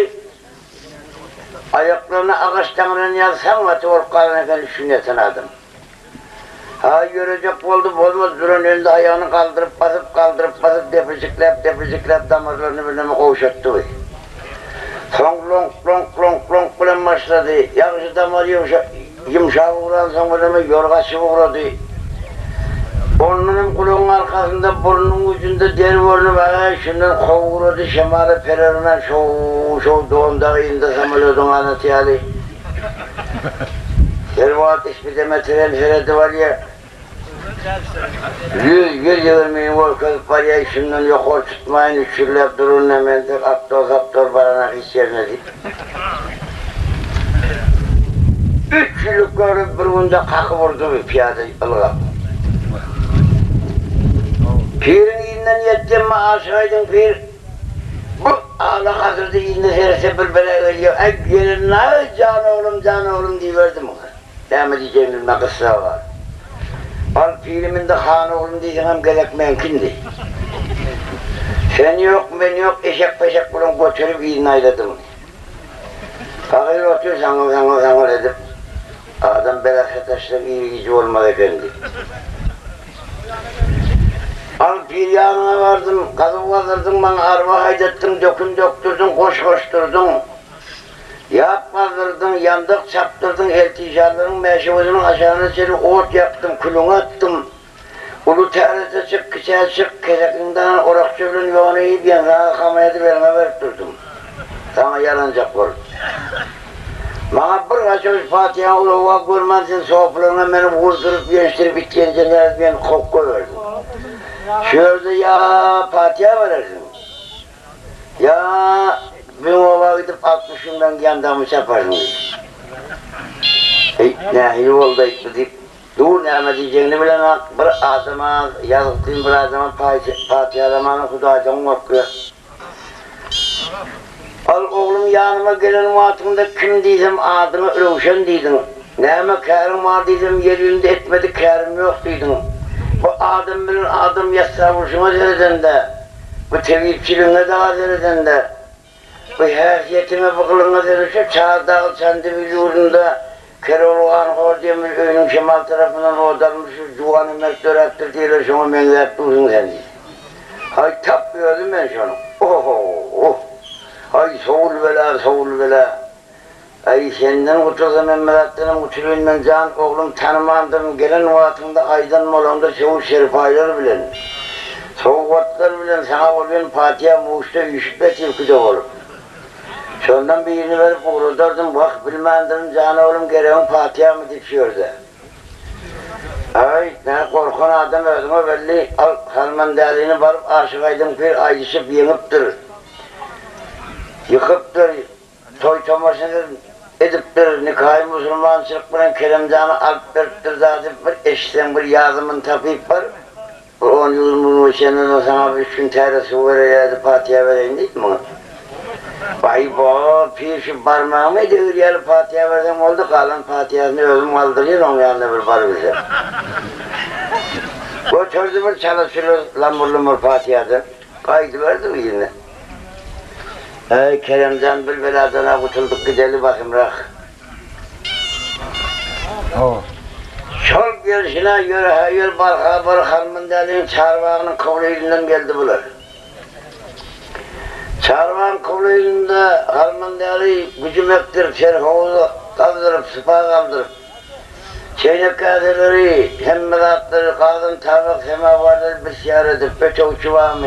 Ayaklarını ağaçtan yazsam ve tuvalkarına düşünesin adam. Ha görecek oldu olmaz duran önünde ayağını kaldırıp basıp tepeciklep damarlarını bilmem koğuşattı. Klonk bilen başladı. Yakışı damarı yumuşağı vuran sonra yorgaşı vuradı. Burnunun kulağının arkasında burnunun ucunda deri burnu var. Şundan kovuradı şemalı pererine şov doğumda indi samalıyordun anası yani. Servat ismi metren feredi var ya. 100 yılırmayın korkup var ya şundan yok ol tutmayın üçürlep durun hemen de aptal baranak hiç yerine değil. 3 yıllık görüp bir günde kakı vurdu bir piyade ılgap. Pirin iyinden yettim mi aşağıydın pir. Bu ağla kazırdı iyinde serse bir bela geliyor. Ay gelin ne can oğlum diyiverdim ona. Devam edeceğim bilme kıssa var. Al pirimin de han oğlum diyeceğim gerek mümkündü. Sen yok ben yok eşek peşek kulun götürüp iyini ayladım. Kakıyla oturuyor sanır edip. Adam belası taşlar iyi gici olmadı efendi. Al bir yanına vardım, kadın kaldırdın bana arma haydettin, döktürdün, koşturdun. Yap kaldırdın, yandık çaptırdın, elticarların meşhurunun aşağına seni ot yaptım, kulunu attım. Ulu terlete çık, kıçaya çık, kesekinden orak çöplün yoğunu yiyip yanına kamaydı verime verip durdum. Sana yalancak ol. Bana bir kaçmış Fatiha uluğa görmezsin soğukluğuna beni vurdurup gençtirip itkenceler ben kokku verdim. Şurada ya Fatiha verirsin. Ya ben ova gidip 60'ımdan yandamı çaparsın. Ne iyi oldu işte deyip dur ne diyeceğini bilen bir adama yazıktığım bir adama Fatiha zamanı Huday'dan okuyor. Al oğlum yanıma gelen vaatımda kim dedim adını Ruşen dedim. Neyme kârim var dedim yerinde etmedi kârim yok dedim. Bu adım bilin adım yasavuşuma dereden bu tevhidçiliğine daha dereden bu haysiyetime bakılığına derişe çağdağ çandı vücudunda Keroğluğan Hordiyem'in önün kemal tarafından odarmışız Cuhan'ı mektörettır diyeler şuna mengelet dursun sen diye. Hay tap gördüm ben şunu. Hay soğul bela. Ay senden kurtulsa memleketten kurtulayım ben can oğlum tanımandım gelen vaatında aydan molanda çoğu şerifaylar bilen. Soğuk vatlar bilen sana oluyor Fatiha muğuşta üşütme tilkide olur. Sondan birini verip uğradardım bak bilmendim can oğlum gereğin Fatiha mı dikiyordu. Ay ne korkan adam özüme belli al Halman deliğini varıp aşık aydın bir ayışıp yeniptir. Yıkıptır, toy tomasını ediptir, nikah-ı Müslüman çıkmadan Keremcan'ı alıp veriptir zaten bir eşitten bir yazımın tapıyıp var. 10 yılın senin sana 3 gün tersi su vereydi, Fatiha vereyim değil mi? Vay bo, pir şu parmağımı ediyor yarı Fatiha versem oldu kalan Fatiha'sını özüm aldırıyor onun yanında bir var bize. Götürdü bir çalışıyor lamur Fatiha'dan, kaydı verdi mi yine? Keremcan bir beladına kurtulduk gidelim bakayım rak. Şol görüşüne göre hayır barka Halman Deli'nin çarvağının kovluyundan geldi bunlar. Çarvağın kovluyunda Halman Deli gücümektir, şerhoğuzu kaldırıp, sıpa kaldırıp. Çeynek kadeleri, hem melatları, kadın tabak, semavarları bir şiar edip, öte uçuvamı.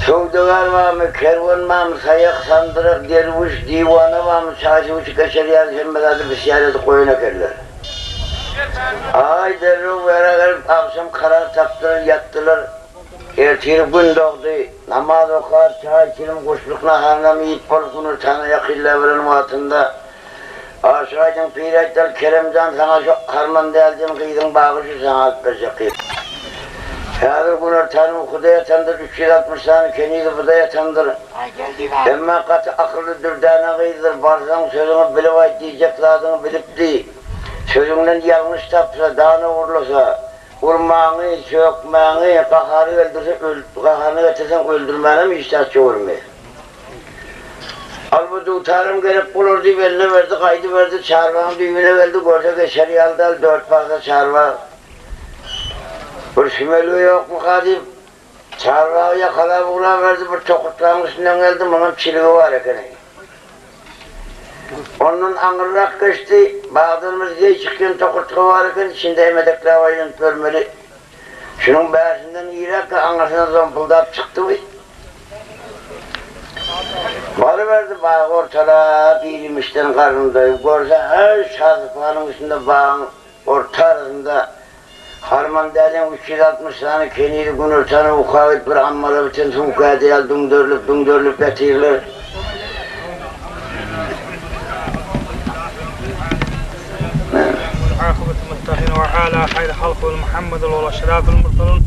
Sövdügar var mı, kervan var mı, sayak sandırak, derviş, divanı var mı, çarşı uçu kaçar yazışınmalarda bir şiareti koyun ekerler. Ay derru vererek akşam karar taktılar, yattılar. Ertesi gün doğdu, namaz okar, çay içilim, kuşlukla hanım yiğit polkunur, tanı yakıyla veren vaatında. Aşağıdın piretler, Keremcan sana şu harman deldim, kıydın bağışı sana atlayacak. Şahır bunlar tanım Hudaya tandır, 360 tane keniydi Hudaya tandır. Emme katı akıllı dürdane kıydır, barzan sözünü bilivayt diyecek, ladını bilip değil. sözünden yanlış tapsa, daha ne vurulsa, vurmanı, çökmanı, kaharı kaharını getirsen öldürmene mi iştahatçı vurmuyor? Halbuki utarım gelip bulurdu, beline verdi, kaydı verdi, çarvanın düğümüne verdi, gorsa geçeri aldı, 4 parça çarva. Bir sümeli yok mu kadim? Çarvağı yakala buğla verdi, bir tokutların üstünden geldi, bunun çiliği var ekene. Onun angırrak geçti, bağdırımız diye çıkıyor tokutluğu var eken, içinde emedekli havayla görmeli. Şunun bağısından iyirak da anasına zompuldak çıktı mı? Varıverdi bağı ortalığa, değilmişten karnındayım. Görse her şazıfanın üstünde bağın orta arasında harman derden 360 tane kenili günür tane ukavit bir ammalı bütün tunkaya değil dungdörlük getirilir. عاقبة المتقين وعلى خير خلق محمد والأشراف المرسلون.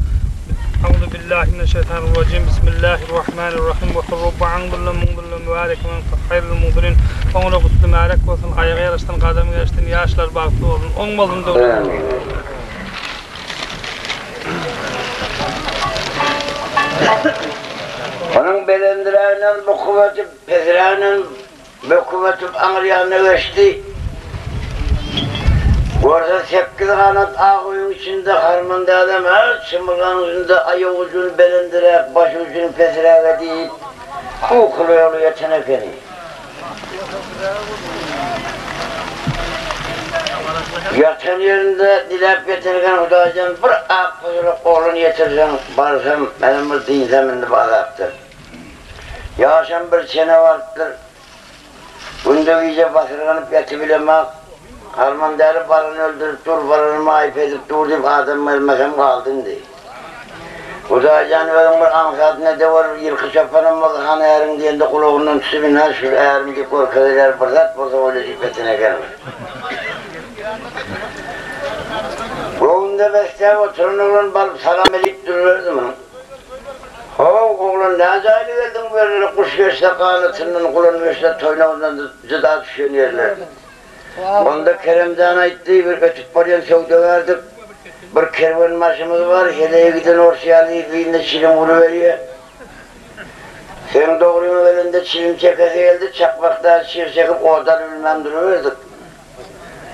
أعوذ بالله من الشيطان الرجيم. بسم الله الرحمن الرحيم. وقل رب عن كل منقل مبارك من خير المنقلين. Onu kutlu mübarek olsun. Ayağa yarıştın, kademi yarıştın, yaşlar baktı olun. Olmadın da olun. Onun belendireğinin bu kuvveti, pezreğinin bu kuvveti anriyana geçti. Orada 8 kanat ağıyın içinde harmanda adam her çımırganın üstünde ayak ucunu belendirek, baş ucunu pezreğe deyip kuluyor yetenekleri. Yatan yerinde dilep yeteneken hudacan bir akıllık oğlunu yetirsen, barsam benim bir din zeminde bağlaktır. Yaşam bir sene vardır. Bunda iyice basırganıp yetibilemek, harman deri barını öldürüp dur, barını mahip edip dur deyip adam ölmesem kaldın diye. Hudacan verin bir ansat ne de var, yılkı çapanın var, han erin diyende kulağından tüsümünden şu erim diye korkular fırsat bulsa öyle cibbetine gelmez. Oğlunda beste oturun oğlun balıp salam edip dururdu mu? Oğlun ne acayip geldin böyle kuş geçse kanıtından kulağın geçse toynağından cıda düşüyor yerler. Onda Kerem'den aittiği bir küçük paryan sevde verdik. Bir kervan maşımız var, heleye giden orsiyalı ipliğinde çilim vuruveriyor. Sen doğruyum elinde çilim çekesi geldi, çakmakta çir çekip oradan bilmem duruverdik.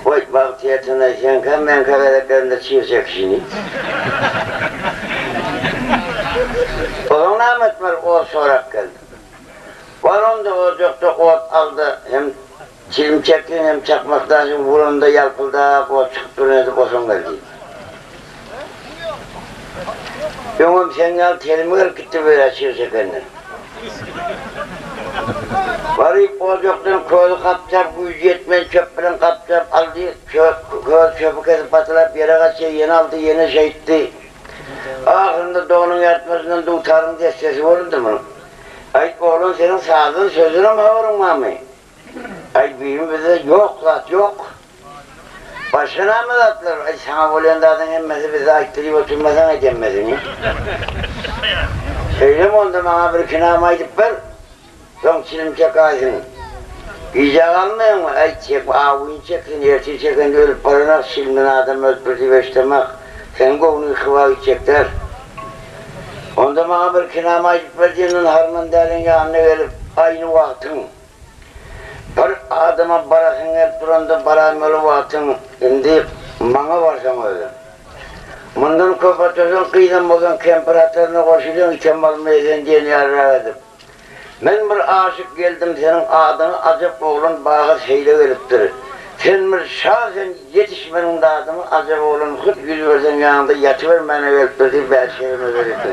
Oy baktiyatına sen kan ben kavedeklerinde çir çekişini. Oğlum Ahmet var, o sorak geldi. Var onda ocakta ot aldı, hem çilim çekti hem çakmakta vurunda yalpıldı, o çıkıp duruyordu, o son geldi. Yoğum sen gel telimi gel gitti böyle çir çekenden. Varıp ocaktan köylü kapacak, gücü yetmez çöplerin kapacak, aldı, köylü çöpü kesip atılıp yere kaçıyor, yeni aldı, yeni şey etti. Ahırında doğunun yatmasından da utarım diye sesi vurdu mu? Ay oğlum senin sağlığın sözüne mi vurun mami? Ay büyüğüm bize yok lat yok. Başına mı latlar? Ay sana volyan dağdan emmesi bize ayıktırıp oturmasana gelmedin ya. Öyle mi oldu bana bir kınama edip ver? Son çilim çek ağzını. İyice kalmıyor mu? Ay çek, avun çeksin, yerçi çekin de ölüp paranak silmin adam öldürdü beşlemek. Sen kovunu kıva içecekler. Onda bana bir kınama edip verdiğinin harman derinin yanına gelip aynı vaktin. Bir adama barasın hep duranda barameli vaktin. Şimdi bana varsan öyle. Bundan köpatıyorsun, kıyıdan bozan temperatürüne koşuyorsun, içen balmayacaksın diye yarra edip. Ben bir aşık geldim senin adını acep oğlun bağı seyle veriptir. Sen bir şahsen yetişmenin de adımı acep oğlun hıt yüz versen yanında yatıver bana veriptir diye bir şeyime veriptir.